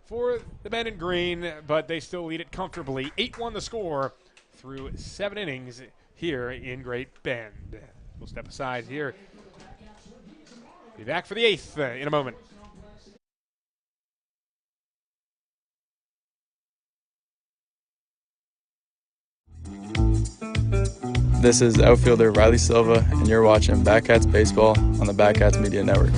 for the men in green, but they still lead it comfortably. 8-1 the score through 7 innings here in Great Bend. We'll step aside here. Be back for the 8th in a moment. This is outfielder Riley Silva, and you're watching Batcats Baseball on the Batcats Media Network.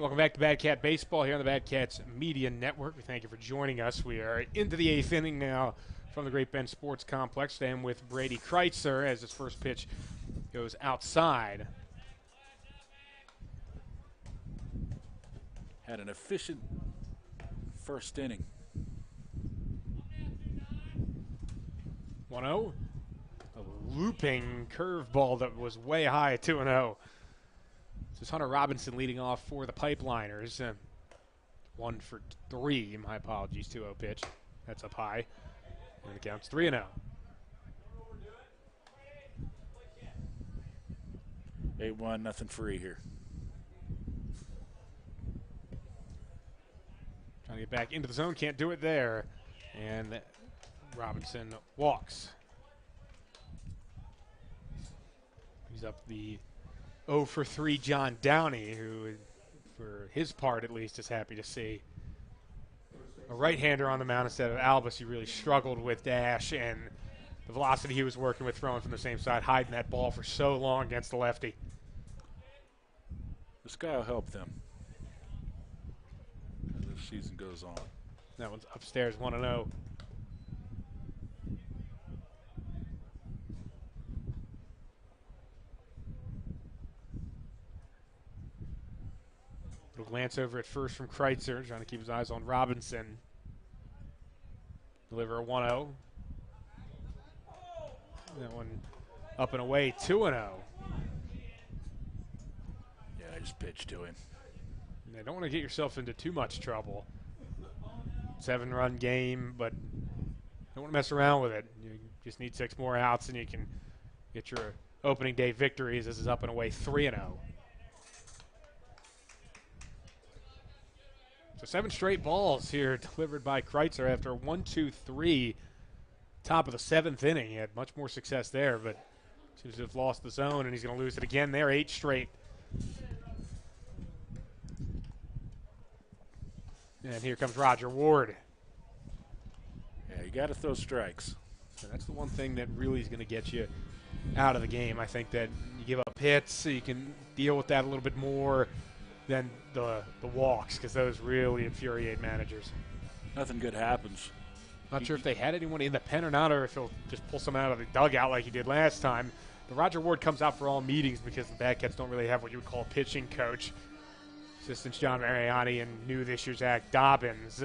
Welcome back to Bad Cat Baseball here on the Bad Cats Media Network. We thank you for joining us. We are into the 8th inning now from the Great Bend Sports Complex, staying with Brady Kreitzer as his first pitch goes outside. Had an efficient first inning. 1-0. A looping curveball that was way high, 2-0. This is Hunter Robinson leading off for the Pipeliners. 1 for 3. My apologies. 2-0 pitch. That's up high. And it counts 3-0. 8-1, nothing free here. Trying to get back into the zone. Can't do it there. And Robinson walks. He's up the 0 for 3 John Downey, who, for his part at least, is happy to see a right-hander on the mound instead of Albus. He really struggled with Dash and the velocity he was working with throwing from the same side, hiding that ball for so long against the lefty. This guy will help them as the season goes on. That one's upstairs, 1-0. Little glance over at first from Kreitzer, trying to keep his eyes on Robinson. Deliver a 1-0. That one up and away, 2-0. Yeah, I just pitched to him. And you don't want to get yourself into too much trouble. 7-run game, but don't want to mess around with it. You just need 6 more outs, and you can get your opening day victories. This is up and away, 3-0. So 7 straight balls here delivered by Kreitzer after 1-2-3. Top of the 7th inning. He had much more success there, but seems to have lost the zone, and he's going to lose it again there. 8 straight. And here comes Roger Ward. Yeah, you got to throw strikes. And that's the one thing that really is going to get you out of the game. I think that you give up hits, so you can deal with that a little bit more than the walks, because those really infuriate managers. Nothing good happens. Not sure if they had anyone in the pen or not, or if he'll just pull someone out of the dugout like he did last time. But Roger Ward comes out for all meetings because the Badcats don't really have what you would call a pitching coach. Assistants John Mariani and new this year's Zach Dobbins.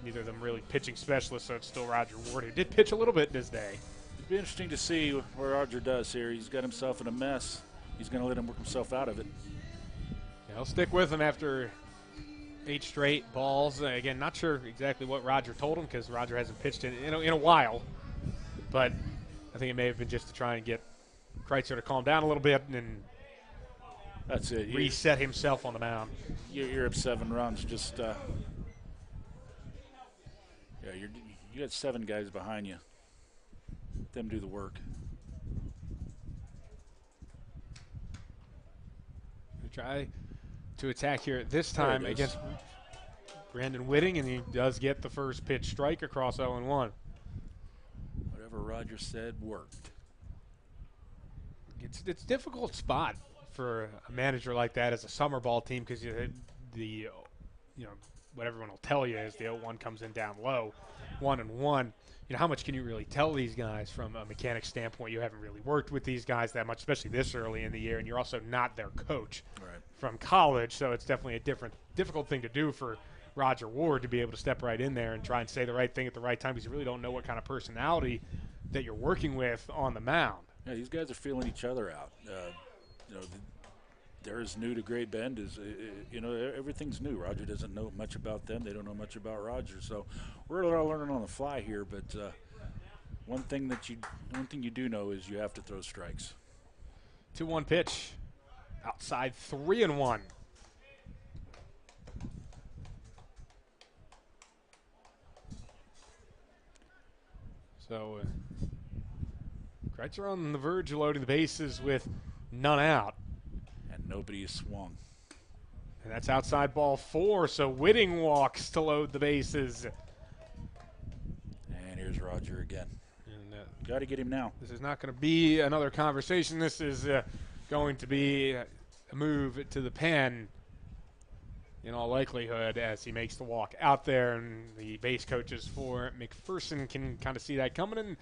Neither of them really pitching specialists, so it's still Roger Ward, who did pitch a little bit in his day. It'll be interesting to see what Roger does here. He's got himself in a mess. He's going to let him work himself out of it. Yeah, I'll stick with him after 8 straight balls. Again, not sure exactly what Roger told him, because Roger hasn't pitched in a while. But I think it may have been just to try and get Kreitzer to calm down a little bit and that's it. Reset himself on the mound. You're up 7 runs. Just yeah, you got 7 guys behind you. Let them do the work. Try to attack here this time against Brandon Whitting, and he does get the first pitch strike across 0-1. Whatever Roger said worked. It's a difficult spot for a manager like that as a summer ball team, because what everyone will tell you is the 0-1 comes in down low, 1-1. How much can you really tell these guys from a mechanics standpoint? You haven't really worked with these guys that much, especially this early in the year, and you're also not their coach from college, so it's definitely a difficult thing to do for Roger Ward to be able to step right in there and try and say the right thing at the right time, because you really don't know what kind of personality that you're working with on the mound. Yeah, these guys are feeling each other out. They're as new to Great Bend as everything's new. Roger doesn't know much about them. They don't know much about Roger. So we're all learning on the fly here. But one thing you do know is you have to throw strikes. 2-1 pitch, outside, 3-1. So Kreitzer on the verge of loading the bases with none out. And nobody is swung. And that's outside ball 4, so Whitting walks to load the bases. And here's Roger again. And got to get him now. This is not going to be another conversation. This is going to be a move to the pen in all likelihood, as he makes the walk out there, and the base coaches for McPherson can kind of see that coming, and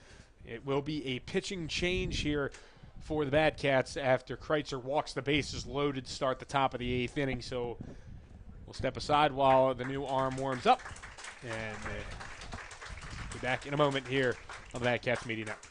it will be a pitching change here for the Badcats after Kreitzer walks the bases loaded to start the top of the 8th inning. So we'll step aside while the new arm warms up, and be back in a moment here on the Badcats Media Network.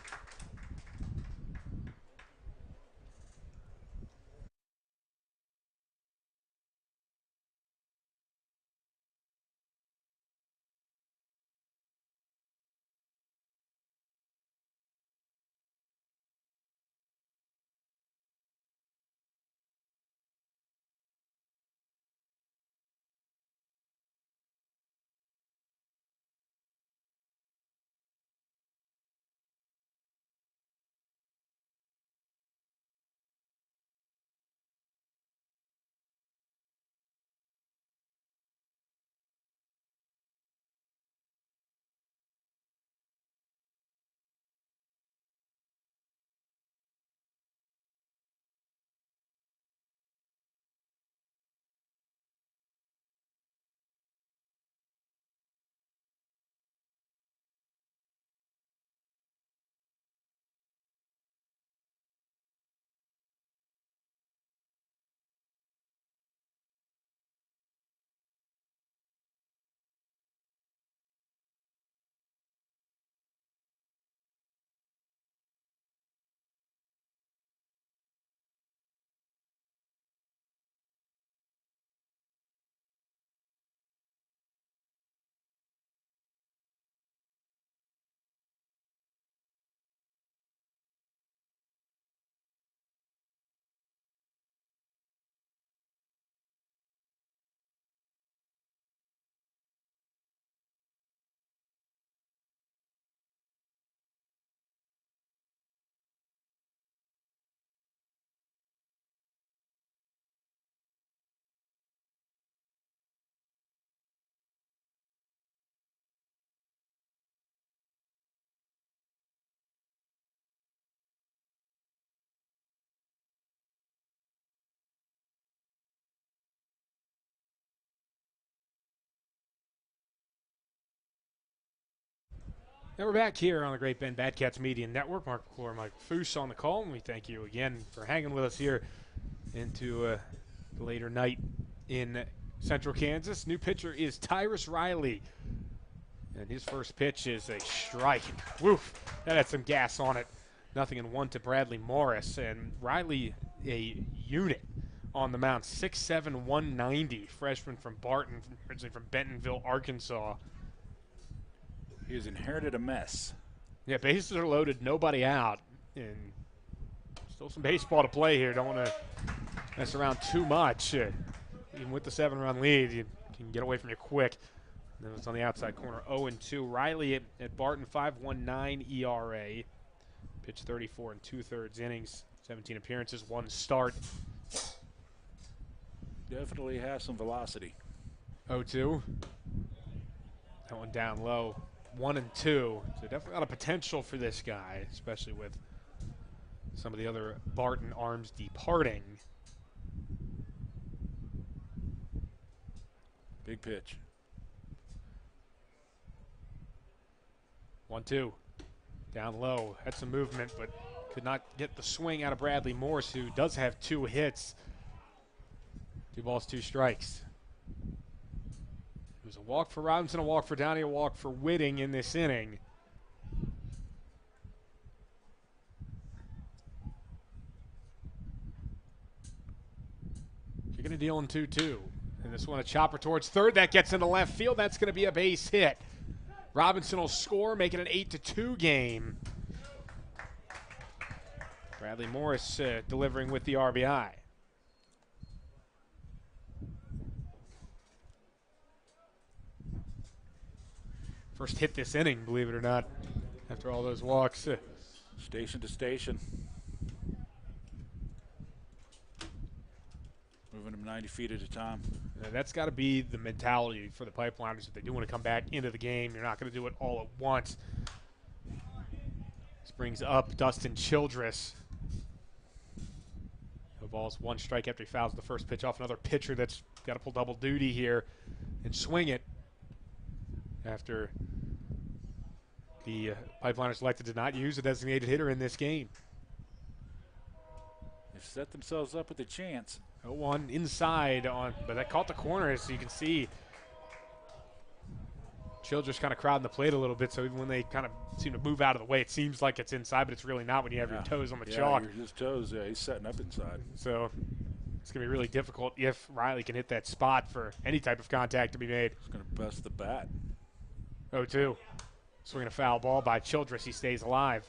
And we're back here on the Great Bend Bad Cats Media Network. Mark McClure, Mike Foose on the call, and we thank you again for hanging with us here into the later night in Central Kansas. New pitcher is Tyrus Riley, and his first pitch is a strike. Woof! That had some gas on it. 0-1 to Bradley Morris, and Riley a unit on the mound. 6'7", 190, freshman from Barton, originally from Bentonville, Arkansas. He has inherited a mess. Yeah, bases are loaded, nobody out, and still some baseball to play here. Don't want to mess around too much. Even with the 7-run lead, you can get away from you quick. And then it's on the outside corner, 0-2. Riley at Barton, 5.19 ERA. Pitched 34 and 2/3 innings, 17 appearances, 1 start. Definitely has some velocity. 0-2. That one down low. 1-2. So definitely a lot of potential for this guy, especially with some of the other Barton arms departing. Big pitch. 1-2. Down low. Had some movement, but could not get the swing out of Bradley Morris, who does have 2 hits. 2 balls, 2 strikes. It was a walk for Robinson, a walk for Downey, a walk for Whitting in this inning. You're going to deal in 2-2. And this one a chopper towards third. That gets into left field. That's going to be a base hit. Robinson will score, making it an 8-2 game. Bradley Morris delivering with the RBI. First hit this inning, believe it or not, after all those walks. Station to station. Moving him 90 feet at a time. That's got to be the mentality for the Pipeliners if they do want to come back into the game. You're not going to do it all at once. This brings up Dustin Childress. No balls, 1 strike after he fouls the first pitch off. Another pitcher that's got to pull double duty here and swing it after the Pipeliners elected to not use a designated hitter in this game. They've set themselves up with a chance. 0-1 inside on, but that caught the corner, as you can see. Childress kind of crowding the plate a little bit, so even when they kind of seem to move out of the way, it seems like it's inside, but it's really not when you have your toes on the chalk. His toes, he's setting up inside. So it's going to be really difficult if Riley can hit that spot for any type of contact to be made. He's going to bust the bat. 0-2. Swinging a foul ball by Childress. He stays alive.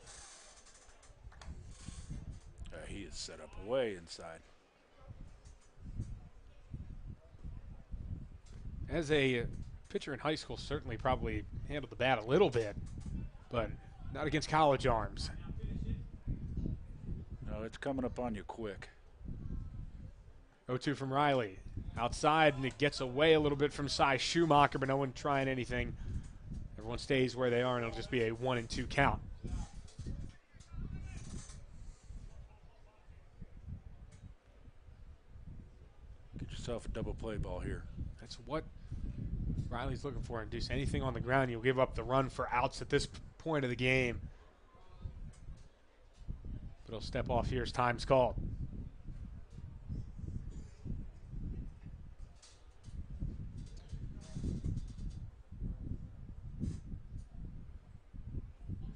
He is set up way inside. As a pitcher in high school, certainly probably handled the bat a little bit, but not against college arms. No, it's coming up on you quick. 0-2 from Riley. Outside, and it gets away a little bit from Cy Schumacher, but no one trying anything. Everyone stays where they are, and it'll just be a 1-2 count. Get yourself a double play ball here. That's what Riley's looking for. Induce anything on the ground. You'll give up the run for outs at this point of the game. But he'll step off here as time's called.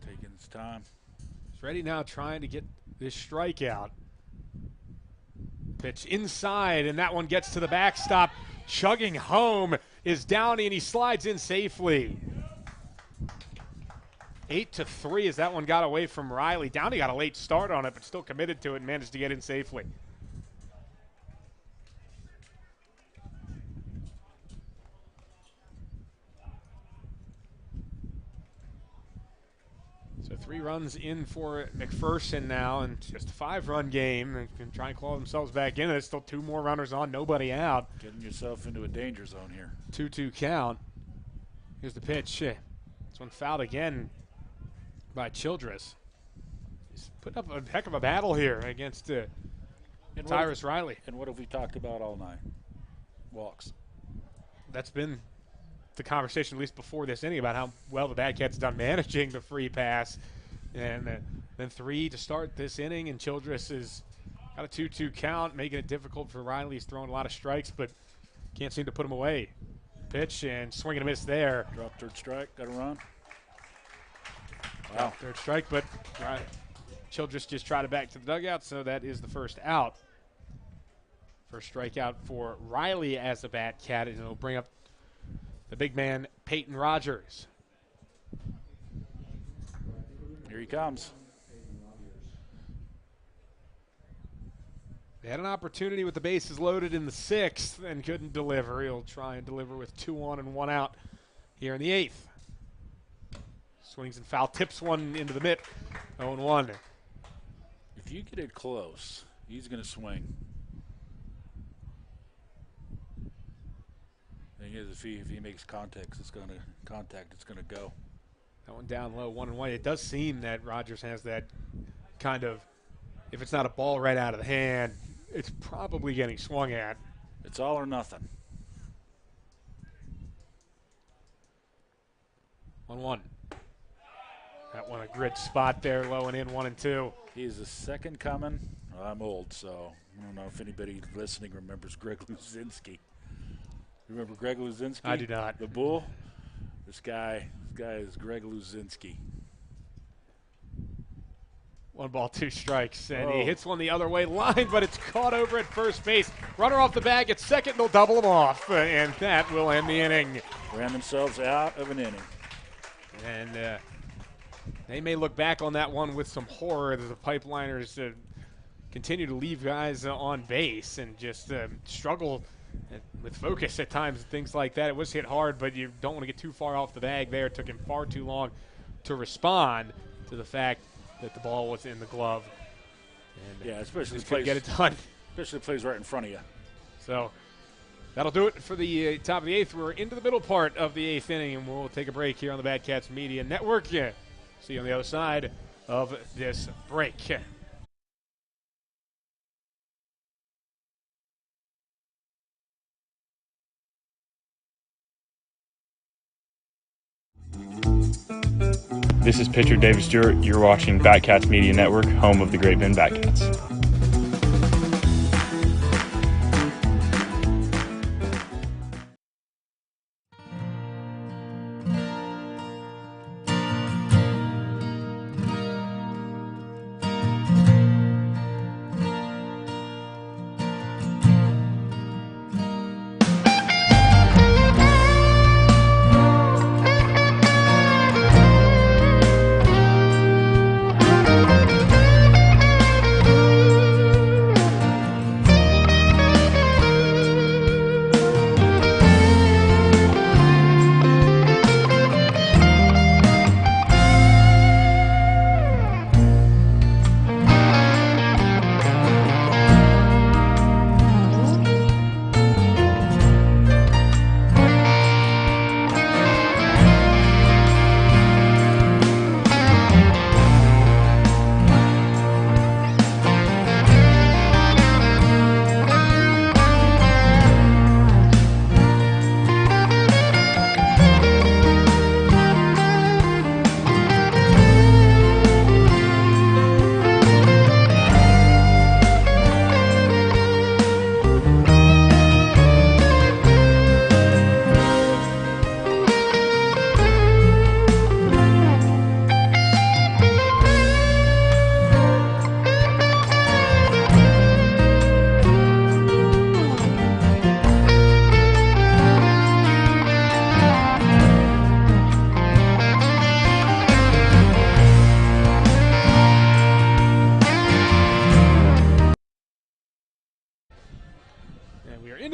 Taking his time. He's ready now, trying to get this strikeout. Pitch inside, and that one gets to the backstop. Chugging home is Downey, and he slides in safely. 8-3 as that one got away from Riley. Downey got a late start on it, but still committed to it and managed to get in safely. So 3 runs in for McPherson now, and just a 5-run game. They can try and claw themselves back in. There's still 2 more runners on, nobody out. Getting yourself into a danger zone here. 2-2 count. Here's the pitch. This one fouled again by Childress. He's put up a heck of a battle here against Tyrus Riley. And what have we talked about all night? Walks. That's been the conversation, at least before this inning, about how well the Batcats done managing the free pass. And then 3 to start this inning, and Childress is got a 2-2 count, making it difficult for Riley. He's throwing a lot of strikes, but can't seem to put him away. Pitch and swing and a miss there. Drop third strike, got a run. Wow. Third strike, but Childress just trotted back to the dugout, so that is the first out. First strikeout for Riley as a Batcat, and it'll bring up the big man, Peyton Rogers. Here he comes. They had an opportunity with the bases loaded in the 6th and couldn't deliver. He'll try and deliver with 2 on and 1 out here in the 8th. Swings and foul, tips one into the mitt, 0-1. If you get it close, he's going to swing. Thing is, if he makes contact, it's going to go. That one down low, 1-1. It does seem that Rogers has that kind of, if it's not a ball right out of the hand, it's probably getting swung at. It's all or nothing. 1-1. That one a grid spot there, low and in, 1-2. He's the second coming. Well, I'm old, so I don't know if anybody listening remembers Greg Luzinski. Remember Greg Luzinski? I do not. The Bull? This guy is Greg Luzinski. 1 ball, 2 strikes, and he hits one the other way line, but it's caught over at first base. Runner off the bag at second, they'll double him off, and that will end the inning. Ran themselves out of an inning. And they may look back on that one with some horror as the Pipeliners continue to leave guys on base and just struggle with focus at times and things like that. It was hit hard, but you don't want to get too far off the bag there. It took him far too long to respond to the fact that the ball was in the glove. And yeah, especially couldn't get it done. Especially the plays right in front of you. So that'll do it for the top of the 8th. We're into the middle part of the 8th inning, and we'll take a break here on the Batcats Media Network. Yeah. See you on the other side of this break. This is pitcher David Stewart. You're watching Batcats Media Network, home of the Great Bend Batcats.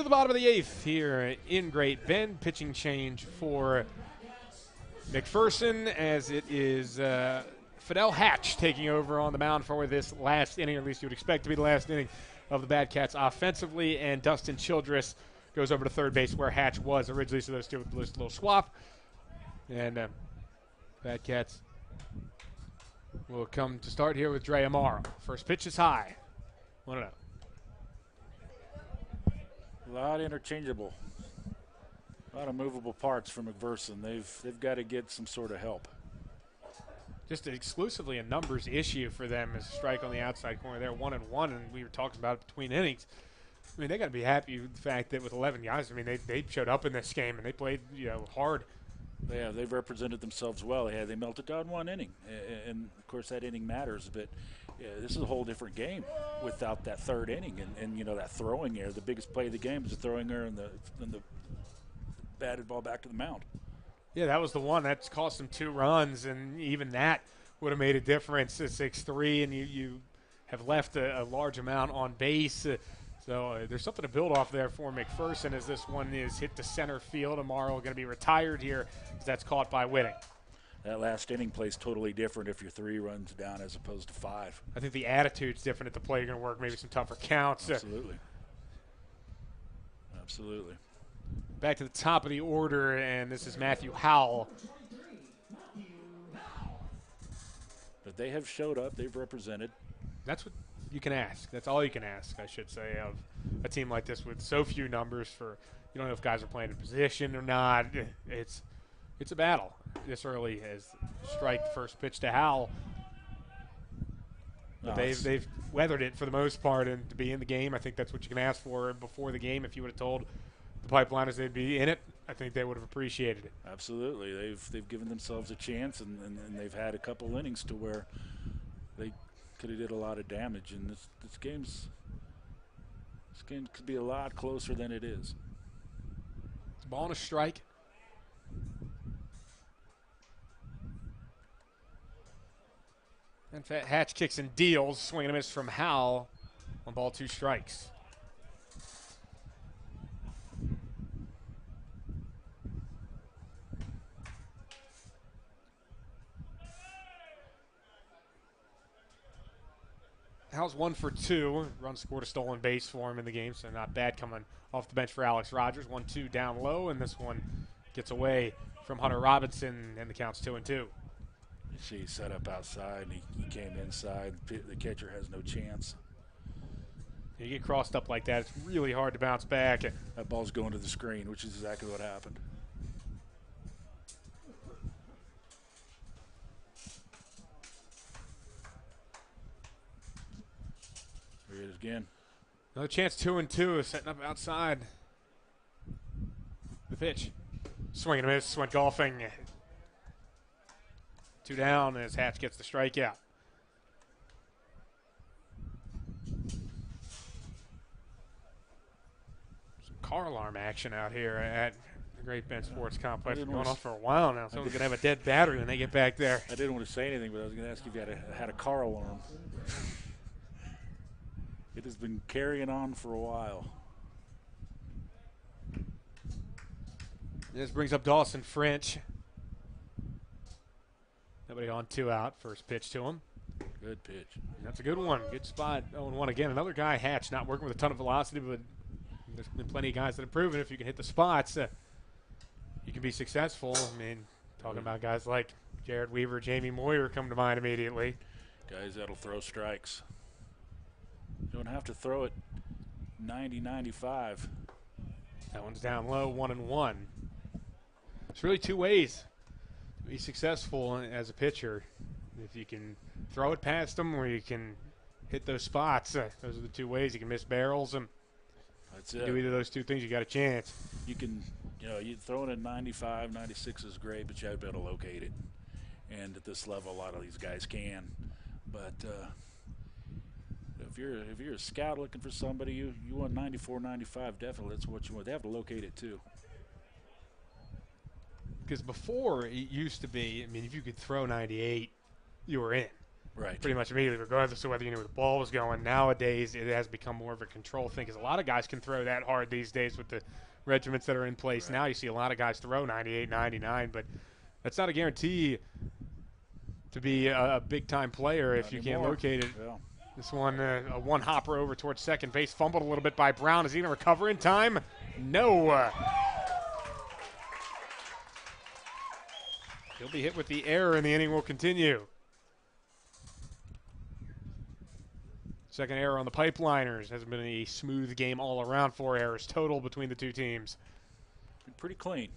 Bottom of the 8th here in Great Bend. Pitching change for McPherson as it is Fidel Hatch taking over on the mound for this last inning, or at least you would expect to be the last inning of the Batcats offensively, and Dustin Childress goes over to third base where Hatch was originally, so those two with a little swap. And Batcats will come to start here with Dre Amaro. First pitch is high. 1-0. A lot interchangeable. A lot of movable parts for McPherson. They've got to get some sort of help. Just exclusively a numbers issue for them as a strike on the outside corner there, 1-1, and we were talking about it between innings. I mean, they got to be happy with the fact that with 11 guys, I mean, they showed up in this game and they played, hard. Yeah, they've represented themselves well. They melted down one inning, and of course that inning matters. But this is a whole different game without that third inning, and that throwing error. The biggest play of the game is the throwing error and the batted ball back to the mound. Yeah, that was the one that's cost them 2 runs, and even that would have made a difference at 6-3, and you have left a large amount on base. So there's something to build off there for McPherson as this one is hit to center field. Amaro going to be retired here as that's caught by Whitting. That last inning plays totally different if you're 3 runs down as opposed to 5. I think the attitude's different at the plate. You're going to work maybe some tougher counts. Absolutely. Absolutely. Back to the top of the order, and this is Matthew Howell. But they have showed up. They've represented. That's what you can ask. That's all you can ask, I should say, of a team like this with so few numbers. For you don't know if guys are playing in position or not. It's a battle this early as strike the first pitch to Howell. But they've weathered it for the most part, and to be in the game, I think that's what you can ask for before the game. If you would have told the Pipeliners they'd be in it, I think they would have appreciated it. Absolutely. They've given themselves a chance, and they've had a couple innings to where they could have did a lot of damage. And this game could be a lot closer than it is. It's a ball and a strike. And Hatch kicks and deals. Swing and a miss from Howell on ball 2 strikes. Howell's 1 for 2. Run scored a stolen base for him in the game, so not bad coming off the bench for Alex Rogers. 1-2 down low, and this one gets away from Hunter Robinson, and the count's 2-2. She set up outside, and he came inside. The catcher has no chance. You get crossed up like that, it's really hard to bounce back. That ball's going to the screen, which is exactly what happened. Here it is again. Another chance, 2-2, is setting up outside. The pitch. Swing and a miss, went golfing. 2 down as Hatch gets the strikeout. Some car alarm action out here at the Great Bend Sports Complex. Going off for a while now. Someone's going to have a dead battery when they get back there. I didn't want to say anything, but I was going to ask if you had a car alarm. It has been carrying on for a while. This brings up Dawson French. Nobody on, 2 out. First pitch to him. Good pitch. That's a good one. Good spot. 0-1 again. Another guy, Hatch, not working with a ton of velocity, but there's been plenty of guys that have proven if you can hit the spots, you can be successful. I mean, talking about guys like Jared Weaver, Jamie Moyer come to mind immediately. Guys that'll throw strikes. You don't have to throw it 90, 95. That one's down low, 1-1. It's really 2 ways to be successful as a pitcher. If you can throw it past them or you can hit those spots, those are the 2 ways. You can miss barrels, and that's it. Do either of those 2 things, you got a chance. You can, you throw it at 95, 96 is great, but you have to be able to locate it. And at this level, a lot of these guys can. But if you're a scout looking for somebody, you want 94, 95, definitely. That's what you want. They have to locate it too. Because before, it used to be, I mean, if you could throw 98, you were in. Right. Pretty much immediately, regardless of whether you knew where the ball was going. Nowadays, it has become more of a control thing because a lot of guys can throw that hard these days with the regiments that are in place. Right. Now you see a lot of guys throw 98, 99, but that's not a guarantee to be a big-time player if you can't locate it. Yeah. This one, a one-hopper over towards second base, fumbled a little bit by Brown. Is he going to recover in time? No. He'll be hit with the error, and the inning will continue. Second error on the Pipeliners. Hasn't been a smooth game all around. 4 errors total between the 2 teams. pretty clean.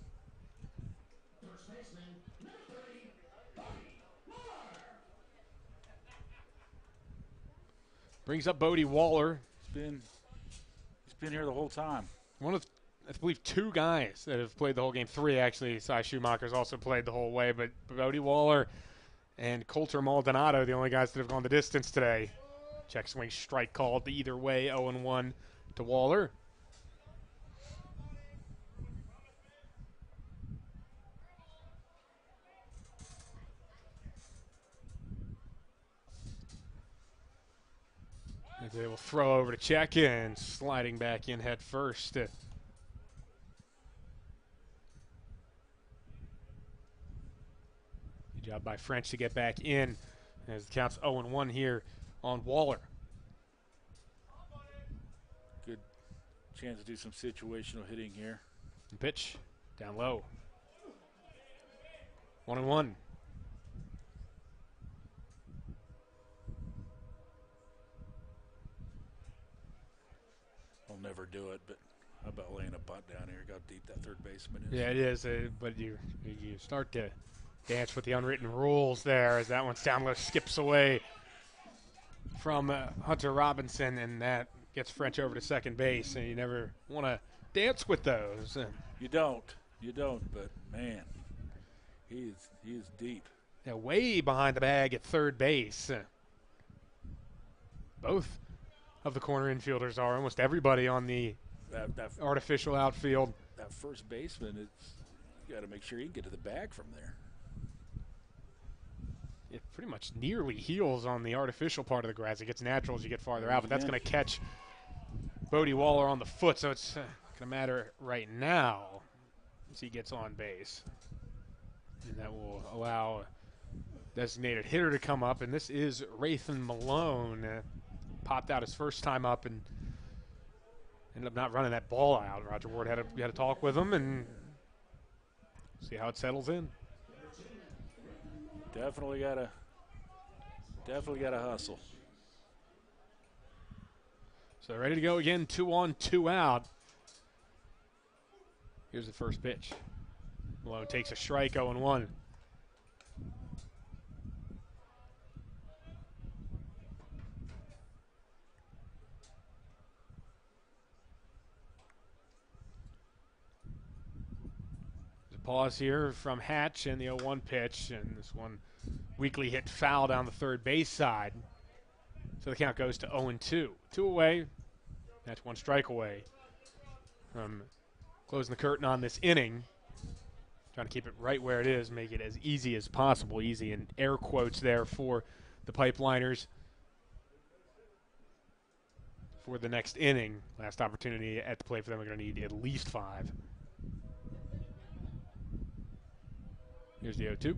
Brings up Bodie Waller. He's been here the whole time. One of, I believe, 2 guys that have played the whole game. 3, actually. Cy Schumacher's also played the whole way. But Bodie Waller and Coulter Maldonado, the only guys that have gone the distance today. Check swing strike called either way, 0-1 to Waller. They will throw over to check and sliding back in head first. Good job by French to get back in as the count's 0-1 here on Waller. Good chance to do some situational hitting here. And pitch down low. 1-1. I'll never do it, but how about laying a bunt down here? How deep that third baseman is. Yeah, it is, but you start to dance with the unwritten rules there as that one's down low, skips away from Hunter Robinson, and that gets French over to second base, and you never want to dance with those. You don't, but man, he is deep. Yeah, way behind the bag at third base. Both of the corner infielders are. Almost everybody on the that artificial outfield. That first baseman, you got to make sure he can get to the bag from there. It pretty much nearly heals on the artificial part of the grass. It gets natural as you get farther out, but that's going to catch Bodie Waller on the foot, so it's going to matter right now as he gets on base. And that will allow a designated hitter to come up, and this is Rathan Malone. Popped out his first time up and ended up not running that ball out. Roger Ward had a talk with him and see how it settles in. Definitely gotta hustle. So ready to go again, 2 on, 2 out. Here's the first pitch. Malone takes a strike, 0-1. Pause here from Hatch and the 0-1 pitch, and this one weakly hit foul down the third base side. So the count goes to 0-2. 2 away. That's 1 strike away from closing the curtain on this inning. Trying to keep it right where it is, make it as easy as possible. Easy in air quotes there for the Pipeliners for the next inning. Last opportunity at the plate for them. We're going to need at least 5. Here's the 0-2.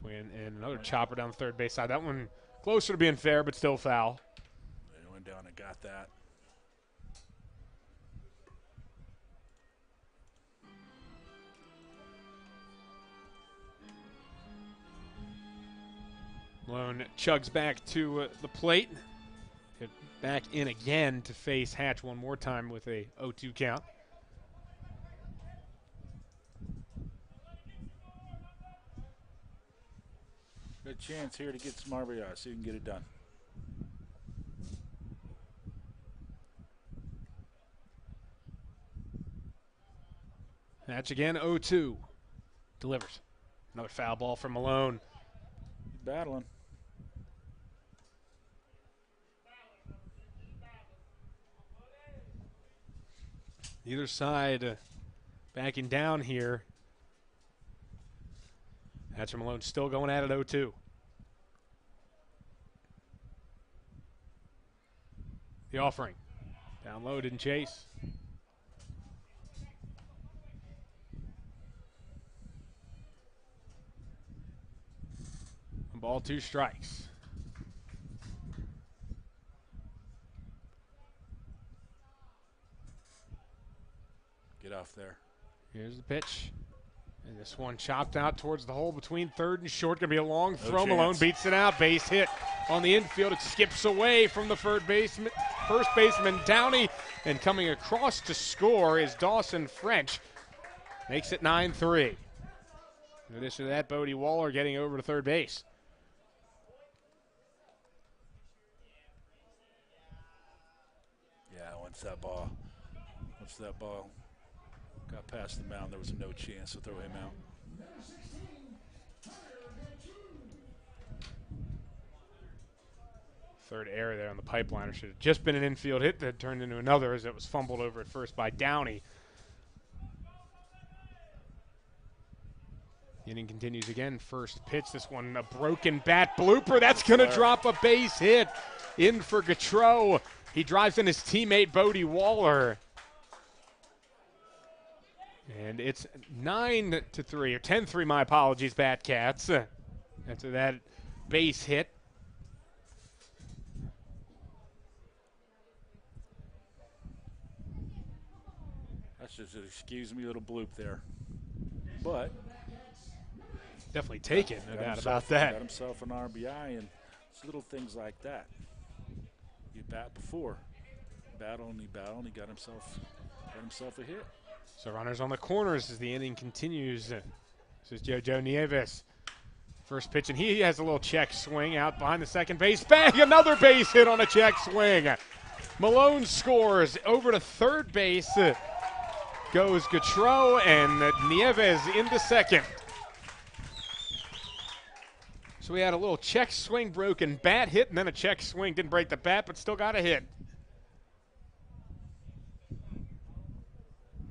Swing and another chopper down the third base side. That one closer to being fair, but still foul. They went down and got that. Malone chugs back to the plate. Hit back in again to face Hatch one more time with a 0-2 count. Good chance here to get some RBI so you can get it done. Hatch again, 0-2. Delivers. Another foul ball from Malone. He's battling. Either side backing down here. Hatch and Malone still going at it, 0-2. The offering. Down low, didn't chase. Ball, 2 strikes. Get off there. Here's the pitch. And this one chopped out towards the hole between third and short. Going to be a long throw. chance. Malone beats it out. Base hit on the infield. It skips away from the first baseman Downey. And coming across to score is Dawson French. Makes it 9-3. In addition to that, Bodie Waller getting over to third base. Yeah, once that ball got past the mound, there was no chance to throw him out. Third error there on the pipeliner. Should have just been an infield hit that turned into another as it was fumbled over at first by Downey. The inning continues again. First pitch, this one a broken bat blooper. That's going to drop a base hit in for Gautreau. He drives in his teammate Bodie Waller. And it's 9-3, or 10-3, my apologies, Batcats. After that base hit. That's just an excuse me little bloop there. But definitely take it, no doubt about that. Got himself an RBI, and it's little things like that. You bat before. Battle, and he got himself a hit. So runners on the corners as the inning continues. This is Jojo Nieves. First pitch, and he has a little check swing out behind the second base. Bang! Another base hit on a check swing. Malone scores over to third base. Goes Gautreau, and Nieves into second. So we had a little check swing, broken bat hit, and then a check swing. Didn't break the bat, but still got a hit.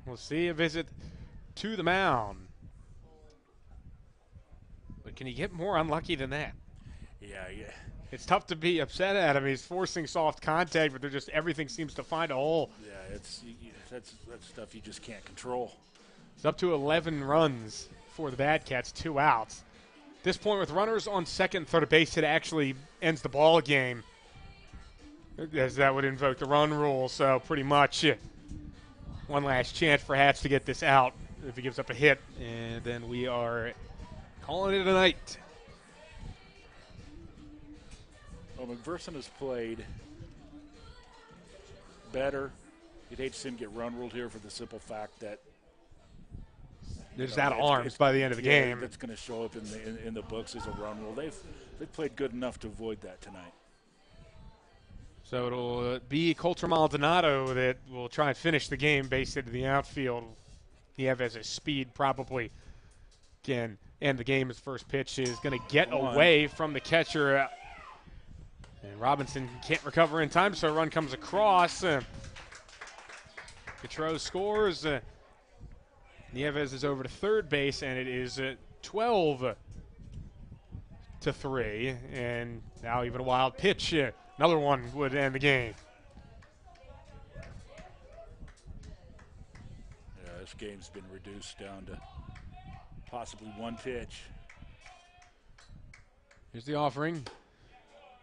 We'll see a visit to the mound. But can he get more unlucky than that? Yeah. It's tough to be upset at him. He's forcing soft contact, but everything seems to find a hole. Yeah, that's stuff you just can't control. It's up to 11 runs for the Batcats, 2 outs. At this point, with runners on second and third base, it actually ends the ball game, as that would invoke the run rule. So pretty much one last chance for Hatch to get this out if he gives up a hit, and then we are calling it a night. Well, McPherson has played better. You'd hate to see him get run ruled here for the simple fact that there's out of arms by the end of the game. That's going to show up in the books as a run rule. They've played good enough to avoid that tonight. So it'll be Coulter Maldonado that will try and finish the game based into the outfield. He has his speed probably can end the game. His first pitch is going to get away from the catcher. And Robinson can't recover in time, so a run comes across. Gautreau scores. Nieves is over to third base, and it is 12-3. And now even a wild pitch. Another one would end the game. Yeah, this game's been reduced down to possibly one pitch. Here's the offering.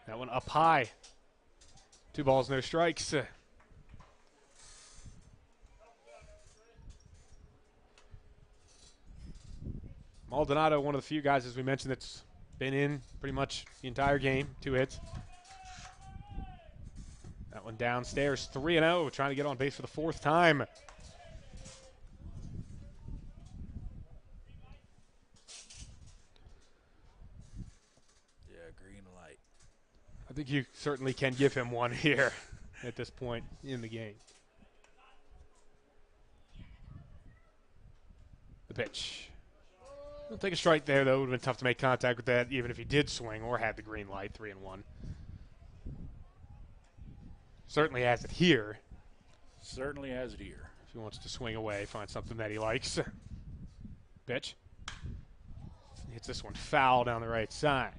That one up high. 2 balls, no strikes. Maldonado, one of the few guys, as we mentioned, that's been in pretty much the entire game. 2 hits. That one downstairs, 3-0, trying to get on base for the 4th time. Yeah, green light. I think you certainly can give him one here at this point in the game. The pitch. He'll take a strike there, though. It would have been tough to make contact with that, even if he did swing or had the green light, 3-1. Certainly has it here. Certainly has it here. If he wants to swing away, find something that he likes. Pitch. Hits this one foul down the right side.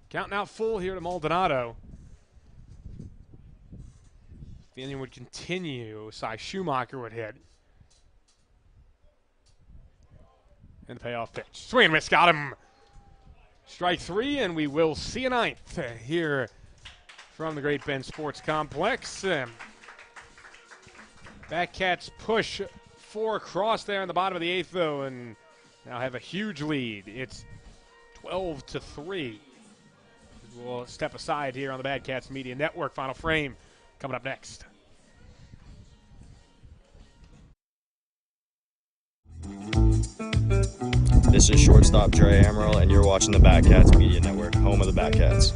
Counting out full here to Maldonado. If the inning would continue, Cy Schumacher would hit. And the payoff pitch. Swing and miss, got him. Strike 3, and we will see a 9th here from the Great Bend Sports Complex. Batcats push 4 across there in the bottom of the 8th, though, and now have a huge lead. It's 12-3. We'll step aside here on the Bad Cats Media Network. Final frame coming up next. This is shortstop Dre Amaral, and you're watching the Batcats Media Network, home of the Batcats.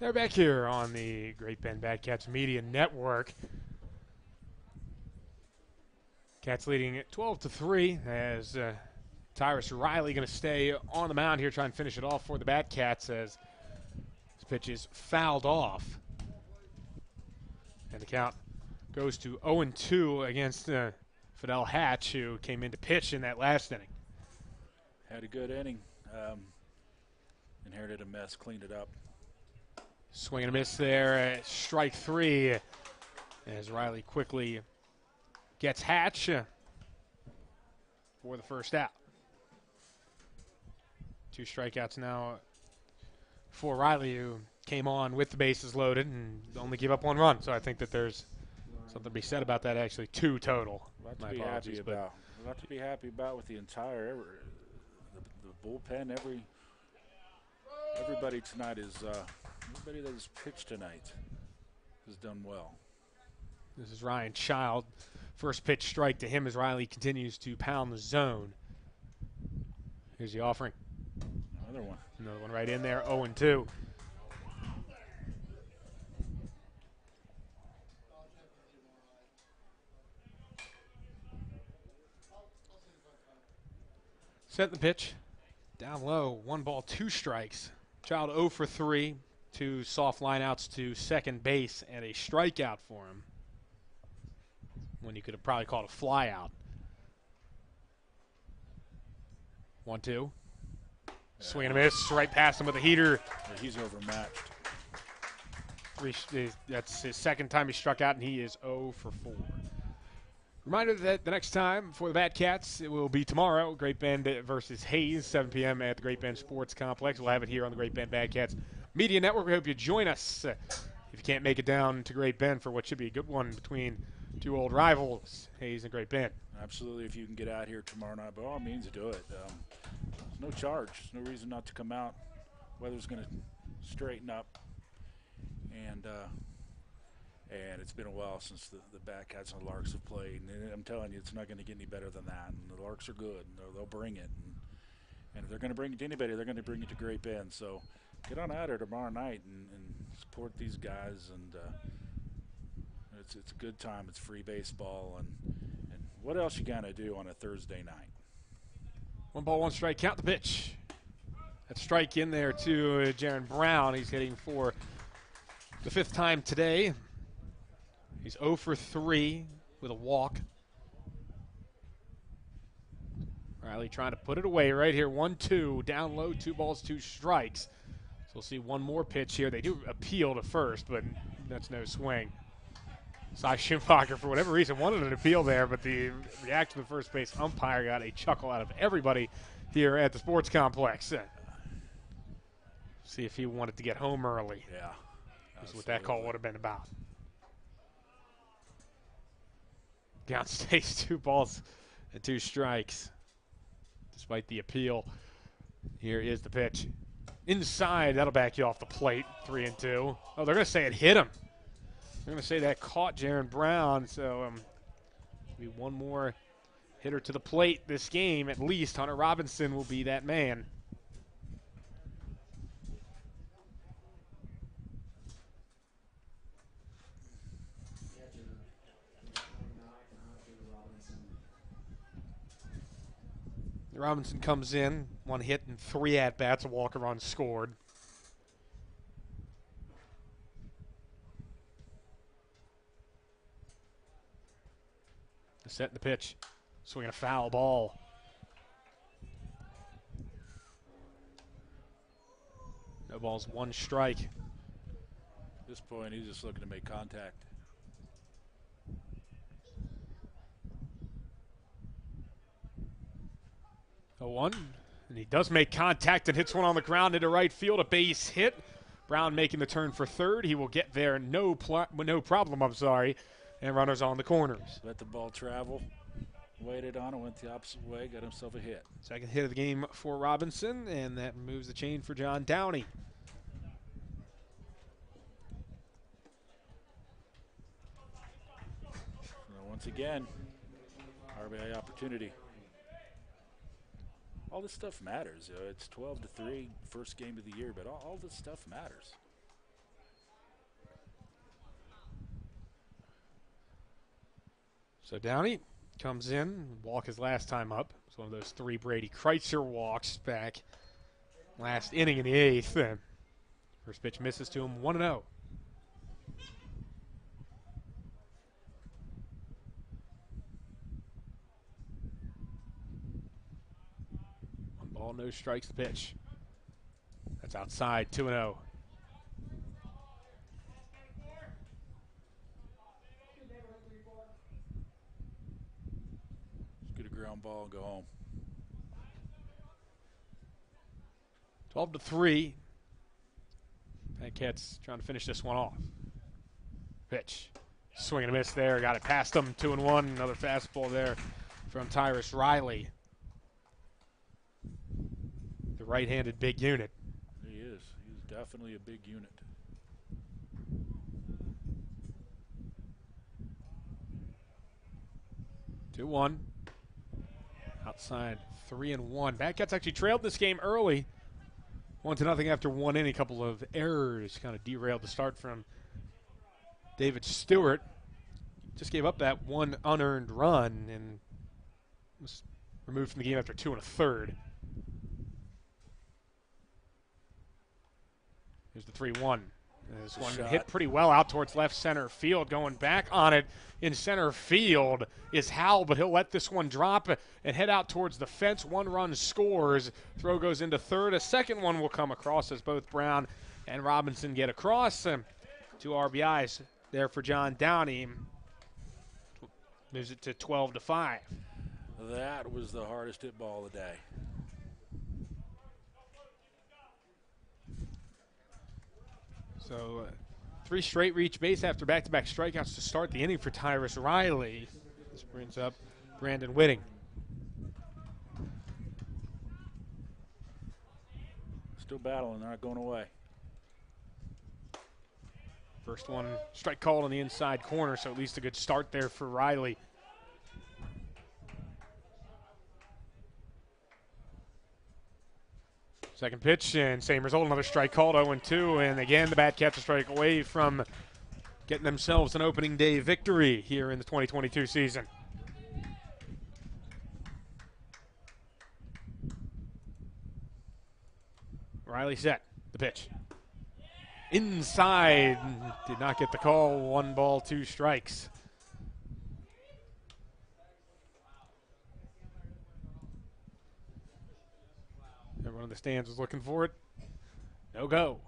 They're back here on the Great Bend Batcats Media Network. Cats leading at 12-3 as Tyrus Riley going to stay on the mound here, try and finish it off for the Batcats as this pitch is fouled off. And the count goes to 0-2 against Fidel Hatch, who came in to pitch in that last inning. Had a good inning. Inherited a mess, cleaned it up. Swing and a miss there. Strike 3 as Riley quickly gets Hatch for the first out. 2 strikeouts now for Riley, who came on with the bases loaded and only gave up 1 run. So I think that there's something to be said about that, actually 2 total. A lot to be happy about. A lot to be happy about with the entire the bullpen. Everybody tonight is everybody that has pitched tonight has done well. This is Ryan Child. First pitch strike to him as Riley continues to pound the zone. Here's the offering. Another one. Another one right in there, 0-2. Set the pitch. Down low, 1 ball, 2 strikes. Child 0 for 3. 2 soft lineouts to second base and a strikeout for him. When you could have probably called a fly out. 1-2. Swing and a miss, right past him with a heater. Yeah, he's overmatched. That's his second time he struck out, and he is 0 for 4. Reminder that the next time for the Batcats, it will be tomorrow, Great Bend versus Hayes, 7 p.m. at the Great Bend Sports Complex. We'll have it here on the Great Bend Batcats Media Network. We hope you join us if you can't make it down to Great Bend for what should be a good one between 2 old rivals, Hayes and Great Bend. Absolutely, if you can get out here tomorrow night, by all means do it. There's no charge. There's no reason not to come out. Weather's going to straighten up. And it's been a while since the Batcats and the Larks have played. And I'm telling you, it's not going to get any better than that. And the Larks are good. And they'll bring it. And if they're going to bring it to anybody, they're going to bring it to Great Bend. So get on out here tomorrow night and support these guys. And it's a good time. It's free baseball. And what else you got to do on a Thursday night? 1 ball, 1 strike, count the pitch. That strike in there to Jaron Brown. He's hitting for the 5th time today. He's 0 for 3 with a walk. Riley trying to put it away right here. 1-2, down low, 2 balls, 2 strikes. So we'll see one more pitch here. They do appeal to first, but that's no swing. Cy Schumacher, for whatever reason, wanted an appeal there, but the reaction of the first base umpire got a chuckle out of everybody here at the sports complex. See if he wanted to get home early. Yeah. That's what that call would have been about. Count stays 2 balls and 2 strikes. Despite the appeal, here is the pitch. Inside, that'll back you off the plate, 3-2. Oh, they're going to say it hit him. They're going to say that caught Jaron Brown, so be one more hitter to the plate this game. At least Hunter Robinson will be that man. Robinson comes in, 1 hit and 3 at-bats, a walk run scored. Set the pitch, swinging a foul ball. No balls, 1 strike. At this point, he's just looking to make contact. A 1, and he does make contact and hits one on the ground into right field, a base hit. Brown making the turn for third. He will get there, no problem, and runners on the corners. Let the ball travel, waited on it, went the opposite way, got himself a hit. Second hit of the game for Robinson, and that moves the chain for John Downey. Once again, RBI opportunity. All this stuff matters. It's 12-3, first game of the year, but all this stuff matters. So Downey comes in, walk his last time up. It's one of those 3 Brady Kreitzer walks back last inning in the 8th. First pitch misses to him, 1-0. No strikes the pitch. That's outside, 2-0. Just get a ground ball and go home. 12-3. Bearcats trying to finish this one off. Pitch. Swing and a miss there. Got it past them, 2-1. Another fastball there from Tyrus Riley. Right-handed big unit. He is. He's definitely a big unit. Two 2-1. Outside 3-1. Bearcats actually trailed this game early. 1-0 after 1 inning. A couple of errors kind of derailed the start from David Stewart. Just gave up that 1 unearned run and was removed from the game after 2 1/3. Here's the 3-1. This one hit pretty well out towards left center field. Going back on it in center field is Howell, but he'll let this one drop and head out towards the fence. 1 run scores. Throw goes into third. A second one will come across as both Brown and Robinson get across. 2 RBIs there for John Downey. Moves it to 12-5. That was the hardest hit ball of the day. So 3 straight reach base after back-to-back strikeouts to start the inning for Tyrus Riley. This brings up Brandon Whitting. Still battling, they're not going away. First one, strike called on the inside corner, so at least a good start there for Riley. Second pitch, and same result, another strike called, 0-2, and again the Bearcats a strike away from getting themselves an opening day victory here in the 2022 season. Riley set. The pitch. Inside. Did not get the call. 1 ball, 2 strikes. Everyone in the stands was looking for it. No go.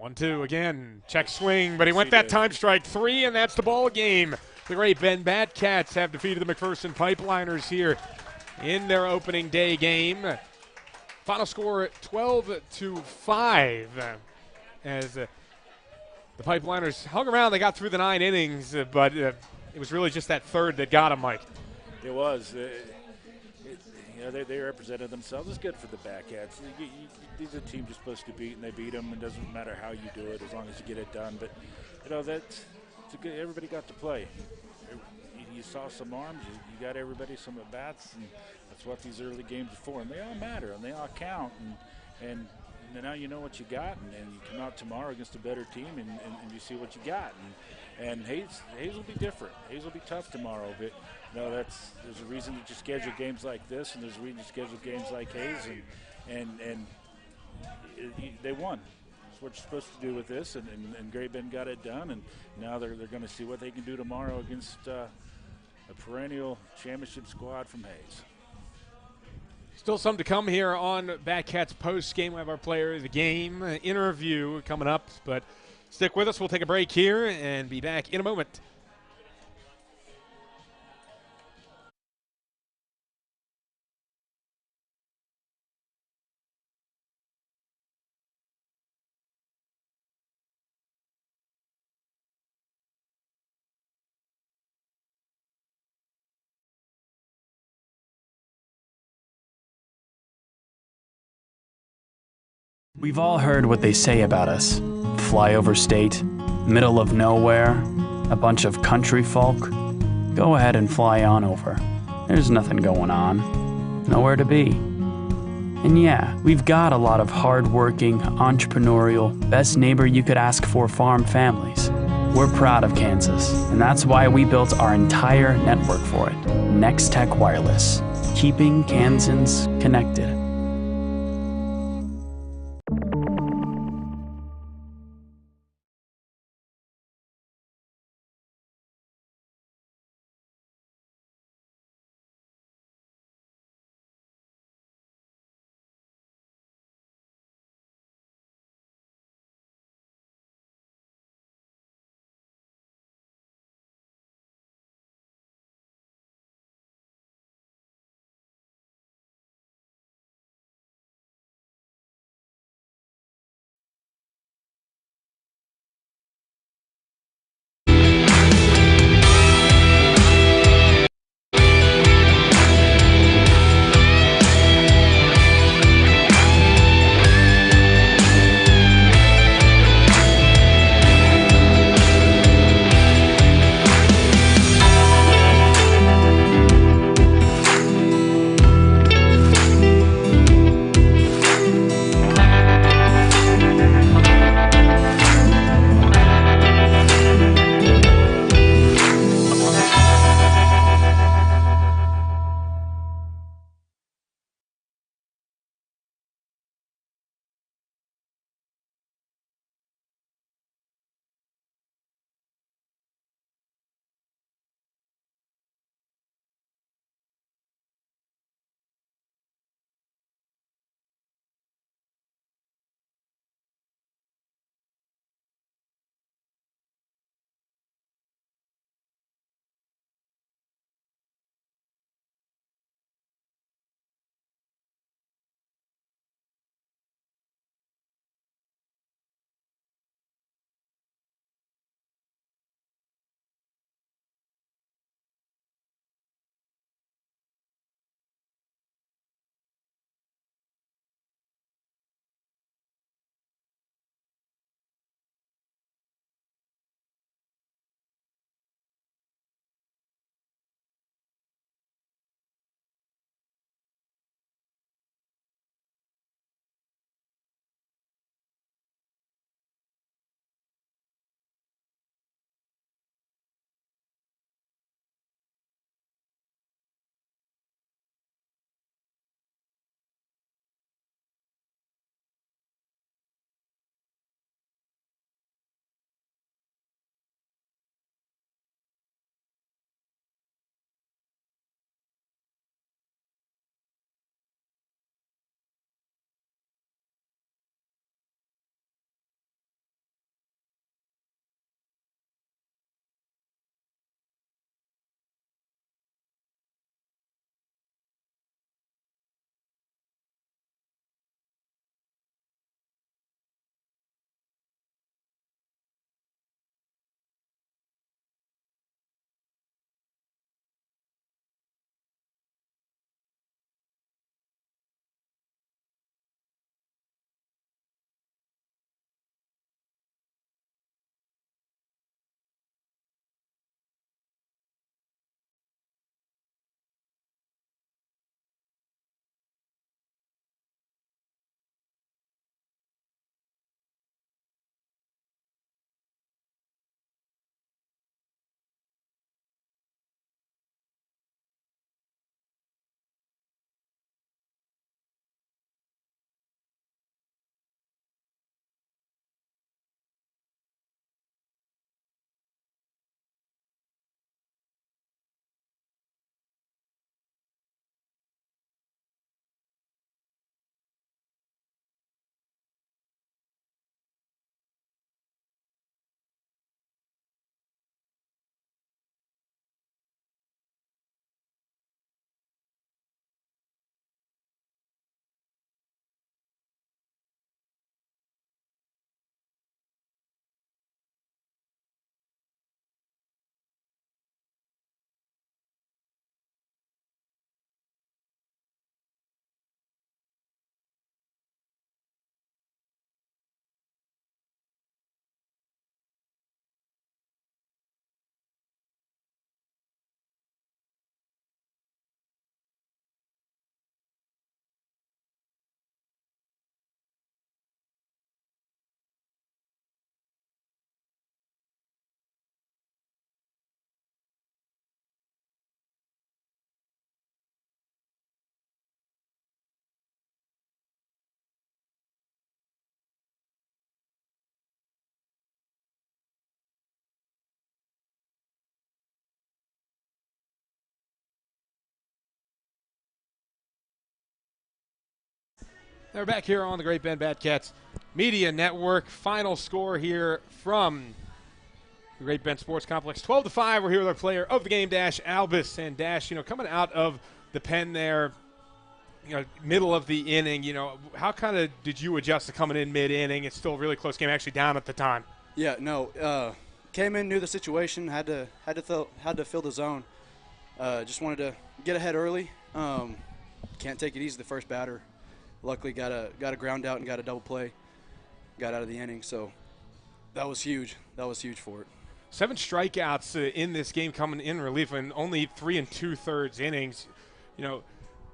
1-2 again. Check swing, but he went that time. Strike 3, and that's the ball game. The Great Bend Batcats have defeated the McPherson Pipeliners here in their opening day game. Final score 12-5 as the Pipeliners hung around. They got through the 9 innings, but it was really just that third that got them, Mike. It was. They represented themselves. It's good for the Batcats. These are teams you're supposed to beat, and they beat them. It doesn't matter how you do it as long as you get it done. But, that's good. Everybody got to play. You saw some arms. You got everybody some at-bats, and that's what these early games are for. And they all matter, and they all count. And now you know what you got, and you come out tomorrow against a better team, and you see what you got. And Hayes will be different. Hayes will be tough tomorrow, but there's a reason that you schedule games like this, and there's a reason you schedule games like Hayes, and they won. That's what you're supposed to do with this, and Great Bend got it done, and now they're going to see what they can do tomorrow against a perennial championship squad from Hayes. Still some to come here on Batcats post game. We have our player of the game interview coming up, but stick with us. We'll take a break here and be back in a moment. We've all heard what they say about us. Flyover state, middle of nowhere, a bunch of country folk. Go ahead and fly on over. There's nothing going on. Nowhere to be. And yeah, we've got a lot of hard-working, entrepreneurial, best neighbor you could ask for farm families. We're proud of Kansas, and that's why we built our entire network for it. Next Tech Wireless, keeping Kansans connected. We're back here on the Great Bend Batcats Media Network. Final score here from the Great Bend Sports Complex. 12-5. We're here with our player of the game, Dash Albus. And Dash, coming out of the pen there, middle of the inning, how kind of did you adjust to coming in mid-inning? It's still a really close game, actually down at the time. Yeah, no. Came in, knew the situation, had to fill the zone. Just wanted to get ahead early. Can't take it easy the first batter. Luckily got a ground out and got a double play. Got out of the inning, so that was huge. That was huge for it. 7 strikeouts in this game coming in relief, and only 3 2/3 innings.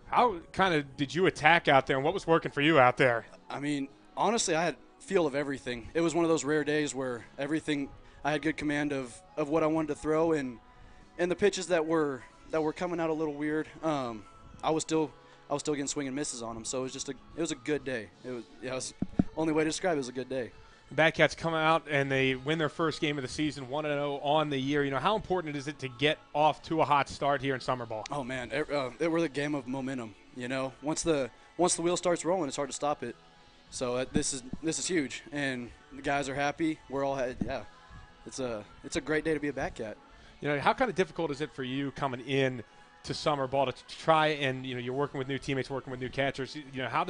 How kind of did you attack out there, and what was working for you out there? I mean, honestly, I had feel of everything. It was one of those rare days where I had good command of what I wanted to throw, and the pitches that were coming out a little weird. I was still getting swing and misses on them, so it was a good day. It was only way to describe it was a good day. Batcats come out and they win their first game of the season, 1-0 on the year. How important is it to get off to a hot start here in summer ball? Oh man, it was a game of momentum. Once the wheel starts rolling, it's hard to stop it. So this is huge, and the guys are happy. We're all it's a great day to be a Batcat. How kind of difficult is it for you coming in to summer ball to try and you're working with new teammates, working with new catchers? How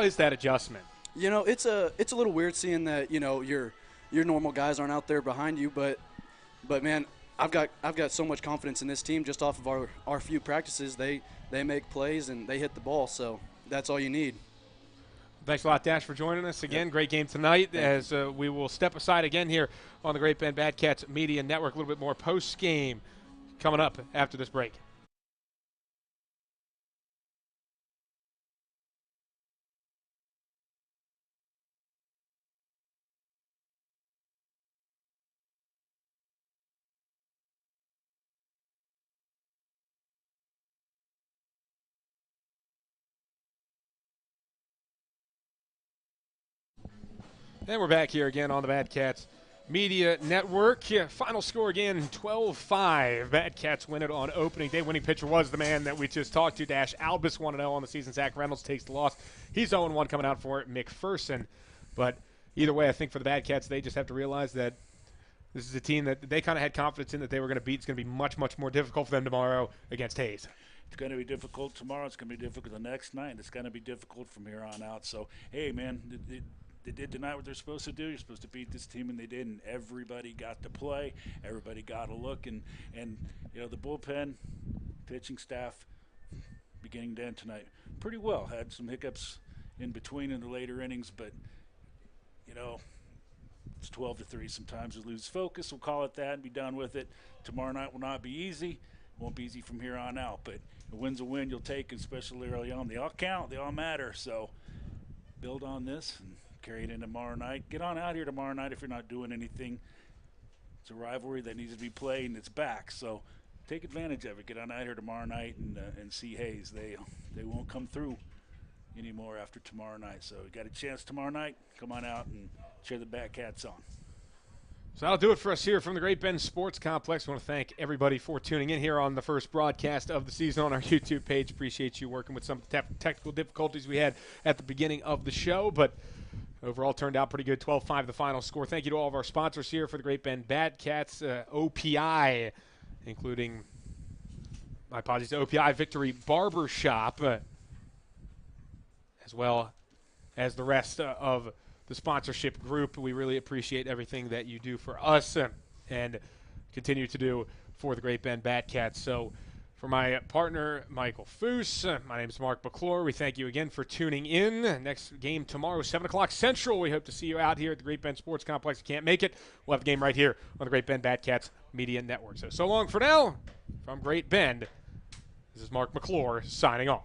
is that adjustment? It's a little weird seeing that your normal guys aren't out there behind you, but man, I've got so much confidence in this team just off of our few practices. They make plays and they hit the ball, so that's all you need. Thanks a lot, Dash, for joining us again. Yep. Great game tonight. As we will step aside again here on the Great Bend Batcats Media Network. A little bit more post game coming up after this break. And we're back here again on the Batcats Media Network. Final score again, 12-5. Batcats win it on opening day. Winning pitcher was the man that we just talked to, Dash Albus, 1-0 on the season. Zach Reynolds takes the loss. He's 0-1 coming out for McPherson. But either way, I think for the Batcats, they just have to realize that this is a team that they kind of had confidence in that they were going to beat. It's going to be much, much more difficult for them tomorrow against Hayes. It's going to be difficult tomorrow. It's going to be difficult the next night. It's going to be difficult from here on out. So, hey, man, they did tonight what they're supposed to do. You're supposed to beat this team, and they did. And everybody got to play. Everybody got a look. And the bullpen, pitching staff, beginning to end tonight, pretty well. Had some hiccups in between in the later innings, but, it's 12-3. Sometimes we lose focus. We'll call it that and be done with it. Tomorrow night will not be easy. It won't be easy from here on out, but a win's a win. You'll take it, especially early on. They all count. They all matter. So build on this and carry it in tomorrow night. Get on out here tomorrow night if you're not doing anything. It's a rivalry that needs to be played, and it's back. So take advantage of it. Get on out here tomorrow night and see Hayes. They won't come through anymore after tomorrow night. So you got a chance tomorrow night. Come on out and cheer the Batcats on. So that'll do it for us here from the Great Bend Sports Complex. I want to thank everybody for tuning in here on the first broadcast of the season on our YouTube page. Appreciate you working with some of the technical difficulties we had at the beginning of the show, but overall turned out pretty good. 12-5 the final score. Thank you to all of our sponsors here for the Great Bend Batcats, OPI, including, my apologies, OPI Victory Barbershop, as well as the rest of the sponsorship group. We really appreciate everything that you do for us and continue to do for the Great Bend Batcats. So for my partner, Michael Foose, my name is Mark McClure. We thank you again for tuning in. Next game tomorrow, 7 o'clock Central. We hope to see you out here at the Great Bend Sports Complex. If you can't make it, we'll have a game right here on the Great Bend Batcats Media Network. So long for now. From Great Bend, this is Mark McClure signing off.